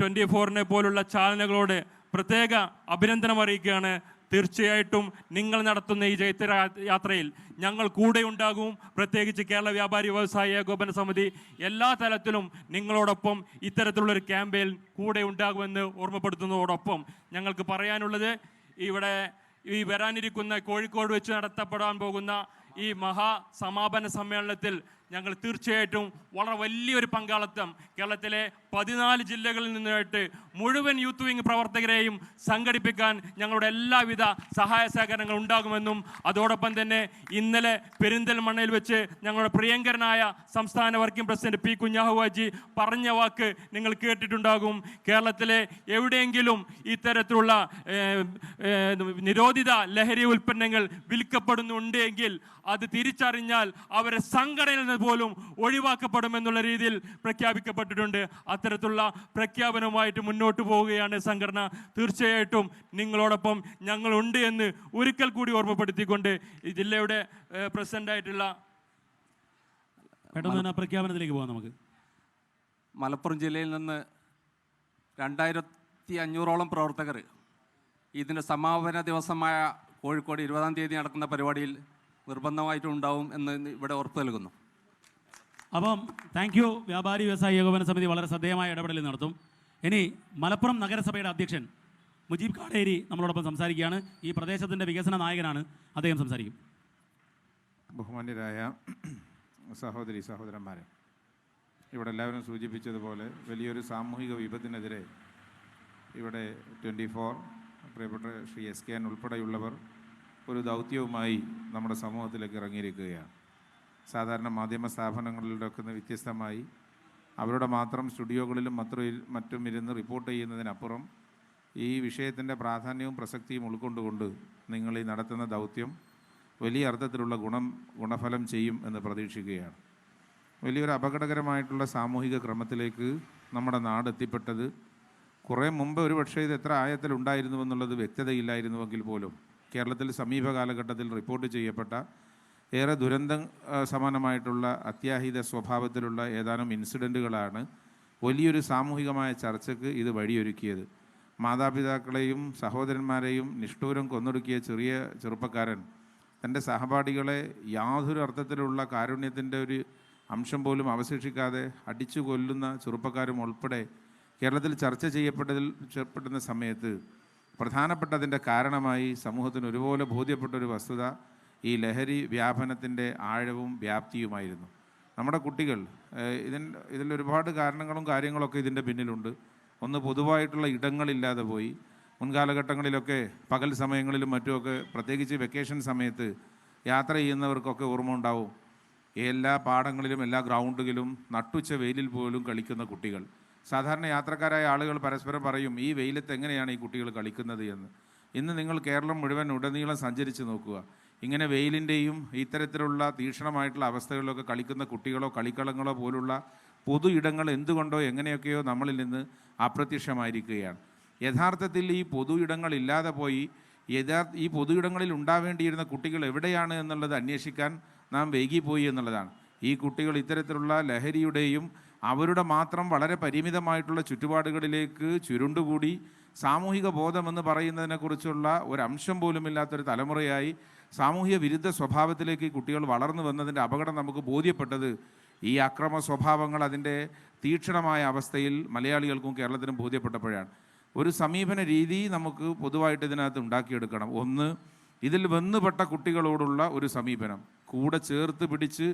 24-നെ പോലുള്ള ചാനലുകളോട് പ്രത്യേക അഭിനന്ദനം അറിയിക്കുകയാണ്. തീർച്ചയായിട്ടും നിങ്ങൾ നടത്തുന്ന ഈ ജൈത്രയാത്രയിൽ ഞങ്ങൾ കൂടെ ഉണ്ടാകും. പ്രത്യേകിച്ച് കേരള വ്യാപാരി വ്യവസായി ഏകോപന സമിതി എല്ലാ തലത്തിലും നിങ്ങളോടൊപ്പം ഇത്തരത്തിലുള്ളൊരു ക്യാമ്പയിൻ കൂടെ ഉണ്ടാകുമെന്ന് ഓർമ്മപ്പെടുത്തുന്നതോടൊപ്പം ഞങ്ങൾക്ക് പറയാനുള്ളത്, ഇവിടെ ഈ വരാനിരിക്കുന്ന കോഴിക്കോട് വെച്ച് നടത്തപ്പെടാൻ പോകുന്ന ഈ മഹാസമാപന സമ്മേളനത്തിൽ ഞങ്ങൾ തീർച്ചയായിട്ടും വളരെ വലിയൊരു പങ്കാളിത്തം കേരളത്തിലെ 14 ജില്ലകളിൽ നിന്നായിട്ട് മുഴുവൻ യൂത്ത് വിംഗ് പ്രവർത്തകരെയും സംഘടിപ്പിക്കാൻ ഞങ്ങളുടെ എല്ലാവിധ സഹായ സഹകരണങ്ങൾ ഉണ്ടാകുമെന്നും അതോടൊപ്പം തന്നെ ഇന്നലെ പെരിന്തൽമണ്ണയിൽ വെച്ച് ഞങ്ങളുടെ പ്രിയങ്കരനായ സംസ്ഥാന വർക്കിംഗ് പ്രസിഡന്റ് പി കുഞ്ഞാഹുവാജി പറഞ്ഞ വാക്ക് നിങ്ങൾ കേട്ടിട്ടുണ്ടാകും. കേരളത്തിലെ എവിടെയെങ്കിലും ഇത്തരത്തിലുള്ള നിരോധിത ലഹരി ഉൽപ്പന്നങ്ങൾ വിൽക്കപ്പെടുന്നുണ്ടെങ്കിൽ അത് തിരിച്ചറിഞ്ഞാൽ അവരെ സംഘടനയിൽ നിന്ന് പോലും ഒഴിവാക്കപ്പെടുമെന്നുള്ള രീതിയിൽ പ്രഖ്യാപിക്കപ്പെട്ടിട്ടുണ്ട്. അത്തരത്തിലുള്ള പ്രഖ്യാപനവുമായിട്ട് മുന്നോട്ട് പോവുകയാണ് സംഘടന. തീർച്ചയായിട്ടും നിങ്ങളോടൊപ്പം ഞങ്ങളുണ്ട് എന്ന് ഒരിക്കൽ കൂടി ഓർമ്മപ്പെടുത്തിക്കൊണ്ട് ഈ ജില്ലയുടെ പ്രസിഡന്റായിട്ടുള്ള പ്രഖ്യാപനത്തിലേക്ക് പോകാം. നമുക്ക് മലപ്പുറം ജില്ലയിൽ നിന്ന് 2500ഓളം പ്രവർത്തകർ ഇതിൻ്റെ സമാപന ദിവസമായ കോഴിക്കോട് 20-ാം തീയതി നടക്കുന്ന പരിപാടിയിൽ നിർബന്ധമായിട്ടും ഉണ്ടാവും എന്ന് ഇവിടെ ഉറപ്പ് നൽകുന്നു. അപ്പം താങ്ക് യു. വ്യാപാരി വ്യവസായ ഏകോപന സമിതി വളരെ ശ്രദ്ധേയമായ ഇടപെടൽ നടത്തും. ഇനി മലപ്പുറം നഗരസഭയുടെ അധ്യക്ഷൻ മുജീബ് കാടേരി നമ്മളോടൊപ്പം സംസാരിക്കുകയാണ്. ഈ പ്രദേശത്തിൻ്റെ വികസന നായകനാണ്, അദ്ദേഹം സംസാരിക്കും. ബഹുമാന്യരായ സഹോദരി സഹോദരന്മാരെ, ഇവിടെ എല്ലാവരും സൂചിപ്പിച്ചതുപോലെ വലിയൊരു സാമൂഹിക വിപത്തിനെതിരെ ഇവിടെ 24 പ്രിയപ്പെട്ട ശ്രീ SKN ഉൾപ്പെടെയുള്ളവർ ഒരു ദൗത്യവുമായി നമ്മുടെ സമൂഹത്തിലേക്ക് ഇറങ്ങിയിരിക്കുകയാണ്. സാധാരണ മാധ്യമ സ്ഥാപനങ്ങളിലൊക്കെ വ്യത്യസ്തമായി അവരുടെ മാത്രം സ്റ്റുഡിയോകളിലും മറ്റും ഇരുന്ന് റിപ്പോർട്ട് ചെയ്യുന്നതിനപ്പുറം ഈ വിഷയത്തിൻ്റെ പ്രാധാന്യവും പ്രസക്തിയും ഉൾക്കൊണ്ടുകൊണ്ട് നിങ്ങൾ ഈ നടത്തുന്ന ദൗത്യം വലിയ അർത്ഥത്തിലുള്ള ഗുണഫലം ചെയ്യും എന്ന് പ്രതീക്ഷിക്കുകയാണ്. വലിയൊരു അപകടകരമായിട്ടുള്ള സാമൂഹിക ക്രമത്തിലേക്ക് നമ്മുടെ നാട് എത്തിപ്പെട്ടത് കുറേ മുമ്പ് ഒരു പക്ഷേ ഇത് എത്ര ആയത്തിലുണ്ടായിരുന്നുവെന്നുള്ളത് വ്യക്തതയില്ലായിരുന്നുവെങ്കിൽ പോലും കേരളത്തിൽ സമീപ കാലഘട്ടത്തിൽ റിപ്പോർട്ട് ചെയ്യപ്പെട്ട ഏറെ ദുരന്തം സമാനമായിട്ടുള്ള അത്യാഹിത സ്വഭാവത്തിലുള്ള ഏതാനും ഇൻസിഡൻറ്റുകളാണ് വലിയൊരു സാമൂഹികമായ ചർച്ചയ്ക്ക് ഇത് വഴിയൊരുക്കിയത്. മാതാപിതാക്കളെയും സഹോദരന്മാരെയും നിഷ്ഠൂരം കൊന്നൊടുക്കിയ ചെറുപ്പക്കാരൻ തൻ്റെ സഹപാഠികളെ യാതൊരു അർത്ഥത്തിലുള്ള കാരുണ്യത്തിൻ്റെ ഒരു അംശം പോലും അവശേഷിക്കാതെ അടിച്ചു കൊല്ലുന്ന ചെറുപ്പക്കാരും ഉൾപ്പെടെ കേരളത്തിൽ ചർച്ച ചെയ്യപ്പെടുന്ന സമയത്ത് പ്രധാനപ്പെട്ടതിൻ്റെ കാരണമായി സമൂഹത്തിന് ഒരുപോലെ ബോധ്യപ്പെട്ടൊരു വസ്തുത ഈ ലഹരി വ്യാപനത്തിൻ്റെ ആഴവും വ്യാപ്തിയുമായിരുന്നു. നമ്മുടെ കുട്ടികൾ ഇതിൽ ഒരുപാട് കാരണങ്ങളും കാര്യങ്ങളൊക്കെ ഇതിൻ്റെ പിന്നിലുണ്ട്. ഒന്ന്, പൊതുവായിട്ടുള്ള ഇടങ്ങളില്ലാതെ പോയി. മുൻകാലഘട്ടങ്ങളിലൊക്കെ പകൽ സമയങ്ങളിലും മറ്റുമൊക്കെ, പ്രത്യേകിച്ച് വെക്കേഷൻ സമയത്ത് യാത്ര ചെയ്യുന്നവർക്കൊക്കെ ഓർമ്മ ഉണ്ടാവും, എല്ലാ പാടങ്ങളിലും എല്ലാ ഗ്രൗണ്ടുകളിലും നട്ടുച്ച വെയിലിൽ പോലും കളിക്കുന്ന കുട്ടികൾ. സാധാരണ യാത്രക്കാരായ ആളുകൾ പരസ്പരം പറയും, ഈ വെയിലത്ത് എങ്ങനെയാണ് ഈ കുട്ടികൾ കളിക്കുന്നത് എന്ന്. ഇന്ന് നിങ്ങൾ കേരളം മുഴുവൻ ഉടനീളം സഞ്ചരിച്ച് നോക്കുക. ഇങ്ങനെ വെയിലിൻ്റെയും ഇത്തരത്തിലുള്ള തീക്ഷണമായിട്ടുള്ള അവസ്ഥകളിലൊക്കെ കളിക്കുന്ന കുട്ടികളോ കളിക്കളങ്ങളോ പോലുള്ള പൊതു ഇടങ്ങൾ എന്തുകൊണ്ടോ എങ്ങനെയൊക്കെയോ നമ്മളിൽ നിന്ന് അപ്രത്യക്ഷമായിരിക്കുകയാണ്. യഥാർത്ഥത്തിൽ ഈ പൊതു ഇടങ്ങളില്ലാതെ പോയി ഈ പൊതു ഇടങ്ങളിൽ ഉണ്ടാവേണ്ടിയിരുന്ന കുട്ടികൾ എവിടെയാണ് എന്നുള്ളത് അന്വേഷിക്കാൻ നാം വൈകിപ്പോയി എന്നുള്ളതാണ്. ഈ കുട്ടികൾ ഇത്തരത്തിലുള്ള ലഹരിയുടെയും അവരുടെ മാത്രം വളരെ പരിമിതമായിട്ടുള്ള ചുറ്റുപാടുകളിലേക്ക് ചുരുണ്ടുകൂടി സാമൂഹിക ബോധമെന്ന് പറയുന്നതിനെക്കുറിച്ചുള്ള ഒരംശം പോലുമില്ലാത്തൊരു തലമുറയായി സാമൂഹിക വിരുദ്ധ സ്വഭാവത്തിലേക്ക് കുട്ടികൾ വളർന്നു വന്നതിൻ്റെ അപകടം നമുക്ക് ബോധ്യപ്പെട്ടത് ഈ അക്രമ സ്വഭാവങ്ങൾ അതിൻ്റെ തീക്ഷണമായ അവസ്ഥയിൽ മലയാളികൾക്കും കേരളത്തിനും ബോധ്യപ്പെട്ടപ്പോഴാണ്. ഒരു സമീപന രീതി നമുക്ക് പൊതുവായിട്ട് ഇതിനകത്ത് ഉണ്ടാക്കിയെടുക്കണം. ഒന്ന്, ഇതിൽ വന്നുപെട്ട കുട്ടികളോടുള്ള ഒരു സമീപനം കൂടെ ചേർത്ത് പിടിച്ച്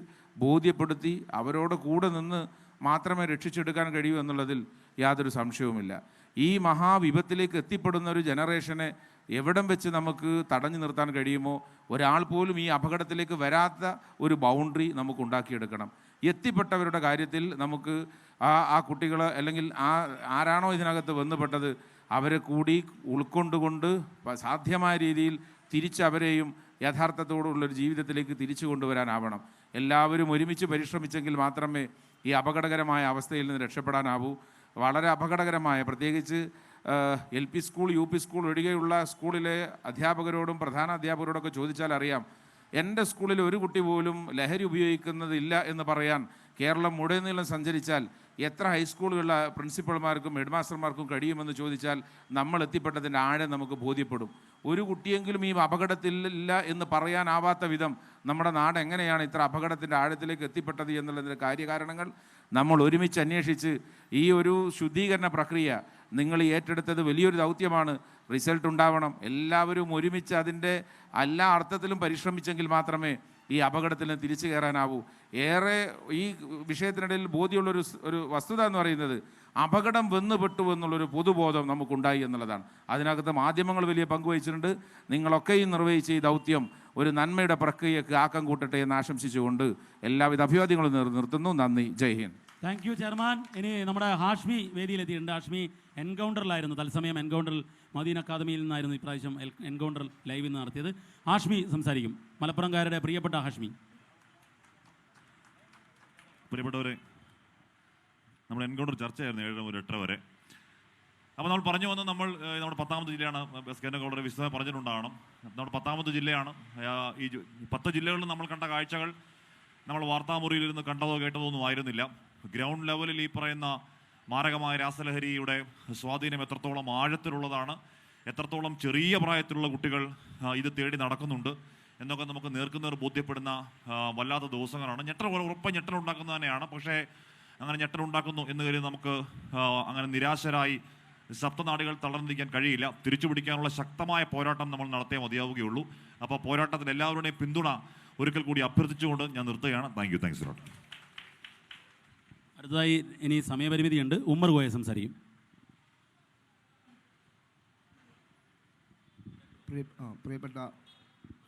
ബോധ്യപ്പെടുത്തി അവരോട് കൂടെ നിന്ന് മാത്രമേ രക്ഷിച്ചെടുക്കാൻ കഴിയൂ എന്നുള്ളതിൽ യാതൊരു സംശയവുമില്ല. ഈ മഹാവിപത്തിലേക്ക് എത്തിപ്പെടുന്ന ഒരു ജനറേഷനെ എവിടം വെച്ച് നമുക്ക് തടഞ്ഞു നിർത്താൻ കഴിയുമോ, ഒരാൾ പോലും ഈ അപകടത്തിലേക്ക് വരാത്ത ഒരു ബൗണ്ടറി നമുക്ക് ഉണ്ടാക്കിയെടുക്കണം. എത്തിപ്പെട്ടവരുടെ കാര്യത്തിൽ നമുക്ക് ആ കുട്ടികൾ അല്ലെങ്കിൽ ആരാണോ ഇതിനകത്ത് വന്നുപെട്ടത് അവരെ കൂടി ഉൾക്കൊണ്ടുകൊണ്ട് സാധ്യമായ രീതിയിൽ തിരിച്ചവരെയും യഥാർത്ഥത്തോടുള്ളൊരു ജീവിതത്തിലേക്ക് തിരിച്ചു കൊണ്ടുവരാനാവണം. എല്ലാവരും ഒരുമിച്ച് പരിശ്രമിച്ചെങ്കിൽ മാത്രമേ ഈ അപകടകരമായ അവസ്ഥയിൽ നിന്ന് രക്ഷപ്പെടാനാവൂ. വളരെ അപകടകരമായ, പ്രത്യേകിച്ച് LP സ്കൂൾ, UP സ്കൂൾ ഒഴികെയുള്ള സ്കൂളിലെ അധ്യാപകരോടും പ്രധാന അധ്യാപകരോടൊക്കെ ചോദിച്ചാൽ അറിയാം, എൻ്റെ സ്കൂളിൽ ഒരു കുട്ടി പോലും ലഹരി ഉപയോഗിക്കുന്നതില്ല എന്ന് പറയാൻ കേരളം മുഴുവൻ സഞ്ചരിച്ചാൽ എത്ര ഹൈസ്കൂളുകളിലെ പ്രിൻസിപ്പൽമാർക്കും ഹെഡ് മാസ്റ്റർമാർക്കും കഴിയുമെന്ന് ചോദിച്ചാൽ നമ്മൾ എത്തിപ്പെട്ടതിൻ്റെ ആഴം നമുക്ക് ബോധ്യപ്പെടും. ഒരു കുട്ടിയെങ്കിലും ഈ അപകടത്തിലില്ല എന്ന് പറയാനാവാത്ത വിധം നമ്മുടെ നാട് എങ്ങനെയാണ് ഇത്ര അപകടത്തിൻ്റെ ആഴത്തിലേക്ക് എത്തിപ്പെട്ടത് എന്നുള്ളതിൻ്റെ കാര്യകാരണങ്ങൾ നമ്മൾ ഒരുമിച്ച് അന്വേഷിച്ച് ഈ ഒരു ശുദ്ധീകരണ പ്രക്രിയ നിങ്ങൾ ഏറ്റെടുത്തത് വലിയൊരു ദൗത്യമാണ്. റിസൾട്ട് ഉണ്ടാവണം. എല്ലാവരും ഒരുമിച്ച് അതിൻ്റെ എല്ലാ അർത്ഥത്തിലും പരിശ്രമിച്ചെങ്കിൽ മാത്രമേ ഈ അപകടത്തിൽ നിന്ന് തിരിച്ചു കയറാനാവൂ. ഏറെ ഈ വിഷയത്തിനിടയിൽ ബോധ്യമുള്ളൊരു വസ്തുത എന്ന് പറയുന്നത് അപകടം വന്നുപെട്ടു എന്നുള്ളൊരു പൊതുബോധം നമുക്കുണ്ടായി എന്നുള്ളതാണ്. അതിനകത്ത് മാധ്യമങ്ങൾ വലിയ പങ്കുവഹിച്ചിട്ടുണ്ട്. നിങ്ങളൊക്കെയും നിർവഹിച്ച ഈ ദൗത്യം ഒരു നന്മയുടെ പ്രക്രിയക്ക് ആക്കം കൂട്ടട്ടെ എന്ന് ആശംസിച്ചുകൊണ്ട് എല്ലാവിധ അഭിവാദ്യങ്ങളും നിർത്തുന്നു. നന്ദി. ജയ് ഹിന്ദ്. Thank you chairman. ഇനി നമ്മുടെ ഹാഷ്മി വേദിയിലെത്തിയിട്ടുണ്ട്. ഹാഷ്മി എൻകൗണ്ടറിലായിരുന്നു, തത്സമയം എൻകൗണ്ടറിൽ മദീന അക്കാദമിയിൽ നിന്നായിരുന്നു ഇപ്രാവശ്യം എൻകൗണ്ടർ ലൈവിൽ നിന്ന് നടത്തിയത്. ഹാഷ്മി സംസാരിക്കും. മലപ്പുറംകാരുടെ പ്രിയപ്പെട്ട ഹാഷ്മി. പ്രിയപ്പെട്ടവരെ, നമ്മൾ എൻകൗണ്ടർ ചർച്ചയായിരുന്നു 7 മുതൽ 8 വരെ. അപ്പോൾ നമ്മൾ പറഞ്ഞു വന്നത് നമ്മുടെ 10ാമത്തെ ജില്ലയാണ്. SKN വളരെ വിശദമായി പറഞ്ഞിട്ടുണ്ടാകണം. നമ്മുടെ 10ാമത്തെ ജില്ലയാണ്. ഈ 10 ജില്ലകളിൽ നമ്മൾ കണ്ട കാഴ്ചകൾ നമ്മൾ വാർത്താമുറിയിലിരുന്ന് കണ്ടതോ കേട്ടതോ ഒന്നും ആയിരുന്നില്ല. ഗ്രൗണ്ട് ലെവലിൽ ഈ പറയുന്ന മാരകമായ രാസലഹരിയുടെ സ്വാധീനം എത്രത്തോളം ആഴത്തിലുള്ളതാണ്, എത്രത്തോളം ചെറിയ പ്രായത്തിലുള്ള കുട്ടികൾ ഇത് തേടി നടക്കുന്നുണ്ട് എന്നൊക്കെ നമുക്ക് നേർക്കുന്നവർ ബോധ്യപ്പെടുന്ന വല്ലാത്ത ദിവസങ്ങളാണ്. ഉറപ്പ് ഞെട്ടലുണ്ടാക്കുന്ന തന്നെയാണ്. പക്ഷേ അങ്ങനെ ഞെട്ടലുണ്ടാക്കുന്നു എന്ന് കരുതി നമുക്ക് അങ്ങനെ നിരാശരായി സപ്തനാടികൾ തളർന്നിരിക്കാൻ കഴിയില്ല. തിരിച്ചു പിടിക്കാനുള്ള ശക്തമായ പോരാട്ടം നമ്മൾ നടത്തിയേ മതിയാവുകയുള്ളൂ. അപ്പോൾ പോരാട്ടത്തിൽ എല്ലാവരുടെയും പിന്തുണ ഒരിക്കൽ കൂടി അഭ്യർത്ഥിച്ചുകൊണ്ട് ഞാൻ നിർത്തുകയാണ്. Thanks lot. അടുത്തതായി ഇനി സമയപരിമിതിയുണ്ട്. ഉമ്മർ കോയ സംസാരിക്കും. പ്രിയപ്പെട്ട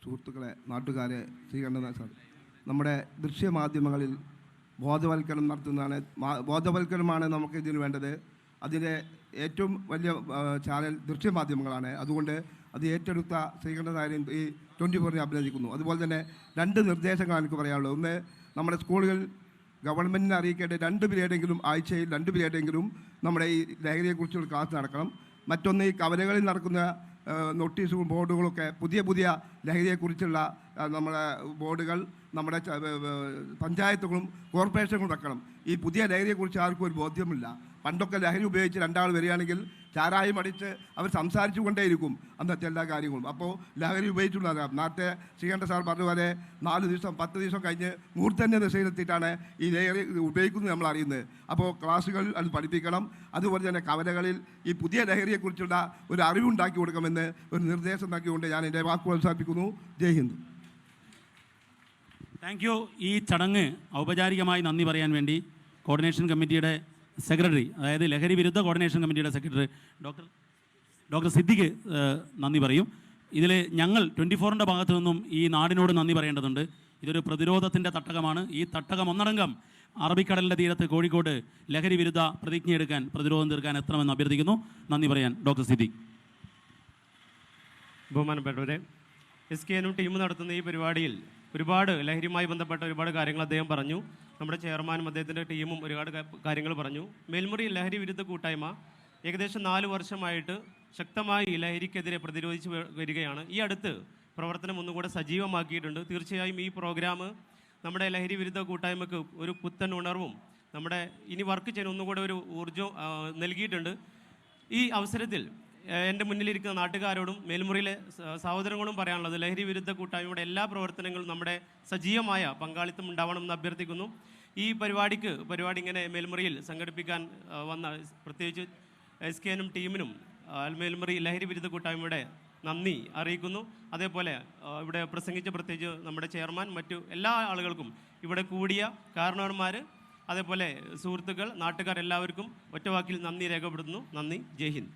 സുഹൃത്തുക്കളെ, നാട്ടുകാരെ, ശ്രീകണ്ഠനാഥ സാർ, നമ്മുടെ ദൃശ്യമാധ്യമങ്ങളിൽ ബോധവൽക്കരണം നടത്തുന്നതാണ്. ബോധവൽക്കരണമാണ് നമുക്ക് ഇതിന് വേണ്ടത്. അതിൻ്റെ ഏറ്റവും വലിയ ചാനൽ ദൃശ്യമാധ്യമങ്ങളാണ്. അതുകൊണ്ട് അത് ഏറ്റെടുത്ത ശ്രീകണ്ഠനായരെ ഈ 24 അഭിനന്ദിക്കുന്നു. അതുപോലെ തന്നെ 2 നിർദ്ദേശങ്ങളാണ് എനിക്ക് പറയാനുള്ളത്. ഒന്ന്, നമ്മുടെ സ്കൂളുകൾ ഗവൺമെൻറ്റിനെ അറിയിക്കേണ്ട 2 പീരീഡെങ്കിലും, ആഴ്ചയിൽ 2 പീരീഡെങ്കിലും നമ്മുടെ ഈ ലഹരിയെക്കുറിച്ചുള്ള ക്ലാസ് നടക്കണം. മറ്റൊന്ന്, ഈ കവലകളിൽ നടക്കുന്ന നോട്ടീസുകളും ബോർഡുകളൊക്കെ പുതിയ ലഹരിയെക്കുറിച്ചുള്ള നമ്മുടെ ബോർഡുകൾ നമ്മുടെ പഞ്ചായത്തുകളും കോർപ്പറേഷനുകളും വെക്കണം. ഈ പുതിയ ലഹരിയെക്കുറിച്ച് ആർക്കും ഒരു ബോധ്യമില്ല. പണ്ടൊക്കെ ലഹരി ഉപയോഗിച്ച് 2 ആൾ വരികയാണെങ്കിൽ ചാരായം അടിച്ച് അവർ സംസാരിച്ചു കൊണ്ടേയിരിക്കും അന്നത്തെ എല്ലാ കാര്യങ്ങളും. അപ്പോൾ ലഹരി ഉപയോഗിച്ചുള്ളതാണ്. നേരത്തെ ശ്രീകണ്ഠ സാർ പറഞ്ഞ പോലെ 4 ദിവസം 10 ദിവസം കഴിഞ്ഞ് മൂർധന്യ ദിശയിലെത്തിയിട്ടാണ് ഈ ലഹരി ഉപയോഗിക്കുന്നത് നമ്മൾ അറിയുന്നത്. അപ്പോൾ ക്ലാസ്സുകൾ അത് പഠിപ്പിക്കണം. അതുപോലെ തന്നെ കവലകളിൽ ഈ പുതിയ ലഹരിയെക്കുറിച്ചുള്ള ഒരു അറിവുണ്ടാക്കി കൊടുക്കണമെന്ന് ഒരു നിർദ്ദേശം നൽകിക്കൊണ്ട് ഞാൻ എൻ്റെ വാക്ക് പ്രോത്സാഹിപ്പിക്കുന്നു. ജയ് ഹിന്ദ്. Thank you. ഈ ചടങ്ങ് ഔപചാരികമായി നന്ദി പറയാൻ വേണ്ടി കോർഡിനേഷൻ കമ്മിറ്റിയുടെ സെക്രട്ടറി, അതായത് ലഹരി വിരുദ്ധ കോർഡിനേഷൻ കമ്മിറ്റിയുടെ സെക്രട്ടറി ഡോക്ടർ സിദ്ദിഖ് നന്ദി പറയും. ഇതിൽ ഞങ്ങൾ 24ൻ്റെ ഭാഗത്തു നിന്നും ഈ നാടിനോട് നന്ദി പറയേണ്ടതുണ്ട്. ഇതൊരു പ്രതിരോധത്തിൻ്റെ തട്ടകമാണ്. ഈ തട്ടകം ഒന്നടങ്കം അറബിക്കടലിൻ്റെ തീരത്ത് കോഴിക്കോട് ലഹരി വിരുദ്ധ പ്രതിജ്ഞയെടുക്കാൻ, പ്രതിരോധം തീർക്കാൻ എത്തണമെന്ന് അഭ്യർത്ഥിക്കുന്നു. നന്ദി പറയാൻ ഡോക്ടർ സിദ്ദിഖ്. ബഹുമാനപ്പെട്ടവരെ, SKN ടീം നടത്തുന്ന ഈ പരിപാടിയിൽ ഒരുപാട് ലഹരിയുമായി ബന്ധപ്പെട്ട ഒരുപാട് കാര്യങ്ങൾ അദ്ദേഹം പറഞ്ഞു. നമ്മുടെ ചെയർമാനും അദ്ദേഹത്തിൻ്റെ ടീമും ഒരുപാട് കാര്യങ്ങൾ പറഞ്ഞു. മേൽമുറി ലഹരി വിരുദ്ധ കൂട്ടായ്മ ഏകദേശം 4 വർഷമായിട്ട് ശക്തമായി ലഹരിക്കെതിരെ പ്രതിരോധിച്ച് വരികയാണ്. ഈ അടുത്ത് പ്രവർത്തനം ഒന്നുകൂടെ സജീവമാക്കിയിട്ടുണ്ട്. തീർച്ചയായും ഈ പ്രോഗ്രാം നമ്മുടെ ലഹരി വിരുദ്ധ കൂട്ടായ്മക്ക് ഒരു പുത്തൻ ഉണർവും നമ്മുടെ ഇനി വർക്ക് ചെയ്യാൻ ഒന്നുകൂടെ ഒരു ഊർജ്ജം നൽകിയിട്ടുണ്ട്. ഈ അവസരത്തിൽ എൻ്റെ മുന്നിലിരിക്കുന്ന നാട്ടുകാരോടും മേൽമുറിയിലെ സഹോദരങ്ങളോടും പറയാനുള്ളത്, ലഹരി വിരുദ്ധ കൂട്ടായ്മയുടെ എല്ലാ പ്രവർത്തനങ്ങളും നമ്മുടെ സജീവമായ പങ്കാളിത്തം ഉണ്ടാവണമെന്ന് അഭ്യർത്ഥിക്കുന്നു. ഈ പരിപാടി ഇങ്ങനെ മേൽമുറിയിൽ സംഘടിപ്പിക്കാൻ വന്ന പ്രത്യേകിച്ച് SKN ടീമിനും മേൽമുറി ലഹരി വിരുദ്ധ കൂട്ടായ്മയുടെ നന്ദി അറിയിക്കുന്നു. അതേപോലെ ഇവിടെ പ്രസംഗിച്ച പ്രത്യേകിച്ച് നമ്മുടെ ചെയർമാൻ, മറ്റു എല്ലാ ആളുകൾക്കും, ഇവിടെ കൂടിയ കാരണവന്മാർ, അതേപോലെ സുഹൃത്തുക്കൾ, നാട്ടുകാർ എല്ലാവർക്കും ഒറ്റവാക്കിൽ നന്ദി രേഖപ്പെടുത്തുന്നു. നന്ദി. ജയ് ഹിന്ദ്.